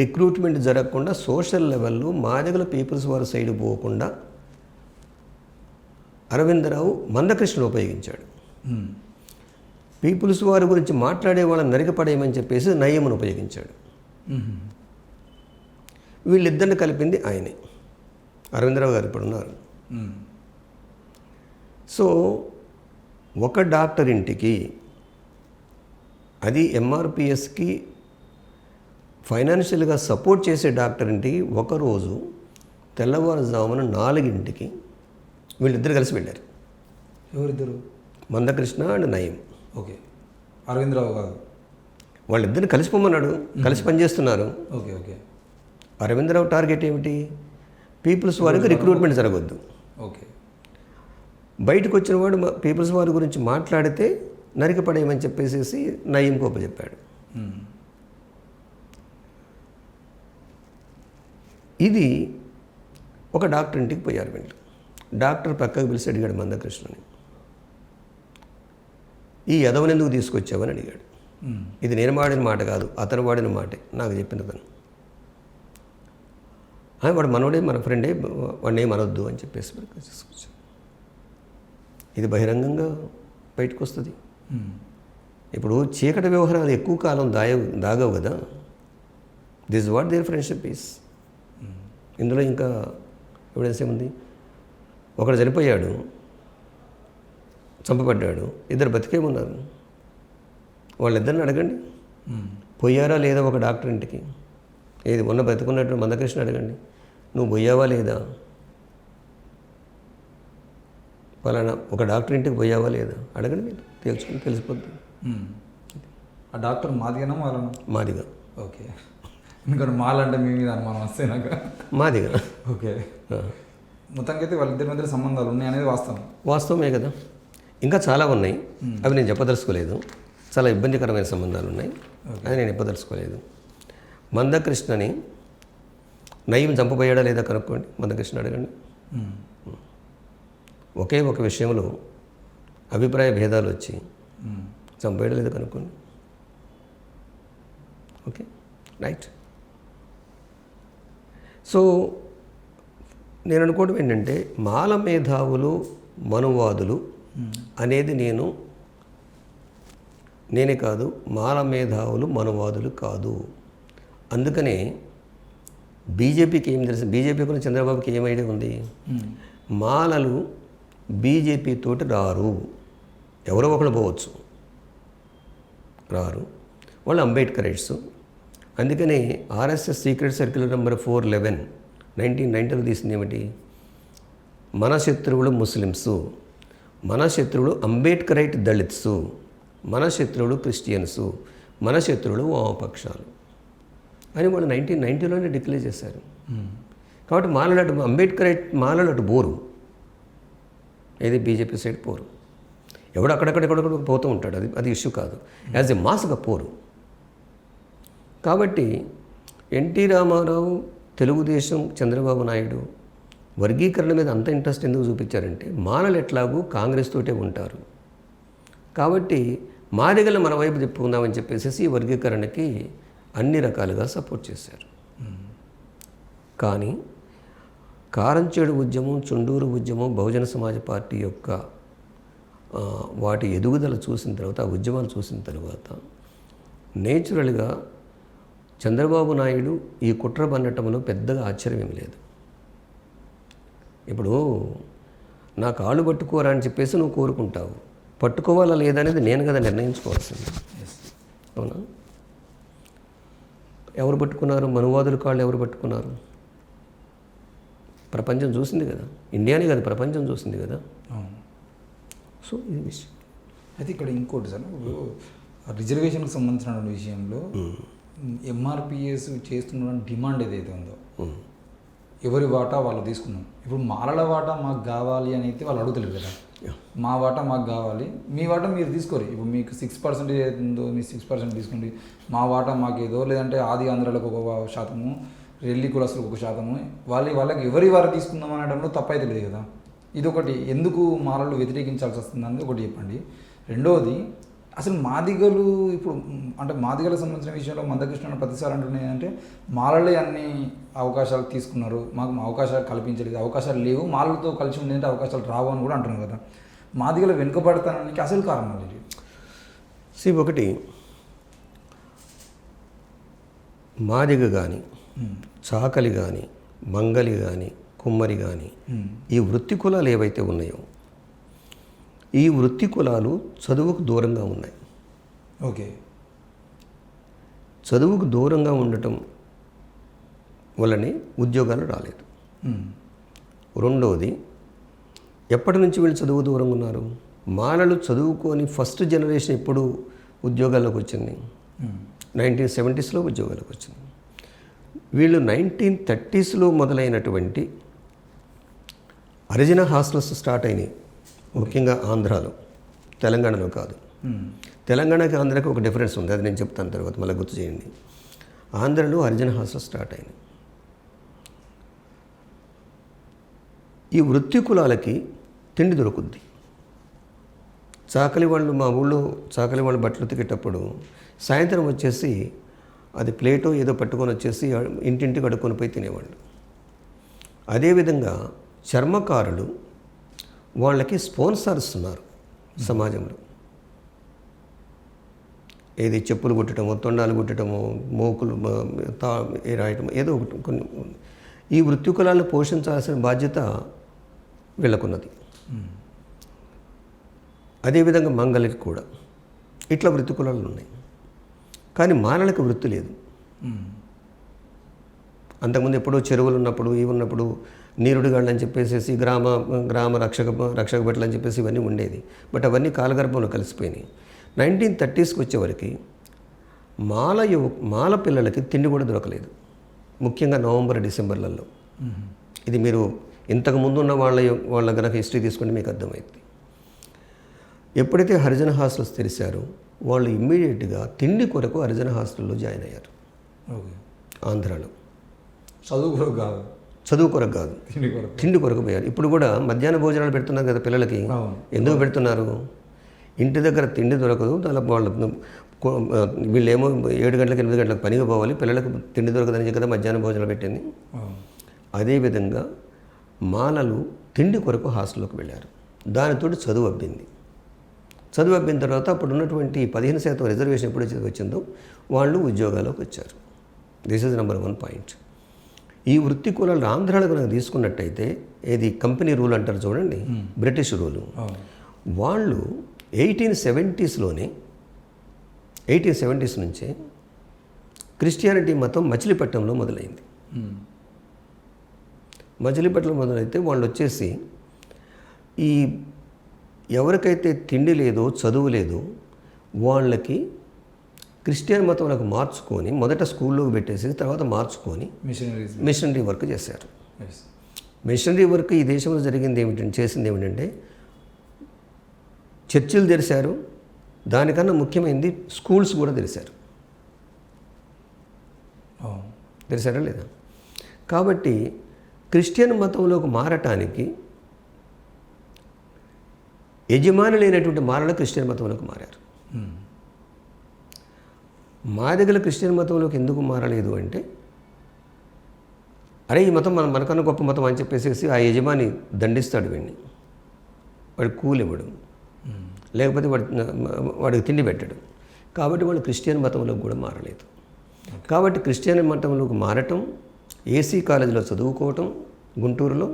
రిక్రూట్మెంట్ జరగకుండా సోషల్ లెవెల్లో మాదిగల పీపుల్స్ వారి సైడ్ పోకుండా అరవిందరావు మందకృష్ణను ఉపయోగించాడు. పీపుల్స్ వారి గురించి మాట్లాడే వాళ్ళని నరికపడేయమని చెప్పేసి నయమును ఉపయోగించాడు. వీళ్ళిద్దరిని కలిపింది ఆయనే, అరవిందరావు గారు ఇప్పుడు ఉన్నారు. సో ఒక డాక్టర్ ఇంటికి, అది ఎంఆర్పిఎస్కి ఫైనాన్షియల్గా సపోర్ట్ చేసే డాక్టర్ ఇంటికి ఒకరోజు తెల్లవారుజామున 4 వీళ్ళిద్దరు కలిసి వెళ్ళారు. ఎవరిద్దరు? మందకృష్ణ అండ్ నయీం. ఓకే. అరవిందరావు కాదు, వాళ్ళిద్దరిని కలిసిపోమన్నాడు, కలిసి పనిచేస్తున్నారు. ఓకే. ఓకే. అరవిందరావు టార్గెట్ ఏమిటి? పీపుల్స్ వారికి రిక్రూట్మెంట్ జరగొద్దు. ఓకే. బయటకు వచ్చిన వాడు పీపుల్స్ వారి గురించి మాట్లాడితే నరికపడేయమని చెప్పేసి నయీం కోప చెప్పాడు. ఇది ఒక డాక్టర్ ఇంటికి పోయారు వీళ్ళు. డాక్టర్ పక్కకు పిలిచి అడిగాడు మందకృష్ణని, ఈ యదవని ఎందుకు తీసుకొచ్చావని అడిగాడు. ఇది నేను వాడిన మాట కాదు, అతను వాడిన మాటే, నాకు చెప్పిన తను. వాడు మనోడే, మన ఫ్రెండే, వాడిని ఏం అనొద్దు అని చెప్పేసి తీసుకొచ్చాను. ఇది బహిరంగంగా బయటకు వస్తుంది. ఇప్పుడు చీకటి వ్యవహారాలు ఎక్కువ కాలం దాగవు కదా. This what their friendship is. ఇందులో ఇంకా ఎవిడెన్స్ ఏముంది? ఒకడు చనిపోయాడు, చంపబడ్డాడు, 2 బతికే ఉన్నారు. వాళ్ళిద్దరిని అడగండి, పోయారా లేదా ఒక డాక్టర్ ఇంటికి. ఏది మొన్న బతుకున్నట్టు మందకృష్ణ అడగండి, నువ్వు పోయావా లేదా, పలానా ఒక డాక్టర్ ఇంటికి పోయావా లేదా అడగండి, మీరు తెలుసుకుని తెలిసిపోద్ది. ఆ డాక్టర్ మాదిగానా మాలనా? మాదిగా. ఓకే. ఎందుకంటే మాలంటే మీ మీద అనుమానం వస్తే నాకు. మాదిగా. ఓకే. మొత్తానికి అయితే వాళ్ళిద్దరి మధ్య సంబంధాలు ఉన్నాయి అనేది వాస్తవమే కదా. ఇంకా చాలా ఉన్నాయి, అవి నేను చెప్పదలుచుకోలేదు. చాలా ఇబ్బందికరమైన సంబంధాలు ఉన్నాయి, అది నేను చెప్పదలుచుకోలేదు. మందకృష్ణని నయీం చంపబోయాడా లేదా కనుక్కోండి, మందకృష్ణ అడగండి. ఒకే ఒక విషయంలో అభిప్రాయ భేదాలు వచ్చి చంపేయడం లేదా కనుక్కోండి. Okay, right. సో నేను అనుకోవడం ఏంటంటే, మాల మేధావులు మనువాదులు అనేది నేనే కాదు, మాల మేధావులు మనువాదులు కాదు. అందుకనే బీజేపీకి ఏం తెలుసు, బీజేపీ గురించి చంద్రబాబుకి ఏం ఐడియా ఉంది? మాలలు బీజేపీ తోటి రారు, ఎవరో ఒకరు పోవచ్చు, రారు. వాళ్ళు అంబేద్కరైట్స్. అందుకనే ఆర్ఎస్ఎస్ సీక్రెట్ సర్క్యులర్ నెంబర్ 411 1990లో తీసింది ఏమిటి? మన శత్రువులు ముస్లిమ్సు, మన శత్రువులు అంబేద్కరైట్ దళిత్సు, మన శత్రువులు క్రిస్టియన్సు, మన శత్రువులు వామపక్షాలు అని వాళ్ళు 1990లోనే డిక్లేర్ చేశారు. కాబట్టి మాలలటు అంబేద్కరైట్ మాలలటు బోరు, ఏది బీజేపీ సైడ్ పోరు. ఎవడు అక్కడెక్కడెక్కడ పోతూ ఉంటాడు, అది ఇష్యూ కాదు. యాజ్ ఎ మాస్గా పోరు. కాబట్టి ఎన్టీ రామారావు, తెలుగుదేశం, చంద్రబాబు నాయుడు వర్గీకరణ మీద అంత ఇంట్రెస్ట్ ఎందుకు చూపించారంటే, మాలలు ఎట్లాగూ కాంగ్రెస్ తోటే ఉంటారు కాబట్టి మాదిగలు మన వైపు తిప్పుకుందామని చెప్పేసి ఈ వర్గీకరణకి అన్ని రకాలుగా సపోర్ట్ చేశారు. కానీ కారంచేడు ఉద్యమం, చుండూరు ఉద్యమం, బహుజన సమాజ్ పార్టీ యొక్క వాటి ఎదుగుదల చూసిన తర్వాత, ఆ ఉద్యమాలు చూసిన తర్వాత నేచురల్గా చంద్రబాబు నాయుడు ఈ కుట్ర పన్నటంలో పెద్దగా ఆశ్చర్యం లేదు. ఇప్పుడు నా కాళ్ళు పట్టుకోరా అని చెప్పేసి నువ్వు కోరుకుంటావు, పట్టుకోవాలా లేదా అనేది నేను కదా నిర్ణయించుకోవాల్సింది, అవునా? ఎవరు పట్టుకున్నారు? మనువాదుల కాళ్ళు ఎవరు పట్టుకున్నారు? ప్రపంచం చూసింది కదా, ఇండియానే కాదు ప్రపంచం చూసింది కదా. సో ఇది విషయం. అయితే ఇక్కడ ఇంకోటి సార్, ఇప్పుడు రిజర్వేషన్కి సంబంధించిన విషయంలో ఎంఆర్పిఎస్ చేస్తున్న డిమాండ్ ఏదైతే ఉందో ఎవరి వాటా వాళ్ళు తీసుకున్నాం. ఇప్పుడు మాలల వాటా మాకు కావాలి అని అయితే వాళ్ళు అడుగుతలేరు కదా, మా వాటా మాకు కావాలి, మీ వాటా మీరు తీసుకోరు. ఇప్పుడు మీకు 6% ఏదో మీరు 6% తీసుకోండి, మా వాటా మాకు ఏదో, లేదంటే ఆది ఆంధ్రాలకు 1% రెల్లి కులస్తులకు 1%, వాళ్ళకి ఎవరి వారు తీసుకుందాం అనడంలో తప్పైతే లేదు కదా. ఇదొకటి, ఎందుకు మాలలు వ్యతిరేకించాల్సి వస్తుందని ఒకటి చెప్పండి. రెండవది, అసలు మాదిగలు ఇప్పుడు అంటే మాదిగలకు సంబంధించిన విషయంలో మందకృష్ణ ప్రతిసారి అంటున్నాయి అంటే మాలలే అన్ని అవకాశాలు తీసుకున్నారు, మాకు అవకాశాలు కల్పించలేదు, అవకాశాలు లేవు, మాలలతో కలిసి ఉండేంటే అవకాశాలు రావు అని కూడా అంటున్నారు కదా. మాదిగలు వెనుకబడతానికి అసలు కారణాలు ఇది. ఒకటి, మాదిగ కానీ చాకలి కానీ మంగలి కానీ కుమ్మరి కానీ ఈ వృత్తి కులాలు ఏవైతే ఉన్నాయో ఈ వృత్తి కులాలు చదువుకు దూరంగా ఉన్నాయి. ఓకే, చదువుకు దూరంగా ఉండటం వల్లనే ఉద్యోగాలు రాలేదు. రెండవది, ఎప్పటి నుంచి వీళ్ళు చదువు దూరంగా ఉన్నారు? మాలలు చదువుకొని ఫస్ట్ జనరేషన్ ఎప్పుడు ఉద్యోగాల్లోకి వచ్చింది? 1970s ఉద్యోగాలకు వచ్చింది. వీళ్ళు 1930s మొదలైనటువంటి హరిజన హాస్టల్స్ స్టార్ట్ అయినాయి, ముఖ్యంగా ఆంధ్రాలో, తెలంగాణలో కాదు. తెలంగాణకి ఆంధ్రాకి ఒక డిఫరెన్స్ ఉంది, అది నేను చెప్తాను తర్వాత, మళ్ళీ గుర్తు చేయండి. ఆంధ్రలో హరిజన హాస్టల్ స్టార్ట్ అయినాయి. ఈ వృత్తి కులాలకి తిండి దొరుకుద్ది. చాకలి వాళ్ళు, మా ఊళ్ళో చాకలి వాళ్ళు బట్టలు ఉతికేటప్పుడు సాయంత్రం వచ్చేసి అది ప్లేటో ఏదో పట్టుకొని వచ్చేసి ఇంటింటికి అడుక్కొని పోయి తినేవాళ్ళు. అదేవిధంగా చర్మకారులు, వాళ్ళకి స్పాన్సర్స్ ఉన్నారు సమాజంలో. ఏది చెప్పులు కుట్టడమో, తొండాలు కుట్టడమో, మోకులు రాయటమో ఏదో ఒకటి కొన్ని. ఈ వృత్తి కులాలను పోషించాల్సిన బాధ్యత వీళ్ళకున్నది. అదేవిధంగా మంగళకి కూడా ఇట్లా వృత్తి కులాలు ఉన్నాయి. కానీ మాలలకు వృత్తి లేదు. అంతకుముందు ఎప్పుడో చెరువులు ఉన్నప్పుడు ఇవి ఉన్నప్పుడు నీరుడుగాళ్ళు అని చెప్పేసి గ్రామ రక్షక భట్లు అని చెప్పేసి ఇవన్నీ ఉండేది. బట్ అవన్నీ కాలగర్భంలో కలిసిపోయినాయి. 1930s వచ్చేవరకు మాల పిల్లలకి తిండి కూడా దొరకలేదు, ముఖ్యంగా నవంబర్ డిసెంబర్లలో. ఇది మీరు ఇంతకుముందు ఉన్న వాళ్ళ కనుక హిస్టరీ తీసుకుంటే మీకు అర్థమైంది. ఎప్పుడైతే హరిజన హాస్టల్స్ తెరిచారో వాళ్ళు ఇమ్మీడియట్గా తిండి కొరకు హరిజన హాస్టల్లో జాయిన్ అయ్యారు. ఆంధ్రాలో చదువు కొరకు కాదు, తిండి కొరకు పోయారు. ఇప్పుడు కూడా మధ్యాహ్న భోజనాలు పెడుతున్నారు కదా పిల్లలకి. ఎందుకు పెడుతున్నారు? ఇంటి దగ్గర తిండి దొరకదు, దానికి వాళ్ళు వీళ్ళేమో 7 గంటలకు 8 గంటలకు పనికి పోవాలి, పిల్లలకు తిండి దొరకదని కదా మధ్యాహ్న భోజనాలు పెట్టింది. అదేవిధంగా మాలలు తిండి కొరకు హాస్టల్లోకి వెళ్ళారు. దానితో చదువు అబ్బింది. చదువు అబ్బిన తర్వాత అప్పుడు ఉన్నటువంటి 15% రిజర్వేషన్ ఎప్పుడు వచ్చిందో వాళ్ళు ఉద్యోగాల్లోకి వచ్చారు. This is number 1 point. ఈ వృత్తి కులాలు ఆంధ్రాలో కనుక తీసుకున్నట్టయితే, ఏది కంపెనీ రూల్ అంటారు చూడండి, బ్రిటిష్ రూలు, వాళ్ళు 1870s నుంచే క్రిస్టియానిటీ మతం మచిలీపట్నంలో మొదలైంది. మచిలీపట్నం మొదలైతే వాళ్ళు వచ్చేసి ఈ ఎవరికైతే తిండి లేదో చదువు లేదో వాళ్ళకి క్రిస్టియన్ మతంలోకి మార్చుకొని మొదట స్కూల్లోకి పెట్టేసి తర్వాత మార్చుకొని మిషనరీ వర్క్ చేశారు. మిషనరీ వర్క్ ఈ దేశంలో చేసింది ఏమిటంటే చర్చిలు తెరిచారు, దానికన్నా ముఖ్యమైనది స్కూల్స్ కూడా తెరిచారా లేదా? కాబట్టి క్రిస్టియన్ మతంలోకి మారటానికి యజమాని లేనటువంటి మాలలు క్రిస్టియన్ మతంలోకి మారారు. మాదిగలు క్రిస్టియన్ మతంలోకి ఎందుకు మారలేదు అంటే, అరే ఈ మతం మనకన్నా గొప్ప మతం అని చెప్పేసి ఆ యజమాని దండిస్తాడు వీడిని, వాడు కూలి ఇవ్వడు, లేకపోతే వాడికి తిండి పెట్టడు. కాబట్టి వాళ్ళు క్రిస్టియన్ మతంలోకి కూడా మారలేదు. కాబట్టి క్రిస్టియన్ మతంలోకి మారటం, ఏసీ కాలేజీలో చదువుకోవటం గుంటూరులో,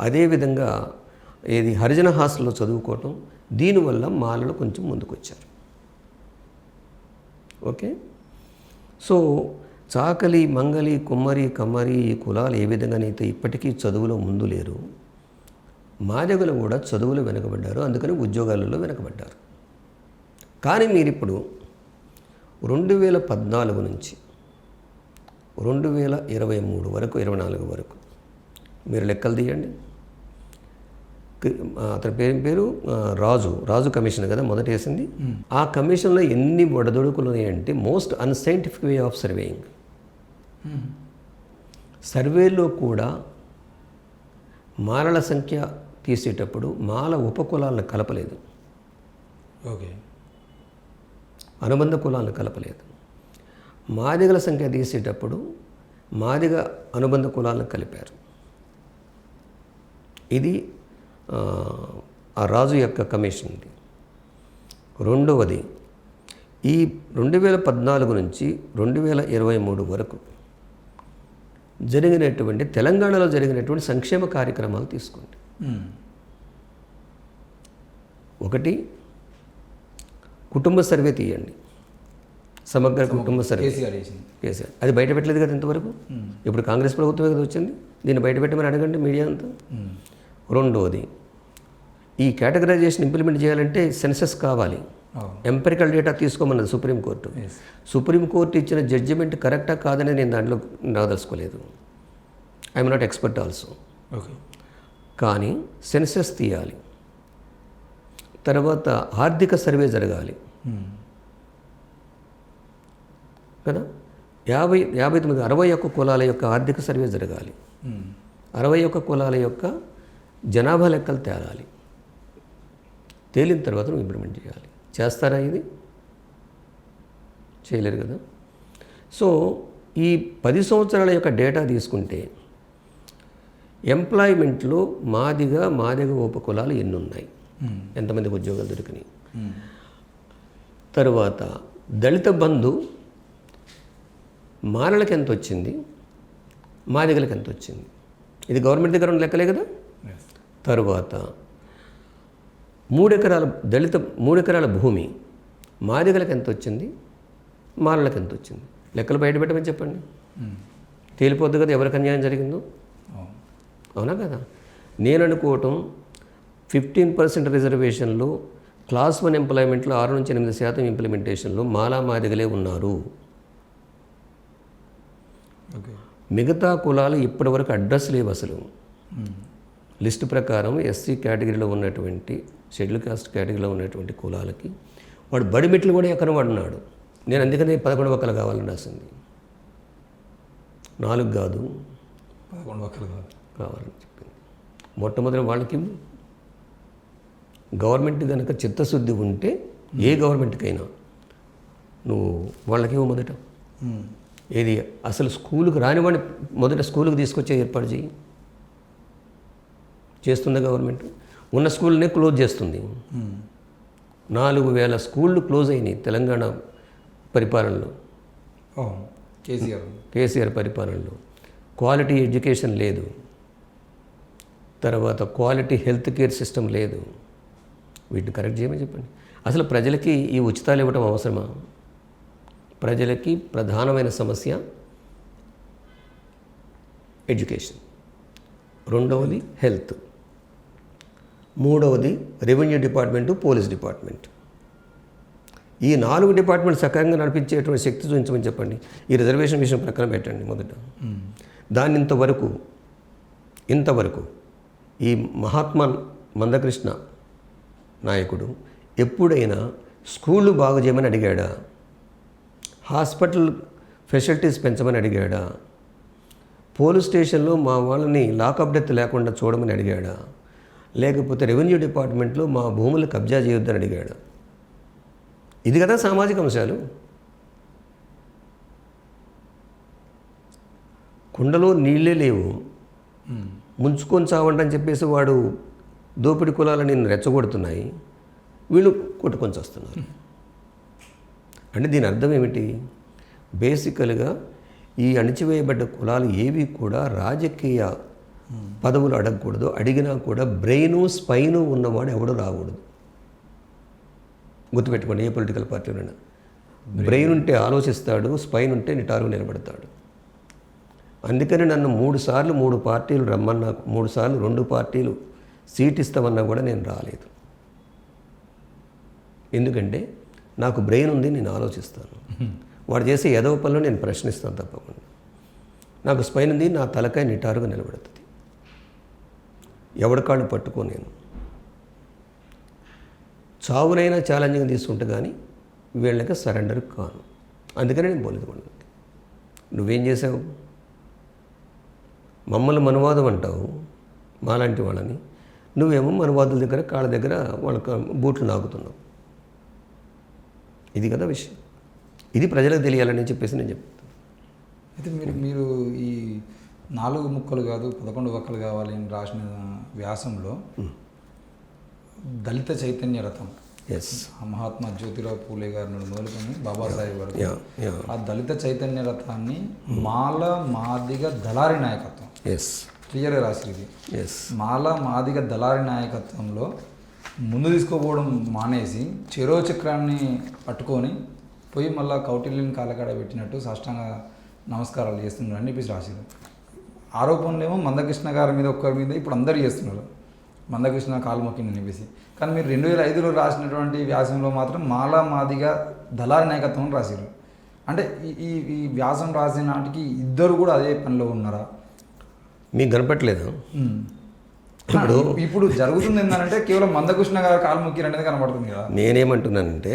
అదేవిధంగా ఏది హరిజన హాస్టల్లో చదువుకోవటం, దీనివల్ల మాలలు కొంచెం ముందుకు వచ్చారు. ఓకే, సో చాకలి, మంగలి, కుమ్మరి, కమ్మరి ఈ కులాలు ఏ విధంగానైతే ఇప్పటికీ చదువులో ముందు లేరు, మాదిగలు కూడా చదువులో వెనకబడ్డారు, అందుకని ఉద్యోగాలలో వెనకబడ్డారు. కానీ మీరిప్పుడు 2014 నుంచి 2023 వరకు 24 వరకు మీరు లెక్కలు తీయండి. అతని పేరు రాజు కమిషన్ కదా మొదట వేసింది. ఆ కమిషన్లో ఎన్ని ఒడదొడుకులు ఉన్నాయంటే most unscientific way of surveying. సర్వేలో కూడా మాలల సంఖ్య తీసేటప్పుడు మాల ఉపకులాలను కలపలేదు, ఓకే, అనుబంధ కులాలను కలపలేదు. మాదిగల సంఖ్య తీసేటప్పుడు మాదిగ అనుబంధ కులాలను కలిపారు. ఇది ఆ రాజు యొక్క కమిషన్. ఇది రెండవది, ఈ 2014 నుంచి 2023 వరకు జరిగినటువంటి తెలంగాణలో జరిగినటువంటి సంక్షేమ కార్యక్రమాలు తీసుకోండి. ఒకటి కుటుంబ సర్వే తీయండి, సమగ్ర కుటుంబ సర్వే. కేసీఆర్ అది బయట పెట్టలేదు కదా ఇంతవరకు. ఇప్పుడు కాంగ్రెస్ ప్రభుత్వమే కదా వచ్చింది, దీన్ని బయట పెట్టమని అడగండి మీడియా అంతా. రెండవది, ఈ కేటగరైజేషన్ ఇంప్లిమెంట్ చేయాలంటే సెన్సస్ కావాలి, ఎంపెరికల్ డేటా తీసుకోమన్నది సుప్రీంకోర్టు. సుప్రీంకోర్టు ఇచ్చిన జడ్జిమెంట్ కరెక్టా కాదని నేను దాంట్లో రాదలుచుకోలేదు, I'm not expert also. Okay, కానీ సెన్సస్ తీయాలి, తర్వాత ఆర్థిక సర్వే జరగాలి కదా. 61 కులాల యొక్క ఆర్థిక సర్వే జరగాలి, 61 కులాల యొక్క జనాభా లెక్కలు తేలాలి. తేలిన తర్వాత నువ్వు ఇంప్లిమెంట్ చేయాలి. చేస్తారా? ఇది చేయలేరు కదా. సో ఈ 10 సంవత్సరాల యొక్క డేటా తీసుకుంటే ఎంప్లాయ్మెంట్లో మాదిగ ఉపకులాలు ఎన్ని ఉన్నాయి, ఎంతమందికి ఉద్యోగాలు దొరికినాయి. తర్వాత దళిత బంధు మాలలకు ఎంత వచ్చింది, మాదిగలకు ఎంత వచ్చింది, ఇది గవర్నమెంట్ దగ్గర ఉన్న లెక్కలే కదా. తరువాత 3 ఎకరాల భూమి మాదిగలకు ఎంత వచ్చింది, మాలలకు ఎంత వచ్చింది, లెక్కలు బయట పెట్టమని చెప్పండి. తేలిపోద్దు కదా ఎవరికి అన్యాయం జరిగిందో. అవునా కదా. నేను అనుకోవటం 15% రిజర్వేషన్లో క్లాస్ 1 ఎంప్లాయ్మెంట్లో 6 నుంచి 8% ఇంప్లిమెంటేషన్లో మాదిగలే ఉన్నారు. మిగతా కులాలు ఇప్పటి వరకు అడ్రస్ లేవు అసలు. లిస్ట్ ప్రకారం ఎస్సీ కేటగిరీలో ఉన్నటువంటి, షెడ్యూల్ కాస్ట్ కేటగిరీలో ఉన్నటువంటి కులాలకి వాడు బడిమెట్లు కూడా ఎక్కడ వాడున్నాడు. నేను అందుకనే 11 ఒక్కలు కావాలని రాసింది, 4 కాదు 11 ఒక్కలు కావాలని చెప్పింది. మొట్టమొదటి వాళ్ళకి గవర్నమెంట్ కనుక చిత్తశుద్ధి ఉంటే ఏ గవర్నమెంట్కైనా నువ్వు వాళ్ళకి మొదట ఏది అసలు స్కూలుకు రానివాడిని మొదట స్కూలుకు తీసుకొచ్చే ఏర్పాటు చేయి. చేస్తుంది గవర్నమెంట్. ఉన్న స్కూల్నే క్లోజ్ చేస్తుంది. 4,000 స్కూళ్ళు క్లోజ్ అయినాయి తెలంగాణ పరిపాలనలో, కేసీఆర్ పరిపాలనలో. క్వాలిటీ ఎడ్యుకేషన్ లేదు, తర్వాత క్వాలిటీ హెల్త్ కేర్ సిస్టమ్ లేదు. వీటిని కరెక్ట్ చేయమని చెప్పండి. అసలు ప్రజలకి ఈ ఉచితాలు ఇవ్వటం అవసరమా? ప్రజలకి ప్రధానమైన సమస్య ఎడ్యుకేషన్, రెండవది హెల్త్, మూడవది రెవెన్యూ డిపార్ట్మెంటు, పోలీస్ డిపార్ట్మెంట్. ఈ 4 డిపార్ట్మెంట్ సక్రమంగా నడిపించేటువంటి శక్తి చూపించమని చెప్పండి. ఈ రిజర్వేషన్ విషయం ప్రక్కన పెట్టండి మొదట. దాన్ని ఇంతవరకు ఈ మహాత్మా మందకృష్ణ నాయకుడు ఎప్పుడైనా స్కూళ్ళు బాగు చేయమని అడిగాడా? హాస్పిటల్ ఫెసిలిటీస్ పెంచమని అడిగాడా? పోలీస్ స్టేషన్లో మా వాళ్ళని లాకప్ డెత్ లేకుండా చూడమని అడిగాడా? లేకపోతే రెవెన్యూ డిపార్ట్మెంట్లో మా భూములు కబ్జా చేయొద్దని అడిగాడా? ఇది కదా సామాజిక అంశాలు. కుండలో నీళ్ళే లేవు, ముంచుకొని చావంటని చెప్పేసి వాడు దోపిడి కులాలని రెచ్చగొడుతున్నాయి, వీళ్ళు కొట్టుకొని వస్తున్నారు. అంటే దీని అర్థం ఏమిటి? బేసికల్గా ఈ అణిచివేయబడ్డ కులాలు ఏవి కూడా రాజకీయ పదవులు అడగకూడదు. అడిగినా కూడా బ్రెయిను స్పైను ఉన్నవాడు ఎవడు రాకూడదు. గుర్తుపెట్టుకోండి, ఏ పొలిటికల్ పార్టీలోనైనా బ్రెయిన్ ఉంటే ఆలోచిస్తాడు, స్పైన్ ఉంటే నిటారుగా నిలబడతాడు. అందుకని నన్ను 3 సార్లు 3 పార్టీలు రమ్మన్నా, 3 సార్లు 2 పార్టీలు సీట్ ఇస్తామన్నా కూడా నేను రాలేదు. ఎందుకంటే నాకు బ్రెయిన్ ఉంది, నేను ఆలోచిస్తాను. వాడు చేసే ఎదవ పనులు నేను ప్రశ్నిస్తాను తప్పకుండా. నాకు స్పైన్ ఉంది, నా తలకాయ నిటారుగా నిలబడుతుంది. ఎవడి కాళ్ళు పట్టుకో నేను చావునైనా ఛాలెంజింగ్ తీసుకుంటే కానీ వీళ్ళకి సరెండర్ కాను. అందుకని నేను పోలేదు. నువ్వేం చేసావు? మమ్మల్ని మనువాదం అంటావు మాలాంటి వాళ్ళని, నువ్వేమో మనువాదుల దగ్గర కాళ్ళ దగ్గర వాళ్ళ బూట్లు నాకుతున్నావు. ఇది కదా విషయం. ఇది ప్రజలకు తెలియాలని చెప్పేసి నేను చెప్తాను. అయితే మీరు ఈ 4 ముక్కలు కాదు 11 వక్కలు కావాలి అని రాసిన వ్యాసంలో దళిత చైతన్య రథం, ఎస్, మహాత్మా జ్యోతిరావు పూలే గారి నుండి మొదలుకొని బాబాసాహెబ్ వరకు ఆ దళిత చైతన్య రథాన్ని మాల మాదిగ దళారి నాయకత్వం, ఎస్, క్లియర్గా రాసి ఇది, ఎస్, మాల మాదిగ దళారి నాయకత్వంలో ముందు తీసుకోపోవడం మానేసి చెరో చక్రాన్ని పట్టుకొని పోయి మళ్ళీ కౌటిల్యం కాలకాడ పెట్టినట్టు సాష్టాంగ నమస్కారాలు చేస్తున్నారు అని చెప్పేసి రాశారు. ఆరోపణలేమో మందకృష్ణ గారి మీద ఒక్కరి మీద ఇప్పుడు అందరు చేస్తున్నారు, మందకృష్ణ కాలు మొక్కిందని చెప్పేసి. కానీ మీరు 2005లో రాసినటువంటి వ్యాసంలో మాత్రం మాలా మాదిగా దళారి నాయకత్వం రాశారు. అంటే ఈ ఈ వ్యాసం రాసిన నాటికి ఇద్దరు కూడా అదే పనిలో ఉన్నారా? మీకు కనపట్లేదా? ఇప్పుడు జరుగుతుంది ఏంటంటే కేవలం మందకృష్ణ గారు కాలు మొక్కిరు అనేది కనబడుతుంది కదా. నేనేమంటున్నానంటే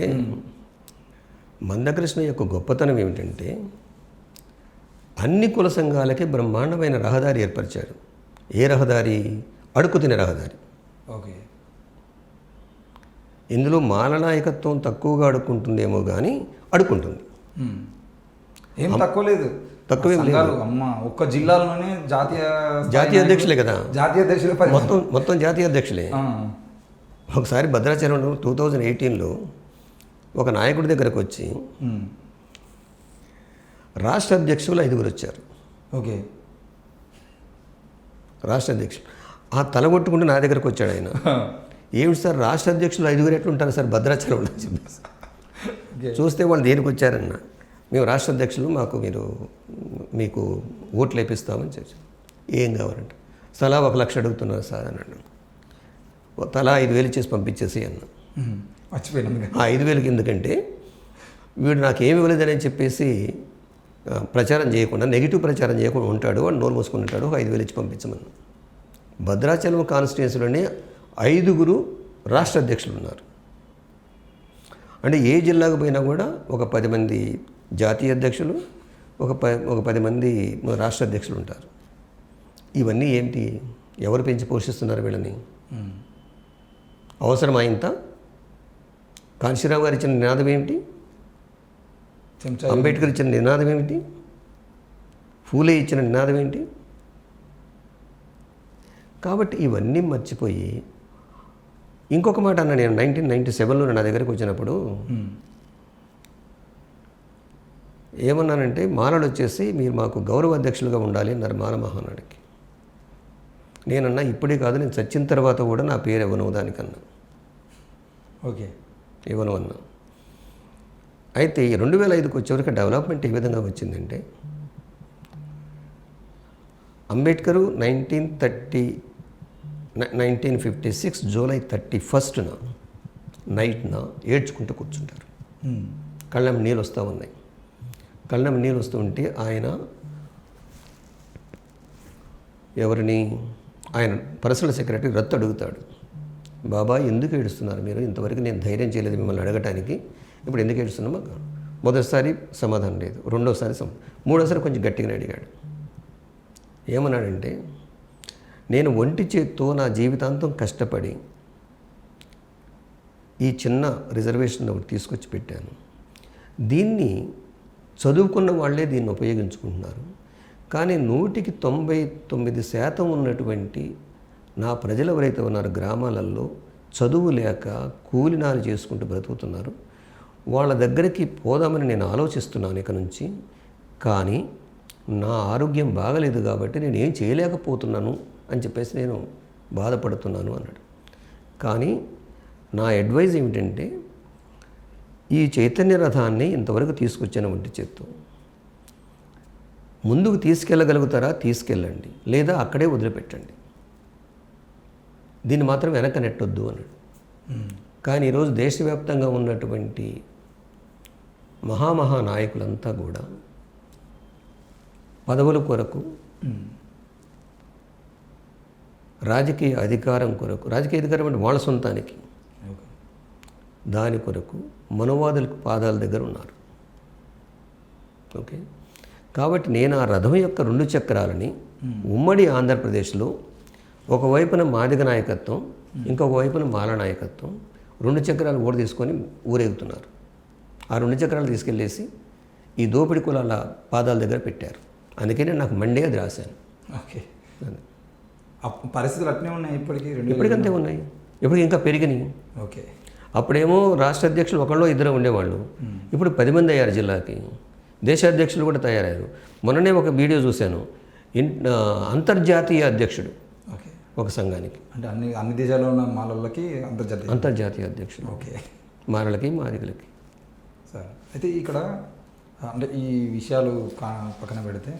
మందకృష్ణ యొక్క గొప్పతనం ఏమిటంటే అన్ని కుల సంఘాలకి బ్రహ్మాండమైన రహదారి ఏర్పరిచాడు. ఏ రహదారి? అడుక్కుతినే రహదారి. ఓకే. ఇందులో మాల నాయకత్వం తక్కువగా అడుక్కుంటుందేమో కానీ అడుక్కుంటుంది. ఏం తక్కువ లేదు, తక్కువేం లేదు. అమ్మ ఒక్క జిల్లాలోనే జాతీయ అధ్యక్షులే కదా, జాతీయ అధ్యక్షులే, మొత్తం జాతీయ అధ్యక్షులే. ఒకసారి భద్రాచలంలో 2018లో ఒక నాయకుడి దగ్గరకు వచ్చి రాష్ట్ర అధ్యక్షులు 5 వచ్చారు. ఓకే. రాష్ట్ర అధ్యక్షులు ఆ తలగొట్టుకుంటూ నా దగ్గరకు వచ్చాడు ఆయన. ఏమిటి సార్ రాష్ట్ర అధ్యక్షులు 5 ఎట్లా ఉంటారు సార్ భద్రాచలంలో చెప్పేసి. చూస్తే వాళ్ళు దేనికి వచ్చారన్న, మేము రాష్ట్ర అధ్యక్షులు, మీకు ఓట్లు వేపిస్తామని చెప్పి. ఏం కావాలంటే తలా 1 లక్ష అడుగుతున్నారు సార్ అన్నాడు. తలా 5,000 ఇచ్చేసి పంపించేసి అన్న. మర్చిపోయినా ఆ 5,000కి ఎందుకంటే వీడు నాకేమి ఇవ్వలేదని చెప్పేసి ప్రచారం చేయకుండా, నెగిటివ్ ప్రచారం చేయకుండా ఉంటాడు, వాడు నోరు మూసుకుని ఉంటాడు. 5,000 ఇచ్చి పంపించమన్నా. భద్రాచలం కాన్స్టిట్యున్సీలోనే 5 రాష్ట్ర అధ్యక్షులు ఉన్నారు. అంటే ఏ జిల్లాకు పోయినా కూడా ఒక 10 మంది జాతీయ అధ్యక్షులు, ఒక 10 మంది రాష్ట్ర అధ్యక్షులు ఉంటారు. ఇవన్నీ ఏంటి? ఎవరు పెంచి పోషిస్తున్నారు వీళ్ళని? అవసరమా ఇంత? కాంశీరావు గారు ఇచ్చిన నినాదం ఏమిటి? అంబేద్కర్ ఇచ్చిన నినాదం ఏమిటి? ఫూలే ఇచ్చిన నినాదం ఏంటి? కాబట్టి ఇవన్నీ మర్చిపోయి ఇంకొక మాట అన్న. నేను 1997లో నా దగ్గరికి వచ్చినప్పుడు ఏమన్నానంటే, మాలలు వచ్చేసి మీరు మాకు గౌరవ అధ్యక్షులుగా ఉండాలి అన్నారు మాల మహానాడికి. నేనన్నా ఇప్పుడే కాదు, నేను చచ్చిన తర్వాత కూడా నా పేరు ఇవ్వను దానికన్నా. ఓకే, ఇవ్వను అన్నా. అయితే 2005కి వచ్చేవరకు డెవలప్మెంట్ ఏ విధంగా వచ్చిందంటే, అంబేద్కరు 1956 జూలై 31న నైట్న ఏడ్చుకుంటూ కూర్చుంటారు. కళ్ళం నీళ్ళు వస్తూ ఉన్నాయి. కళ్ళం నీళ్ళు వస్తూ ఉంటే ఆయన ఆయన పర్సనల్ సెక్రటరీ రత్తు అడుగుతాడు, బాబా ఎందుకు ఏడుస్తున్నారు మీరు? ఇంతవరకు నేను ధైర్యం చేయలేదు మిమ్మల్ని అడగటానికి, ఇప్పుడు ఎందుకు ఏడుస్తున్నామా? మొదటిసారి సమాధానం లేదు, రెండోసారి మూడోసారి కొంచెం గట్టిగానే అడిగాడు. ఏమన్నాడంటే, నేను ఒంటి చేత్తో నా జీవితాంతం కష్టపడి ఈ చిన్న రిజర్వేషన్ ఒకటి తీసుకొచ్చి పెట్టాను. దీన్ని చదువుకున్న వాళ్ళే దీన్ని ఉపయోగించుకుంటున్నారు. కానీ 100కి 99% ఉన్నటువంటి నా ప్రజలు ఎవరైతే ఉన్నారో గ్రామాలలో చదువు లేక కూలినాలు చేసుకుంటూ బ్రతుకుతున్నారు, వాళ్ళ దగ్గరికి పోదామని నేను ఆలోచిస్తున్నాను ఇక నుంచి. కానీ నా ఆరోగ్యం బాగలేదు కాబట్టి నేను ఏం చేయలేకపోతున్నాను అని చెప్పేసి నేను బాధపడుతున్నాను అన్నాడు. కానీ నా అడ్వైజ్ ఏమిటంటే, ఈ చైతన్య రథాన్ని ఇంతవరకు తీసుకొచ్చిన వంటి చేత్తో ముందుకు తీసుకెళ్ళగలుగుతారా? తీసుకెళ్ళండి, లేదా అక్కడే వదిలిపెట్టండి. దీన్ని మాత్రం వెనక నెట్టొద్దు అన్నాడు. కానీ ఈరోజు దేశవ్యాప్తంగా ఉన్నటువంటి మహామహా నాయకులంతా కూడా పదవుల కొరకు, రాజకీయ అధికారం కొరకు, రాజకీయ అధికారం అంటే వాళ్ళ సొంతానికి, దాని కొరకు మనోవాదులకు పాదాల దగ్గర ఉన్నారు. ఓకే, కాబట్టి నేను ఆ రథం యొక్క 2 చక్రాలని ఉమ్మడి ఆంధ్రప్రదేశ్లో ఒకవైపున మాదిగ నాయకత్వం, ఇంకొక వైపున మాల నాయకత్వం 2 చక్రాలు ఓడి తీసుకొని ఊరేగుతున్నారు. ఆ 2 చక్రాలు తీసుకెళ్ళేసి ఈ దోపిడి కులాల పాదాల దగ్గర పెట్టారు. అందుకనే నాకు మండే అది రాశాను. ఓకే, పరిస్థితులు అట్నే ఉన్నాయి ఇప్పటికీ? ఇప్పటికంతే ఉన్నాయి, ఇప్పటికి ఇంకా పెరిగినాయి. ఓకే, అప్పుడేమో రాష్ట్ర అధ్యక్షులు ఒకళ్ళు ఇద్దరు ఉండేవాళ్ళు, ఇప్పుడు 10 మంది అయ్యారు జిల్లాకి. దేశాధ్యక్షులు కూడా తయారయ్యారు. మొన్ననే ఒక వీడియో చూశాను, అంతర్జాతీయ అధ్యక్షుడు ఒక సంఘానికి, అంటే అన్ని దేశాల్లో ఉన్న మాలలకి అంతర్జాతీయ అధ్యక్షుడు. ఓకే, మాలలకి మాదిగలకి. సార్ అయితే ఇక్కడ అంటే ఈ విషయాలు పక్కన పెడితే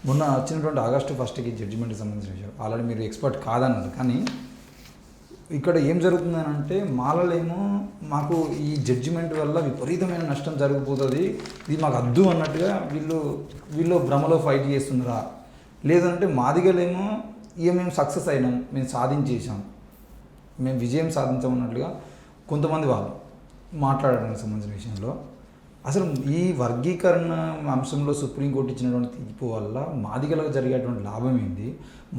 మొన్న వచ్చినటువంటి ఆగస్టు 1కి జడ్జిమెంట్కి సంబంధించిన విషయం ఆల్రెడీ మీరు ఎక్స్పర్ట్ కాదన్నారు. కానీ ఇక్కడ ఏం జరుగుతుందని అంటే మాలలేమో మాకు ఈ జడ్జిమెంట్ వల్ల విపరీతమైన నష్టం జరిగిపోతుంది, ఇది మాకు అద్దు అన్నట్టుగా వీళ్ళు భ్రమలో ఫైట్ చేస్తున్నారా? లేదంటే మాదిగలేమో ఇక మేము సక్సెస్ అయినాం, మేము సాధించేసాం, మేము విజయం సాధించామన్నట్లుగా కొంతమంది వాళ్ళు మాట్లాడడానికి సంబంధించిన విషయంలో అసలు ఈ వర్గీకరణ అంశంలో సుప్రీంకోర్టు ఇచ్చినటువంటి తీర్పు వల్ల మాదిగలకు జరిగేటువంటి లాభం ఏంటి,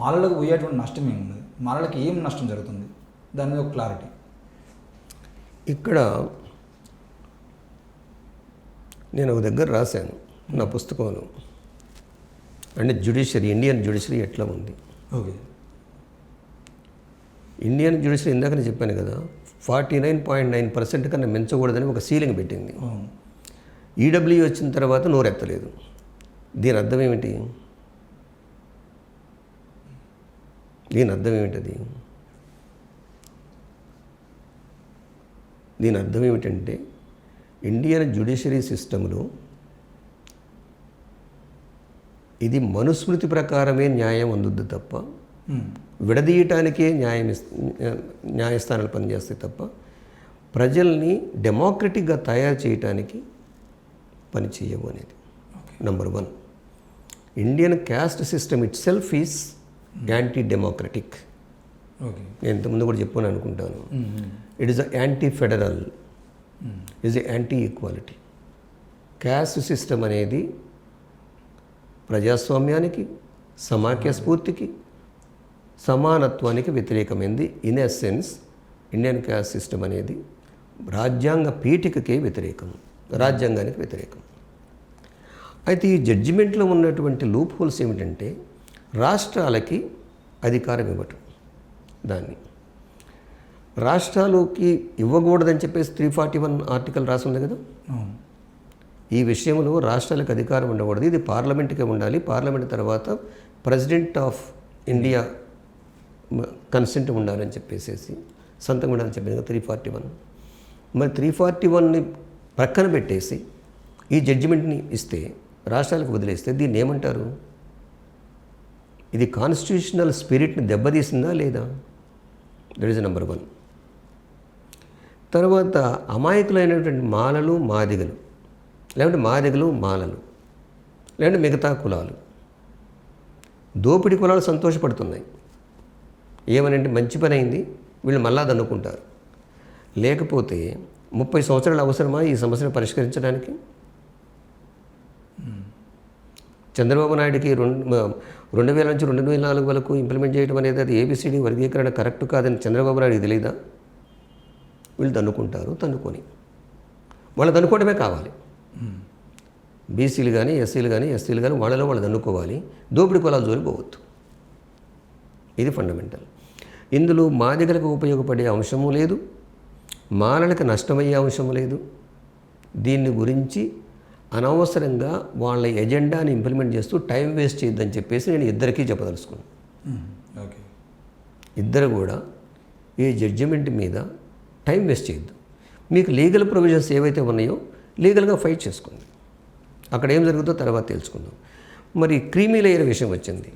మాలలకు పోయేటువంటి నష్టం ఏమున్నది, మాలలకు ఏం నష్టం జరుగుతుంది, దాని మీద ఒక క్లారిటీ. ఇక్కడ నేను ఒక దగ్గర రాశాను నా పుస్తకంలో, అంటే జ్యుడిషియరీ, ఇండియన్ జ్యుడిషియరీ ఎట్లా ఉంది. ఓకే, ఇండియన్ జ్యుడిషియరీ ఇందాకనే చెప్పాను కదా, 49.9% కన్నా మించకూడదని ఒక సీలింగ్ పెట్టింది. ఈడబ్ల్యూ వచ్చిన తర్వాత నోరెత్తలేదు. దీని అర్థం ఏమిటి? దీని అర్థం ఏమిటది? దీని అర్థం ఏమిటంటే ఇండియన్ జ్యుడిషియరీ సిస్టంలో ఇది మనుస్మృతి ప్రకారమే న్యాయం అందుద్ది తప్ప, విడదీయటానికే న్యాయస్థానాలు పనిచేస్తాయి తప్ప ప్రజల్ని డెమోక్రటిక్గా తయారు చేయటానికి పని చేయవు అనేది number 1. Indian caste system itself is anti democratic. నేను ఇంతకుముందు కూడా చెప్పాను అనుకుంటాను. It is anti federal, is anti equality. Caste system అనేది ప్రజాస్వామ్యానికి, సమాఖ్య స్ఫూర్తికి, సమానత్వానికి వ్యతిరేకమైంది. In a sense Indian caste system అనేది రాజ్యాంగ పీఠికకే వ్యతిరేకం, రాజ్యాంగానికి వ్యతిరేకం. అయితే ఈ జడ్జిమెంట్లో ఉన్నటువంటి లూప్ హోల్స్ ఏమిటంటే రాష్ట్రాలకి అధికారం ఇవ్వటం, దాన్ని రాష్ట్రాలకి ఇవ్వకూడదని చెప్పేసి 341 ఆర్టికల్ రాసి ఉంది కదా. ఈ విషయంలో రాష్ట్రాలకు అధికారం ఉండకూడదు, ఇది పార్లమెంట్కే ఉండాలి, పార్లమెంట్ తర్వాత ప్రెసిడెంట్ ఆఫ్ ఇండియా కన్సెంట్ ఉండాలని చెప్పేసి సంతకం ఉండాలని చెప్పింది 341. మరి 341ని ప్రక్కన పెట్టేసి ఈ జడ్జిమెంట్ని ఇస్తే, రాష్ట్రాలకు వదిలేస్తే దీన్ని ఏమంటారు? ఇది కాన్స్టిట్యూషనల్ స్పిరిట్ని దెబ్బతీసిందా లేదా? That is number 1. తర్వాత అమాయకులైనటువంటి మాలలు, మాదిగలు, లేకుంటే మాదిగలు, మాలలు, లేకుంటే మిగతా కులాలు, దోపిడీ కులాలు సంతోషపడుతున్నాయి. ఏమనంటే మంచి పని అయింది, వీళ్ళు మళ్ళా దన్నుకుంటారు. లేకపోతే 30 సంవత్సరాలు అవసరమా ఈ సమస్యను పరిష్కరించడానికి? చంద్రబాబు నాయుడికి 2000 నుంచి 2004 వరకు ఇంప్లిమెంట్ చేయడం అనేది అది ఏబిసిడి వర్గీకరణ కరెక్ట్ కాదని చంద్రబాబు నాయుడికి తెలియదా? వీళ్ళు దన్నుకుంటారు, తన్నుకొని వాళ్ళు దన్నుకోవడమే కావాలి. బీసీలు కానీ, ఎస్సీలు కానీ, ఎస్టీలు కానీ వాళ్ళలో వాళ్ళు దన్నుకోవాలి, దోపిడీ కులాలు జోలి పోవద్దు. ఇది ఫండమెంటల్. ఇందులో మాదిగలకు ఉపయోగపడే అంశము లేదు, మాలలకు నష్టమయ్యే అంశం లేదు. దీన్ని గురించి అనవసరంగా వాళ్ళ ఎజెండాని ఇంప్లిమెంట్ చేస్తూ టైం వేస్ట్ చేయొద్దని చెప్పేసి నేను ఇద్దరికీ చెప్పదలుచుకున్నాను. ఇద్దరు కూడా ఈ జడ్జిమెంట్ మీద టైం వేస్ట్ చేయొద్దు. మీకు లీగల్ ప్రొవిజన్స్ ఏవైతే ఉన్నాయో లీగల్గా ఫైట్ చేసుకోండి. అక్కడ ఏం జరుగుతుందో తర్వాత తెలుసుకుందాం. మరి క్రీమీ లేయర్ విషయం వచ్చింది.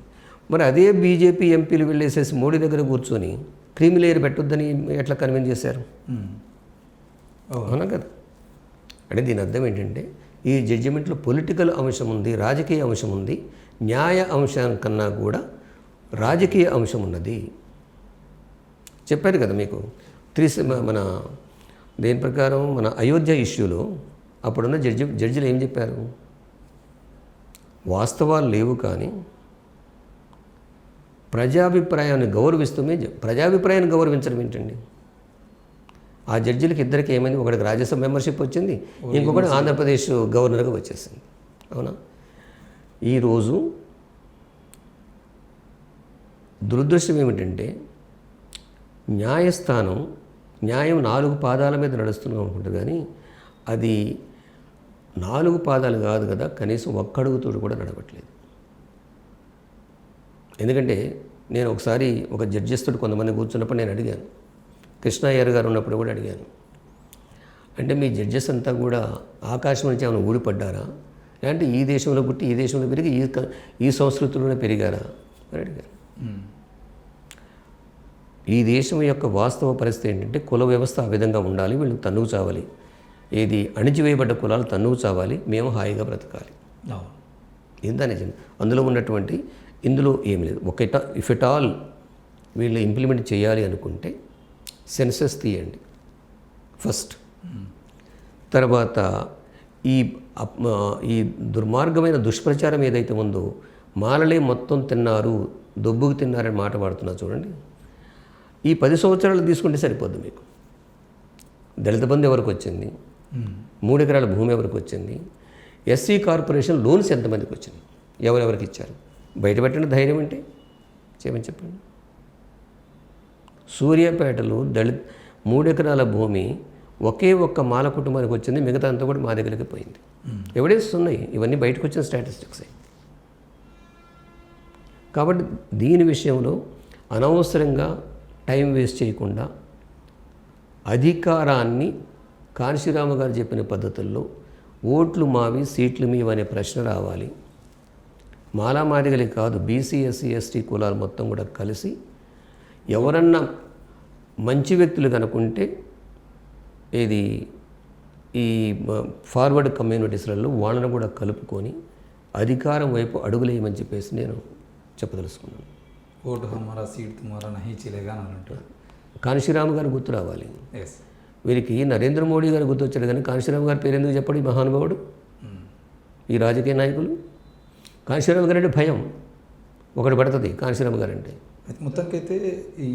మరి అదే బీజేపీ ఎంపీలు వెళ్ళేసేసి మోడీ దగ్గర కూర్చొని క్రీమీ లేయర్ పెట్టొద్దని ఎట్లా కన్విన్స్ చేశారు? అవునా కదా? అంటే దీని అర్థం ఏంటంటే ఈ జడ్జిమెంట్లో పొలిటికల్ అంశం ఉంది, రాజకీయ అంశం ఉంది, న్యాయ అంశం కన్నా కూడా రాజకీయ అంశం ఉన్నది. చెప్పారు కదా మీకు మన దేని ప్రకారం మన అయోధ్య ఇష్యూలో అప్పుడున్న జడ్జిలు ఏం చెప్పారు? వాస్తవాలు లేవు కానీ ప్రజాభిప్రాయాన్ని గౌరవిస్తూనే. ప్రజాభిప్రాయాన్ని గౌరవించడం ఏంటండి? ఆ జడ్జిలకి ఇద్దరికి ఏమైంది? ఒకటికి రాజ్యసభ మెంబర్షిప్ వచ్చింది, ఇంకొకటి ఆంధ్రప్రదేశ్ గవర్నర్గా వచ్చేసింది. అవునా? ఈరోజు దురదృష్టం ఏమిటంటే న్యాయస్థానం న్యాయం 4 పాదాల మీద నడుస్తున్నాం అనుకుంటుంది, కానీ అది 4 పాదాలు కాదు కదా, కనీసం ఒక్కడుగుతోడు కూడా నడవట్లేదు. ఎందుకంటే నేను ఒకసారి ఒక జడ్జెస్ తోటి కొంతమంది కూర్చున్నప్పుడు నేను అడిగాను, కృష్ణయ్యర్ గారు ఉన్నప్పుడు కూడా అడిగాను, అంటే మీ జడ్జెస్ అంతా కూడా ఆకాశం నుంచి ఏమైనా ఊడిపడ్డారా, లేదంటే ఈ దేశంలో పుట్టి ఈ దేశంలో పెరిగి ఈ సంస్కృతిలోనే పెరిగారా అని అడిగాను. ఈ దేశం యొక్క వాస్తవ పరిస్థితి ఏంటంటే కుల వ్యవస్థ ఆ విధంగా ఉండాలి, వీళ్ళు తన్నుకు చావాలి, ఏది అణిచివేయబడ్డ కులాలు తన్నుకు చావాలి, మేము హాయిగా బ్రతకాలి. ఇంత నిజం. అందులో ఉన్నటువంటి ఇందులో ఏమి లేదు. ఇఫ్ ఎట్ ఆల్ వీళ్ళు ఇంప్లిమెంట్ చేయాలి అనుకుంటే సెన్సస్ తీయండి ఫస్ట్. తర్వాత ఈ దుర్మార్గమైన దుష్ప్రచారం ఏదైతే ఉందో, మాలలే మొత్తం తిన్నారు, దొబ్బుకు తిన్నారని మాట వాడుతున్నా చూడండి. ఈ 10 సంవత్సరాలు తీసుకుంటే సరిపోద్ది మీకు. దళిత బంధు ఎవరికి వచ్చింది? 3 ఎకరాల భూమి ఎవరికి వచ్చింది? ఎస్సీ కార్పొరేషన్ లోన్స్ ఎంతమందికి వచ్చింది? ఎవరెవరికి ఇచ్చారు? బయటపెట్టిన ధైర్యం అంటే చేయమని చెప్పండి. సూర్యాపేటలో 3 ఎకరాల భూమి ఒకే ఒక్క మాల కుటుంబానికి వచ్చింది, మిగతా అంతా కూడా మా దగ్గరికి పోయింది. ఎవిడెన్స్ ఉన్నాయి, ఇవన్నీ బయటకు వచ్చిన స్టాటిస్టిక్స్. కాబట్టి దీని విషయంలో అనవసరంగా టైం వేస్ట్ చేయకుండా అధికారాన్ని కాంశీరామ గారు చెప్పిన పద్ధతుల్లో ఓట్లు మావి సీట్లు మీవి అనే ప్రశ్న రావాలి. మాలామాదిగలే కాదు, బీసీ ఎస్సీ ఎస్టీ కులాలు మొత్తం కూడా కలిసి ఎవరన్నా మంచి వ్యక్తులు కనుకుంటే ఈ ఫార్వర్డ్ కమ్యూనిటీస్లలో వాళ్ళను కూడా కలుపుకొని అధికారం వైపు అడుగులేయమని చెప్పేసి నేను చెప్పదలుచుకున్నాను. ఓటు హమారా సీట్ తుమారా నహీ చలేగా అని అంటారు. కాంశీరామ గారు గుర్తు రావాలి. వీరికి నరేంద్ర మోడీ గారు గుర్తొచ్చారు, కానీ కాంశీరామ గారి పేరు ఎందుకు చెప్పడు ఈ మహానుభావుడు? ఈ రాజకీయ నాయకులు కాంశీరామ గారు అంటే భయం ఒకటి పడుతుంది కాంశీరామ గారు అంటే. మొత్తానికైతే ఈ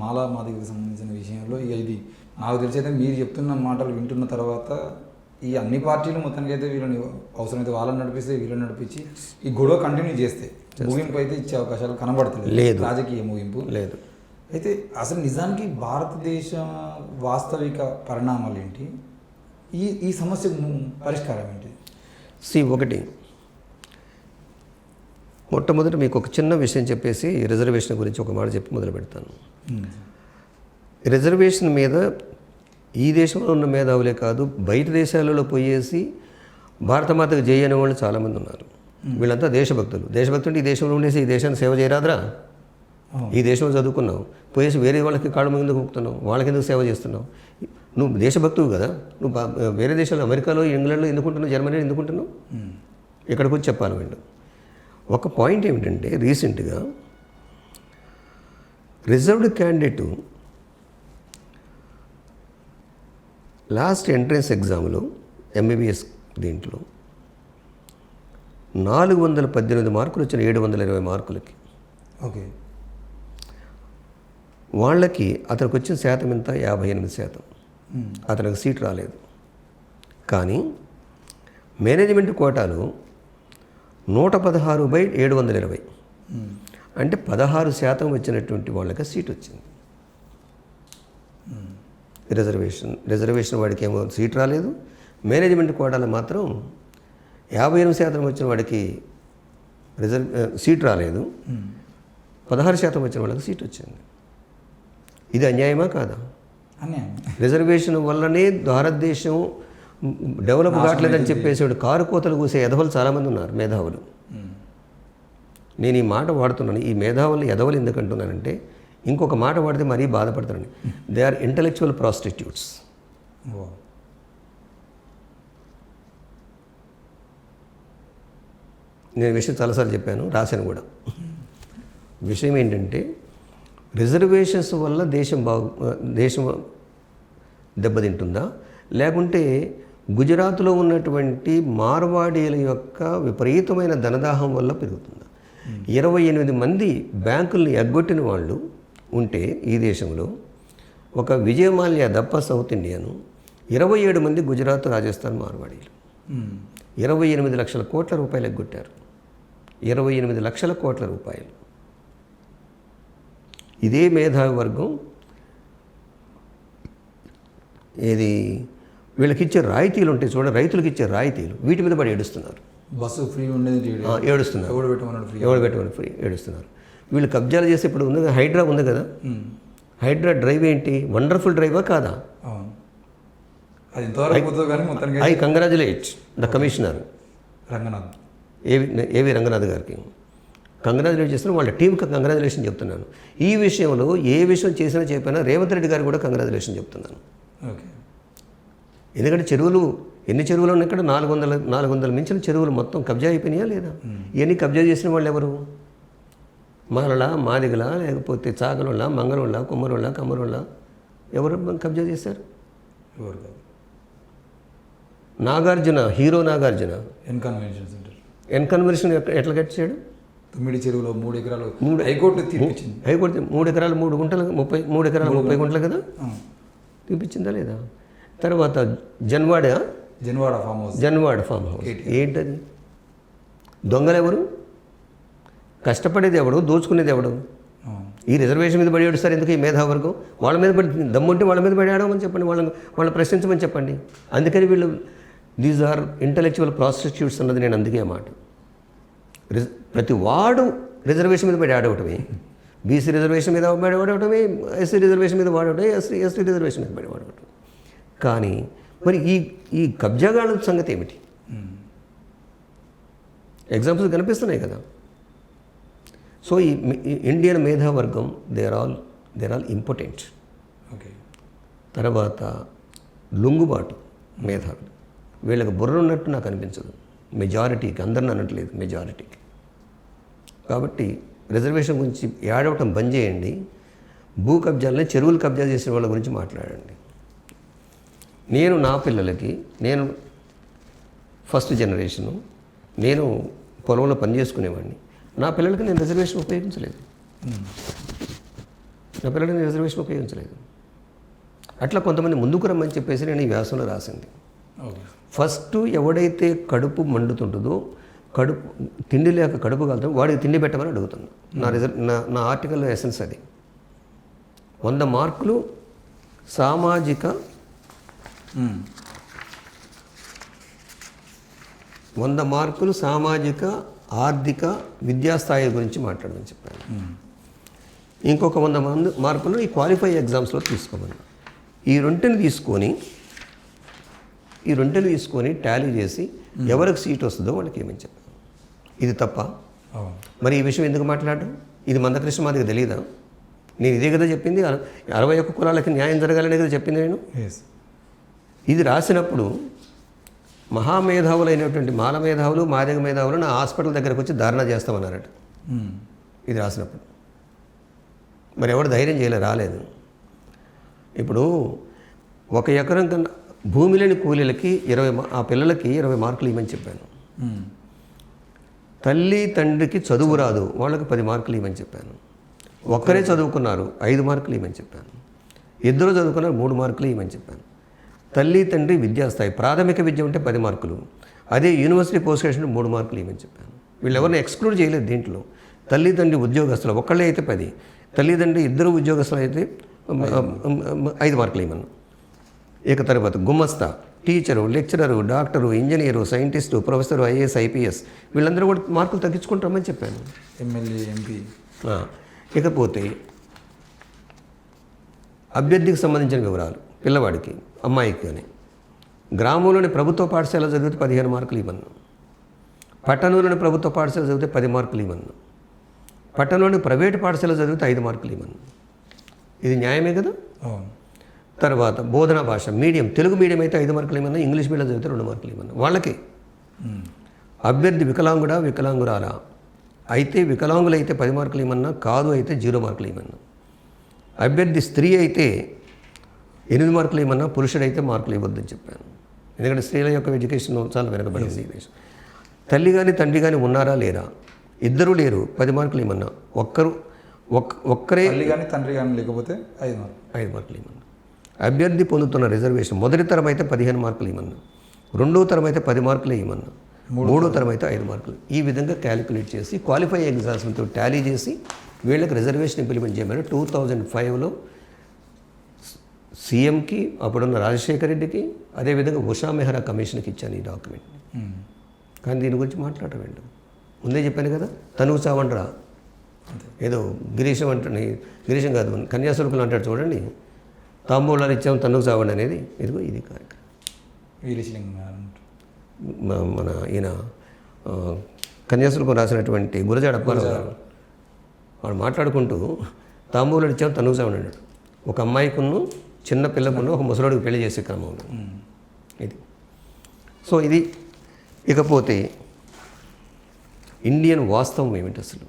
మాదిగకు సంబంధించిన విషయంలో ఇది నాకు తెలిసైతే మీరు చెప్తున్న మాటలు వింటున్న తర్వాత ఈ అన్ని పార్టీలు మొత్తానికైతే వీళ్ళని అవసరమైతే వాళ్ళని నడిపిస్తే వీళ్ళని నడిపించి ఈ గొడవ కంటిన్యూ చేస్తే ముగింపు అయితే ఇచ్చే అవకాశాలు కనబడతలేదు. రాజకీయ ముగింపు లేదు. అయితే అసలు నిజానికి భారతదేశ వాస్తవిక పరిణామాలు ఏంటి? ఈ సమస్య పరిష్కారం ఏంటి? ఒకటి మొట్టమొదటి మీకు ఒక చిన్న విషయం చెప్పేసి రిజర్వేషన్ గురించి ఒక మాట చెప్పి మొదలు పెడతాను. రిజర్వేషన్ మీద ఈ దేశంలో ఉన్న మేధావులే కాదు, బయట దేశాలలో పోయేసి భారతమాతకు జై అనే వాళ్ళు చాలామంది ఉన్నారు. వీళ్ళంతా దేశభక్తులు. దేశభక్తులు ఈ దేశంలో ఉండేసి ఈ దేశాన్ని సేవ చేయరాదురా? ఈ దేశంలో చదువుకున్నావు, పోయేసి వేరే వాళ్ళకి కాళ్ళ మీద కూకుతున్నావు, వాళ్ళకి ఎందుకు సేవ చేస్తున్నావు? నువ్వు దేశభక్తువు కదా, నువ్వు వేరే దేశాల్లో అమెరికాలో ఇంగ్లాండ్లో ఎందుకుంటున్నావు, జర్మనీలో ఎందుకుంటున్నావు? ఇక్కడికి వచ్చి చెప్పాలి వీళ్ళు. ఒక పాయింట్ ఏమిటంటే రీసెంట్గా రిజర్వ్డ్ క్యాండిడేటు లాస్ట్ ఎంట్రన్స్ ఎగ్జామ్లో ఎంబీబీఎస్ దీంట్లో 418 మార్కులు వచ్చిన 720 మార్కులకి. ఓకే. వాళ్ళకి అతనికి వచ్చిన శాతం ఎంత? 58%. అతనికి సీట్ రాలేదు. కానీ మేనేజ్మెంట్ కోటాలో 116/720 అంటే 16% వచ్చినటువంటి వాళ్ళకి సీట్ వచ్చింది. రిజర్వేషన్ వాడికి ఏమో సీట్ రాలేదు. మేనేజ్మెంట్ కోటాలో మాత్రం 58% వచ్చిన వాడికి సీట్ రాలేదు, 16% వచ్చిన వాళ్ళకి సీట్ వచ్చింది. ఇది అన్యాయమా కాదా? అన్యాయం. రిజర్వేషన్ వల్లనే భారతదేశం డెవలప్ కావట్లేదని చెప్పేసి కారు కోతలు కూసే ఎదవలు చాలామంది ఉన్నారు, మేధావులు. నేను ఈ మాట వాడుతున్నాను, ఈ మేధావులు ఎదవలు ఎందుకంటున్నానంటే ఇంకొక మాట వాడితే మరీ బాధపడతానండి. They are intellectual prostitutes. నేను విషయం చాలాసార్లు చెప్పాను, రాశాను కూడా. విషయం ఏంటంటే రిజర్వేషన్స్ వల్ల దేశం దెబ్బతింటుందా, లేకుంటే గుజరాత్లో ఉన్నటువంటి మార్వాడీల యొక్క విపరీతమైన ధనదాహం వల్ల పెరుగుతుందా? 28 మంది బ్యాంకుల్ని ఎగ్గొట్టిన వాళ్ళు ఉంటే ఈ దేశంలో, ఒక విజయమాల్య తప్ప సౌత్ ఇండియాను 27 మంది గుజరాత్, రాజస్థాన్ మార్వాడీలు 28 లక్షల కోట్ల రూపాయలు ఎగ్గొట్టారు. 28 లక్షల కోట్ల రూపాయలు. ఇదే మేధావి వర్గం ఏది వీళ్ళకి ఇచ్చే రాయితీలు ఉంటాయి చూడండి, రైతులకు ఇచ్చే రాయితీలు, వీటి మీద పడి ఏడుస్తున్నారు. బస్సు ఫ్రీ ఉండేది ఏడుస్తున్నారు, ఎవడు పెట్టమన్నాడు ఫ్రీ ఏడుస్తున్నారు. వీళ్ళు కబ్జాలు చేసి ఇప్పుడు ఉంది, హైడ్రా ఉంది కదా, హైడ్రా డ్రైవ్ ఏంటి, వండర్ఫుల్ డ్రైవా కాదా? I congratulate the commissioner Ranganath, ఏవి రంగనాథ్ గారికి కంగ్రాచులేట్ చేస్తున్నాను, వాళ్ళ టీంకి కంగ్రాచులేషన్ చెప్తున్నాను. ఈ విషయంలో ఏ విషయం చేసినా చెప్పినా రేవంత్ రెడ్డి గారికి కూడా కంగ్రాచులేషన్ చెప్తున్నాను. ఓకే. ఎందుకంటే చెరువులు ఎన్ని చెరువులు ఉన్నాయి ఇక్కడ, 400 మించిన చెరువులు మొత్తం కబ్జా అయిపోయినాయా లేదా? ఇవన్నీ కబ్జా చేసిన వాళ్ళు ఎవరు? మాలల, మాదిగల, లేకపోతే చాగలోళ్ళ, మంగళోళ్ళ, కుమ్మరోళ్ళ, కమ్మరోళ్ళ, ఎవరు కబ్జా చేశారు? ఎవరు కాదు. నాగార్జున, హీరో నాగార్జున ఎన్కన్వెన్షన్ ఎట్లా కట్టాడు? 9 చెరువులో 3 ఎకరాలు హైకోర్టు తీర్పిచ్చింది. హైకోర్టు 3 ఎకరాలు 3 గుంటలు 3 ఎకరాలు 30 గుంటలు కదా, తీర్పిచ్చిందా లేదా? తర్వాత జన్వాడ ఫామ్ హౌస్ ఏంటది? దొంగలు ఎవరు? కష్టపడేది ఎవడు? దోచుకునేది ఎవడు? ఈ రిజర్వేషన్ మీద పడి ఏడుస్తారు ఎందుకు ఈ మేధావర్గం? వాళ్ళ మీద పడి దమ్ముంటే వాళ్ళ మీద పడి ఆడమని చెప్పండి, వాళ్ళని ప్రశ్నించమని చెప్పండి. అందుకని వీళ్ళు దీస్ ఆర్ ఇంటలెక్చువల్ ప్రాస్టిట్యూట్స్ అన్నది నేను అందుకే మాట. ప్రతి వాడు రిజర్వేషన్ మీద పడి ఆడవటమే, బీసీ రిజర్వేషన్ మీద పడి వాడవటమే, ఎస్సీ రిజర్వేషన్ మీద వాడవటమే, ఎస్టీ రిజర్వేషన్ మీద పడి వాడవటం. కానీ మరి ఈ కబ్జాగాళ్ళ సంగతి ఏమిటి? ఎగ్జాంపుల్స్ కనిపిస్తున్నాయి కదా. సో ఈ ఇండియన్ మేధావర్గం దేర్ ఆల్ ఇంపార్టెంట్. ఓకే. తర్వాత లొంగుబాటు మేధావులు, వీళ్ళకి బుర్ర ఉన్నట్టు నాకు అనిపించదు మెజారిటీకి, అందరిని అనట్లేదు, మెజారిటీకి. కాబట్టి రిజర్వేషన్ గురించి ఏడవటం బంద్ చేయండి, భూ కబ్జాలని, చెరువులు కబ్జా చేసిన వాళ్ళ గురించి మాట్లాడండి. నేను నా పిల్లలకి, నేను ఫస్ట్ జనరేషను, నేను పొలంలో పనిచేసుకునేవాడిని, నా పిల్లలకి నేను రిజర్వేషన్ ఉపయోగించలేదు, అట్లా కొంతమంది ముందుకు రమ్మని చెప్పేసి నేను ఈ వ్యాసంలో రాసింది. ఫస్ట్ ఎవడైతే కడుపు మండుతుంటుందో, తిండి లేక కడుపు కాలుతుందో వాడికి తిండి పెట్టమని అడుగుతున్నా. నా ఆర్టికల్లో ఎసెన్స్ అది. 100 మార్కులు సామాజిక 100 మార్కులు సామాజిక, ఆర్థిక, విద్యాస్థాయి గురించి మాట్లాడమని చెప్పాను. ఇంకొక 100 మార్కులు ఈ క్వాలిఫై ఎగ్జామ్స్లో తీసుకోమని. ఈ రెంటిని తీసుకొని టాలీ చేసి ఎవరికి సీట్ వస్తుందో వాళ్ళకి ఏమని చెప్పాను. ఇది తప్ప? మరి ఈ విషయం ఎందుకు మాట్లాడడం? ఇది మందకృష్ణ మాదికి తెలియదా? నేను ఇదే కదా చెప్పింది, 61 కులాలకి న్యాయం జరగాలనే కదా చెప్పింది నేను. ఇది రాసినప్పుడు మహామేధావులైనటువంటి మాల మేధావులు, మాదిగ మేధావులు నా హాస్పిటల్ దగ్గరకు వచ్చి ధారణ చేస్తామన్నారట. ఇది రాసినప్పుడు మరి ఎవరు ధైర్యం చేయలే, రాలేదు. ఇప్పుడు 1 ఎకరం కన్నా భూమి లేని కూలీలకి ఆ పిల్లలకి 20 మార్కులు ఇవ్వమని చెప్పాను. తల్లి తండ్రికి చదువు రాదు, వాళ్ళకి 10 మార్కులు ఇవ్వమని చెప్పాను. ఒక్కరే చదువుకున్నారు, 5 మార్కులు ఇవ్వమని చెప్పాను. 2 చదువుకున్నారు, 3 మార్కులు ఇవ్వమని చెప్పాను. తల్లి తండ్రి విద్యాస్థాయి, ప్రాథమిక విద్య ఉంటే 10 మార్కులు, అదే యూనివర్సిటీ పోస్ట్ గ్రాడ్యుయేషన్ 3 మార్కులు ఇవ్వమని చెప్పాను. వీళ్ళు ఎవరిని ఎక్స్క్లూడ్ చేయలేదు దీంట్లో. తల్లిదండ్రి ఉద్యోగస్తులు ఒక్కళ్ళే అయితే 10, తల్లిదండ్రి 2 ఉద్యోగస్తులు అయితే 5 మార్కులు ఇవ్వమను. ఇక తర్వాత గుమస్తా, teacher, lecturer, doctor, engineer, scientist, professor, IAS, IPS వీళ్ళందరూ కూడా మార్కులు తగ్గించుకుంటామని చెప్పాను. MLA, MP. ఇకపోతే అభ్యర్థికి సంబంధించిన వివరాలు, పిల్లవాడికి, అమ్మాయికి అని. గ్రామంలోని ప్రభుత్వ పాఠశాల చదివితే 15 మార్కులు ఇవ్వను. పట్టణంలోని ప్రభుత్వ పాఠశాల చదివితే 10 మార్కులు ఇవ్వను. పట్టణంలోని ప్రైవేటు పాఠశాల చదివితే 5 మార్కులు ఇవ్వను. ఇది న్యాయమే కదా. అవును. తర్వాత బోధనా భాష మీడియం, తెలుగు మీడియం అయితే 5 మార్కులు ఇవ్వను, ఇంగ్లీష్ మీడియం చదివితే 2 మార్కులు ఇవ్వను వాళ్ళకి. అభ్యర్థి వికలాంగుడా వికలాంగురాలా అయితే వికలాంగులైతే 10 మార్కులు ఇవ్వమన్నా, కాదు అయితే 0 మార్కులు ఇవ్వమన్నా. అభ్యర్థి స్త్రీ అయితే 8 మార్కులు ఇవ్వమన్నా, పురుషుడైతే మార్కులు ఇవ్వద్దని చెప్పాను. ఎందుకంటే స్త్రీల యొక్క ఎడ్యుకేషన్ చాలా వెనకబడింది ఈ దేశం. తల్లి కానీ తండ్రి కానీ ఉన్నారా లేరా, ఇద్దరు లేరు, 10 మార్కులు ఇవ్వమన్నా. ఒక్కరే తల్లి కానీ తండ్రి కానీ లేకపోతే 5 మార్కులు ఇవ్వమన్నా. అభ్యర్థి పొందుతున్న రిజర్వేషన్ మొదటి తరం అయితే 15 మార్కులు ఇవ్వమన్నా, రెండో తరం అయితే 10 మార్కులే ఇవ్వమన్నా, మూడో తరం అయితే 5 మార్కులు. ఈ విధంగా క్యాలిక్యులేట్ చేసి క్వాలిఫై ఎగ్జామ్స్తో టాలీ చేసి వీళ్ళకి రిజర్వేషన్ ఇంప్లిమెంట్ చేయమని 2005లో సీఎంకి, అప్పుడున్న రాజశేఖర రెడ్డికి, అదేవిధంగా ఉషా మెహ్రా కమిషన్కి ఇచ్చాను ఈ డాక్యుమెంట్. కానీ దీని గురించి మాట్లాడటం ముందే చెప్పాను కదా, తనువు చావండ్రా ఏదో గిరీశం అంటే, గిరీశం కాదు కన్యాశుల్కులు అంటాడు చూడండి, తాంబూలాలు ఇచ్చాం తనువు చావండి అనేది. ఇదిగో ఇది కార్యక్రమం. మన ఈయన కన్యాశుల్కం రాసినటువంటి గురజాడ అప్పారావు గారు వాడు మాట్లాడుకుంటూ తాంబూలాలు ఇచ్చాం తనువు చావండి అన్నాడు. ఒక అమ్మాయికును చిన్న పిల్లకును ఒక ముసలోడికి పెళ్లి చేసే క్రమంలో ఇది. సో ఇది. ఇకపోతే ఇండియన్ వాస్తవం ఏమిటి అసలు?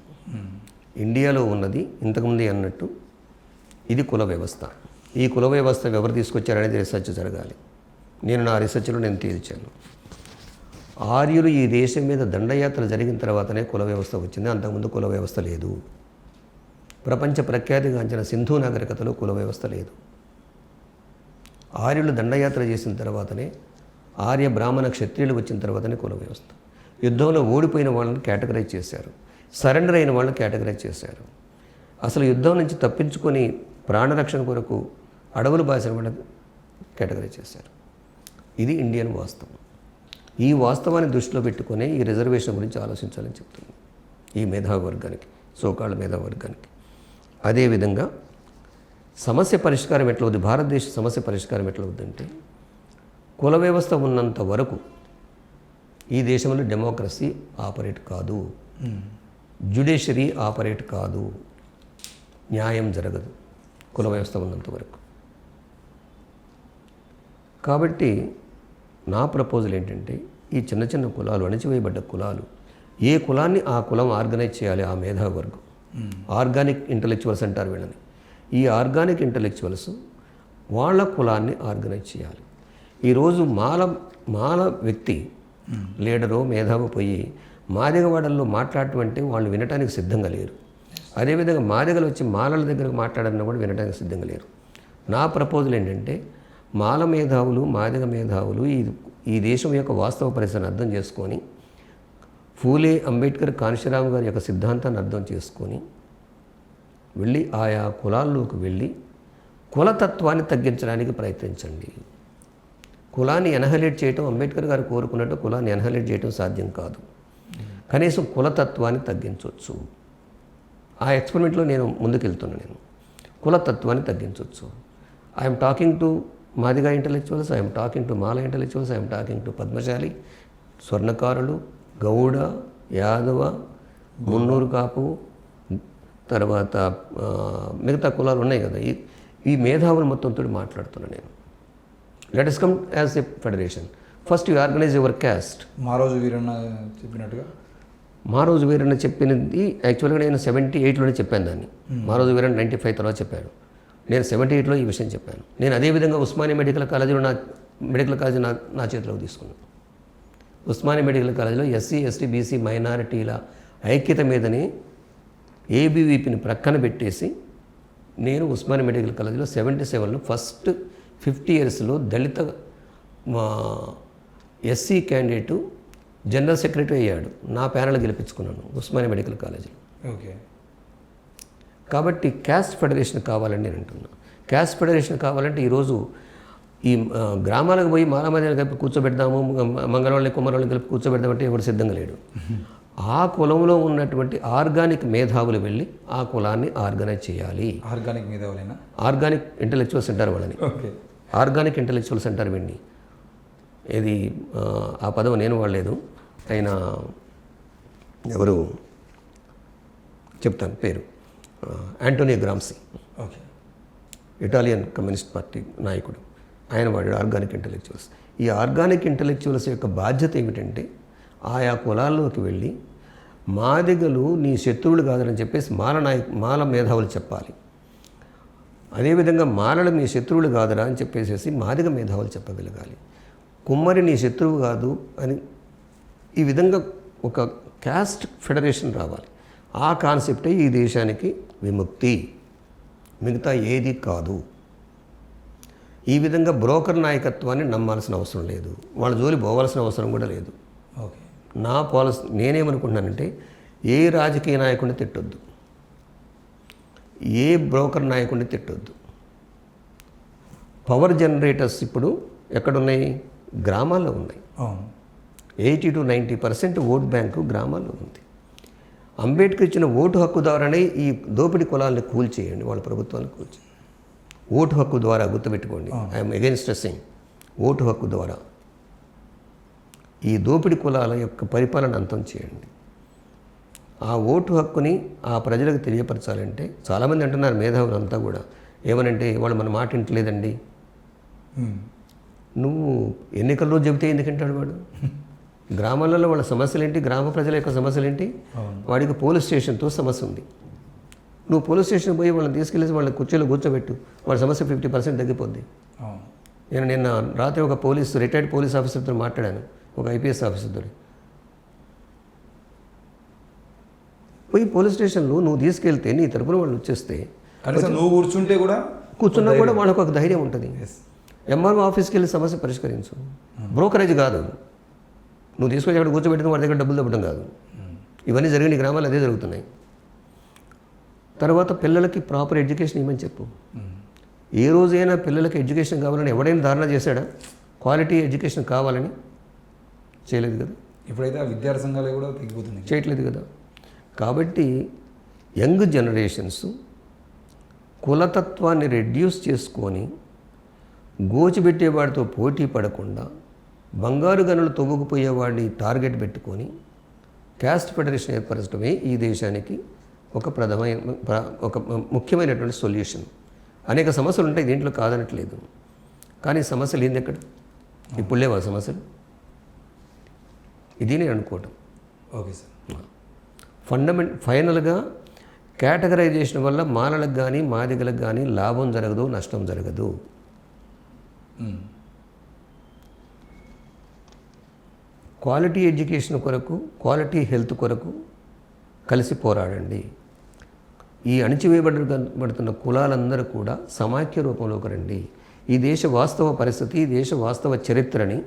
ఇండియాలో ఉన్నది ఇంతకుముందే అన్నట్టు ఇది కుల వ్యవస్థ. ఈ కుల వ్యవస్థ ఎవరు తీసుకొచ్చారనేది రీసెర్చ్ జరగాలి. నేను నా రీసెర్చ్లో నేను తేల్చాను. ఆర్యులు ఈ దేశం మీద దండయాత్ర జరిగిన తర్వాతనే కుల వ్యవస్థ వచ్చింది, అంతకుముందు కుల వ్యవస్థ లేదు. ప్రపంచ ప్రఖ్యాతిగాంచిన సింధు నాగరికతలో కుల వ్యవస్థ లేదు. ఆర్యులు దండయాత్ర చేసిన తర్వాతనే, ఆర్య బ్రాహ్మణ క్షత్రియులు వచ్చిన తర్వాతనే కుల వ్యవస్థ. యుద్ధంలో ఓడిపోయిన వాళ్ళని కేటగరైజ్ చేశారు, సరెండర్ అయిన వాళ్ళని కేటగరైజ్ చేశారు. అసలు యుద్ధం నుంచి తప్పించుకొని ప్రాణరక్షణ కొరకు అడవులు బాసిన వాళ్ళని కేటగరైజ్ చేశారు. ఇది ఇండియన్ వాస్తవం. ఈ వాస్తవాన్ని దృష్టిలో పెట్టుకునే ఈ రిజర్వేషన్ గురించి ఆలోచించాలని చెప్తుంది ఈ మేధావి వర్గానికి, సోకాళ్ళ మేధావి వర్గానికి. అదేవిధంగా సమస్య పరిష్కారం ఎట్లా అవుతుంది, భారతదేశ సమస్య పరిష్కారం ఎట్లా అవుతుందంటే, కుల వ్యవస్థ ఉన్నంత వరకు ఈ దేశంలో డెమోక్రసీ ఆపరేట్ కాదు, జ్యుడిషియరీ ఆపరేట్ కాదు, న్యాయం జరగదు కుల వ్యవస్థ ఉన్నంత వరకు. కాబట్టి నా ప్రపోజల్ ఏంటంటే, ఈ చిన్న చిన్న కులాలు, అణచివేయబడ్డ కులాలు, ఏ కులాన్ని ఆ కులం ఆర్గనైజ్ చేయాలి ఆ మేధావి వర్గం. ఆర్గానిక్ ఇంటలెక్చువల్స్ అంటారు వీళ్ళని. ఈ ఆర్గానిక్ ఇంటలెక్చువల్స్ వాళ్ళ కులాన్ని ఆర్గనైజ్ చేయాలి. ఈరోజు మాల వ్యక్తి లీడరో మేధావి పోయి మాదిగవాడల్లో మాట్లాడటం అంటే వాళ్ళు వినటానికి సిద్ధంగా లేరు. అదేవిధంగా మాదిగలు వచ్చి మాలల దగ్గరకు మాట్లాడాలన్నా కూడా వినటానికి సిద్ధంగా లేరు. నా ప్రపోజల్ ఏంటంటే, మాల మేధావులు, మాదిగ మేధావులు ఈ దేశం యొక్క వాస్తవ పరిస్థితిని అర్థం చేసుకొని, ఫూలే అంబేద్కర్, కాంశీరామ్ గారి యొక్క సిద్ధాంతాన్ని అర్థం చేసుకొని వెళ్ళి ఆయా కులాల్లోకి వెళ్ళి కులతత్వాన్ని తగ్గించడానికి ప్రయత్నించండి. కులాన్ని ఎన్హలేట్ చేయటం, అంబేద్కర్ గారు కోరుకున్నట్టు కులాన్ని ఎన్హలేట్ చేయటం సాధ్యం కాదు. కనీసం కులతత్వాన్ని తగ్గించవచ్చు. ఆ ఎక్స్పెరిమెంట్లో నేను ముందుకెళ్తున్నాను. నేను కులతత్వాన్ని తగ్గించవచ్చు. I'm talking to Madiga intellectuals, I'm talking to Mala intellectuals, I'm talking to Padmashali, స్వర్ణకారులు, గౌడ, యాదవ, మున్నూరు కాపు, తర్వాత మిగతా కులాలు ఉన్నాయి కదా, ఈ మేధావులు మొత్తంతో మాట్లాడుతున్నాను నేను. Let us come as a federation. First you organize your caste. Maroju Veeranna చెప్పినట్టుగా, మారోజు వీరన్న చెప్పినది యాక్చువల్గా నేను 78లోనే చెప్పాను దాన్ని. మారోజు వీరన్న 95 తర్వాత చెప్పాను. నేను 78లో ఈ విషయం చెప్పాను. నేను అదేవిధంగా ఉస్మానియా మెడికల్ కాలేజీలో మెడికల్ కాలేజీ నా చేతిలోకి తీసుకున్నాను. ఉస్మానియా మెడికల్ కాలేజీలో ఎస్సీ, ఎస్టీ, బీసీ మైనారిటీల ఐక్యత మీదని ఏబీవీపీని ప్రక్కన పెట్టేసి నేను ఉస్మానియా మెడికల్ కాలేజీలో 77లో ఫస్ట్ 50 yearsలో దళిత ఎస్సీ క్యాండిడేటు జనరల్ సెక్రటరీ అయ్యాడు. నా ప్యానల్ గెలిపించుకున్నాను ఉస్మానియా మెడికల్ కాలేజీలో. ఓకే. కాబట్టి క్యాస్ట్ ఫెడరేషన్ కావాలని నేను అంటున్నాను. క్యాస్ట్ ఫెడరేషన్ కావాలంటే ఈరోజు ఈ గ్రామాలకు పోయి మాలామధ్యాలు కలిపి కూర్చోబెడదాము, మంగళవాళ్ళని కుమ్మరాళ్ళని కలిపి కూర్చోబెడదామంటే ఎవరు సిద్ధంగా లేడు. ఆ కులంలో ఉన్నటువంటి ఆర్గానిక్ మేధావులు వెళ్ళి ఆ కులాన్ని ఆర్గనైజ్ చేయాలి. ఆర్గానిక్ మీద ఎవరైనా ఆర్గానిక్ ఇంటలెక్చువల్స్ అంటారు వాళ్ళని. ఓకే. ఆర్గానిక్ ఇంటలెక్చువల్స్ అంటారు వీడిని. ఇది ఆ పదం నేను వాడలేదు, ఆయన ఎవరు చెప్తాను పేరు, Antonio Gramsci, okay, Italian communist party నాయకుడు. ఆయన వాడాడు ఆర్గానిక్ ఇంటలెక్చువల్స్. ఈ ఆర్గానిక్ ఇంటలెక్చువల్స్ యొక్క బాధ్యత ఏమిటంటే ఆయా కులాల్లోకి వెళ్ళి మాదిగలు నీ శత్రువులు కాదని చెప్పేసి మాల మేధావులు చెప్పాలి. అదేవిధంగా మాలలు నీ శత్రువులు కాదురా అని చెప్పేసి మాదిగ మేధావులు చెప్పగలగాలి. కుమ్మరి నీ శత్రువు కాదు అని ఈ విధంగా ఒక క్యాస్ట్ ఫెడరేషన్ రావాలి. ఆ కాన్సెప్టే ఈ దేశానికి విముక్తి, మిగతా ఏది కాదు. ఈ విధంగా బ్రోకర్ నాయకత్వాన్ని నమ్మాల్సిన అవసరం లేదు, వాళ్ళ జోలి పోవాల్సిన అవసరం కూడా లేదు. ఓకే. నా పాలసీ నేనేమనుకుంటున్నానంటే ఏ రాజకీయ నాయకుడిని తిట్టొద్దు, ఏ బ్రోకర్ నాయకుడిని తిట్టొద్దు. పవర్ జనరేటర్స్ ఇప్పుడు ఎక్కడున్నాయి? గ్రామాల్లో ఉన్నాయి. 80 to 90% ఓట్ బ్యాంకు గ్రామాల్లో ఉంది. అంబేద్కర్ ఇచ్చిన ఓటు హక్కు ద్వారానే ఈ దోపిడీ కులాలను కూల్చేయండి, వాళ్ళ ప్రభుత్వాన్ని కూల్చేయండి. ఓటు హక్కు ద్వారా గుర్తుపెట్టుకోండి, ఐఎమ్ అగైన్స్ స్ట్రెస్సింగ్. ఓటు హక్కు ద్వారా ఈ దోపిడీ కులాల యొక్క పరిపాలన అంతం చేయండి. ఆ ఓటు హక్కుని ఆ ప్రజలకు తెలియపరచాలంటే చాలామంది అంటున్నారు మేధావులు అంతా కూడా ఏమనంటే వాళ్ళు మన మాట వింటలేదండి. నువ్వు ఎన్నికల రోజు చెబితే ఎందుకంటాడు వాడు? గ్రామాలలో వాళ్ళ సమస్యలు ఏంటి, గ్రామ ప్రజల యొక్క సమస్యలు ఏంటి? వాడికి పోలీస్ స్టేషన్తో సమస్య ఉంది. నువ్వు పోలీస్ స్టేషన్ పోయి వాళ్ళని తీసుకెళ్ళేసి వాళ్ళ కుర్చీలో కూర్చోబెట్టు, వాళ్ళ సమస్య 50% తగ్గిపోద్ది. నేను నిన్న రాత్రి ఒక రిటైర్డ్ పోలీస్ ఆఫీసర్తో మాట్లాడాను, ఒక ఐపీఎస్ ఆఫీసర్తో. పోయి పోలీస్ స్టేషన్లో నువ్వు తీసుకెళ్తే నీ తరపున వాళ్ళు వచ్చేస్తే నువ్వు కూర్చున్నా కూడా వాళ్ళకు ఒక ధైర్యం ఉంటుంది. ఎంఆర్ఓ ఆఫీస్కి వెళ్ళి సమస్య పరిష్కరించు. బ్రోకరేజ్ కాదు, నువ్వు తీసుకొచ్చి అక్కడ కూర్చోబెట్టిన వాడి దగ్గర డబ్బులు తప్పడం కాదు. ఇవన్నీ జరిగిన గ్రామాలు అదే జరుగుతున్నాయి. తర్వాత పిల్లలకి ప్రాపర్ ఎడ్యుకేషన్ ఇవ్వమని చెప్పు. ఏ రోజైనా పిల్లలకి ఎడ్యుకేషన్ కావాలని ఎవడైనా ధారణ చేశాడా? క్వాలిటీ ఎడ్యుకేషన్ కావాలని చేయలేదు కదా. ఇప్పుడైతే ఆ విద్యార్థి సంఘాలు కూడా తగ్గిపోతుంది, చేయట్లేదు కదా. కాబట్టి యంగ్ జనరేషన్స్ కులతత్వాన్ని రెడ్యూస్ చేసుకొని గోచిపెట్టేవాడితో పోటీ పడకుండా బంగారు గనులు తవ్వుకుపోయేవాడిని టార్గెట్ పెట్టుకొని క్యాస్ట్ ఫెడరేషన్ ఏర్పరచడమే ఈ దేశానికి ఒక ముఖ్యమైనటువంటి సొల్యూషన్. అనేక సమస్యలు ఉంటాయి, దీంట్లో కాదనట్లేదు. కానీ సమస్యలు ఏంది ఎక్కడ? ఇప్పుడు లేవా సమస్యలు? ఇది నేను అనుకోవటం. Okay sir. ఫైనల్గా కేటగరైజేషన్ వల్ల మాలలకు కానీ మాదిగలకు కానీ లాభం జరగదు, నష్టం జరగదు. క్వాలిటీ ఎడ్యుకేషన్ కొరకు, క్వాలిటీ హెల్త్ కొరకు కలిసి పోరాడండి. ఈ అణిచివేయబడుతున్న కులాలందరూ కూడా సమాఖ్య రూపంలోకి రండి. ఈ దేశ వాస్తవ పరిస్థితి, ఈ దేశ వాస్తవ చరిత్రని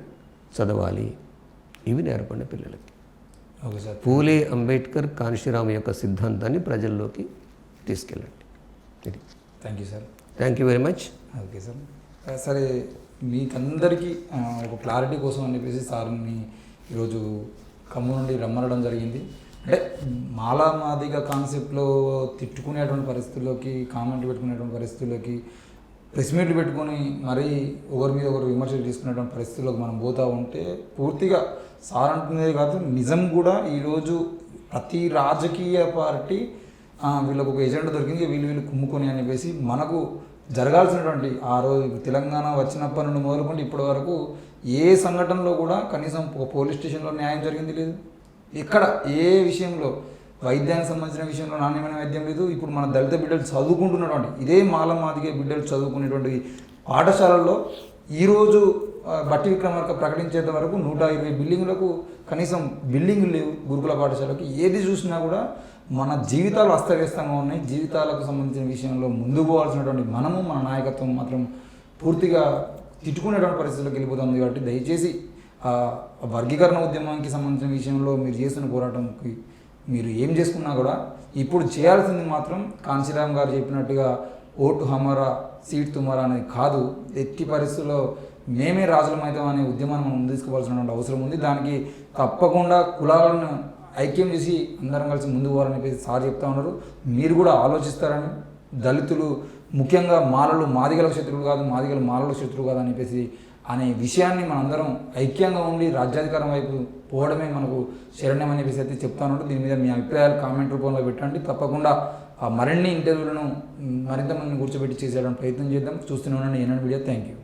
చదవాలి. ఇవి నేర్పండి పిల్లలకి. Okay sir. పూలే అంబేద్కర్ కాన్షీరామ్ యొక్క సిద్ధాంతాన్ని ప్రజల్లోకి తీసుకెళ్ళండి. ఇది. Thank you sir. Thank you very much. Okay sir. సరే, మీకందరికీ ఒక క్లారిటీ కోసం అని చెప్పేసి సార్ని ఈరోజు ఖమ్మం నుండి రమ్మనడం జరిగింది. అంటే మాలా మాదిగా కాన్సెప్ట్లో తిట్టుకునేటువంటి పరిస్థితుల్లోకి, కామెంట్లు పెట్టుకునేటువంటి పరిస్థితుల్లోకి, ప్రెస్ మీట్లు పెట్టుకొని మరీ ఒకరి మీద ఒకరు విమర్శలు తీసుకునేటువంటి పరిస్థితుల్లోకి మనం పోతూ ఉంటే పూర్తిగా సార్ అంటున్నదే కాదు, నిజం కూడా ఈరోజు ప్రతి రాజకీయ పార్టీ వీళ్ళకు ఒక ఎజెండా దొరికింది, వీళ్ళు కుమ్ముకొని అని చెప్పేసి మనకు జరగాల్సినటువంటి ఆ రోజు తెలంగాణ వచ్చినప్పటి నుండి మొదలుకుంటే ఇప్పటి వరకు ఏ సంఘటనలో కూడా కనీసం ఒక పోలీస్ స్టేషన్లో న్యాయం జరిగింది లేదు. ఇక్కడ ఏ విషయంలో వైద్యానికి సంబంధించిన విషయంలో నాణ్యమైన వైద్యం లేదు. ఇప్పుడు మన దళిత బిడ్డలు చదువుకుంటున్నటువంటి ఇదే మాదిగ బిడ్డలు చదువుకునేటువంటి పాఠశాలల్లో ఈరోజు బట్టి విక్రమార్క ప్రకటించేంత వరకు 120 బిల్డింగులకు కనీసం బిల్డింగులు లేవు. గురుకుల పాఠశాలకు ఏది చూసినా కూడా మన జీవితాలు అస్తవ్యస్తంగా ఉన్నాయి. జీవితాలకు సంబంధించిన విషయంలో ముందు పోవాల్సినటువంటి మనము, మన నాయకత్వం మాత్రం పూర్తిగా తిట్టుకునేటువంటి పరిస్థితుల్లోకి వెళ్ళిపోతుంది. కాబట్టి దయచేసి వర్గీకరణ ఉద్యమానికి సంబంధించిన విషయంలో మీరు చేస్తున్న పోరాటంకి మీరు ఏం చేసుకున్నా కూడా ఇప్పుడు చేయాల్సింది మాత్రం కాంశీరామ్ గారు చెప్పినట్టుగా ఓటు హమారా సీట్ తుమారా అనేది కాదు. ఎట్టి పరిస్థితుల్లో మేమే రాజులమైతాం అనే ఉద్యమాన్ని మనం ముందు తీసుకోవాల్సినటువంటి అవసరం ఉంది. దానికి తప్పకుండా కులాలను ఐక్యం చేసి అందరం కలిసి ముందుకు పోవాలని చెప్పేసి సార్ చెప్తా ఉన్నారు. మీరు కూడా ఆలోచిస్తారని, దళితులు ముఖ్యంగా మాలలు మాదిగలకు శత్రువులు కాదు, మాదిగలు మాలలకు శత్రువు కాదు అని చెప్పేసి అనే విషయాన్ని మనందరం ఐక్యంగా ఉండి రాజ్యాధికారం వైపు పోవడమే మనకు శరణ్యం అని చెప్పేసి అయితే చెప్తా ఉన్నారు. దీని మీద మీ అభిప్రాయాలు కామెంట్ రూపంలో పెట్టండి. తప్పకుండా మరిన్ని ఇంటర్వ్యూలను మరింత మందిని కూర్చోబెట్టి చేసేయడానికి ప్రయత్నం చేద్దాం. చూస్తూనే ఉండండి ఈనాడు మీడియా. Thank you.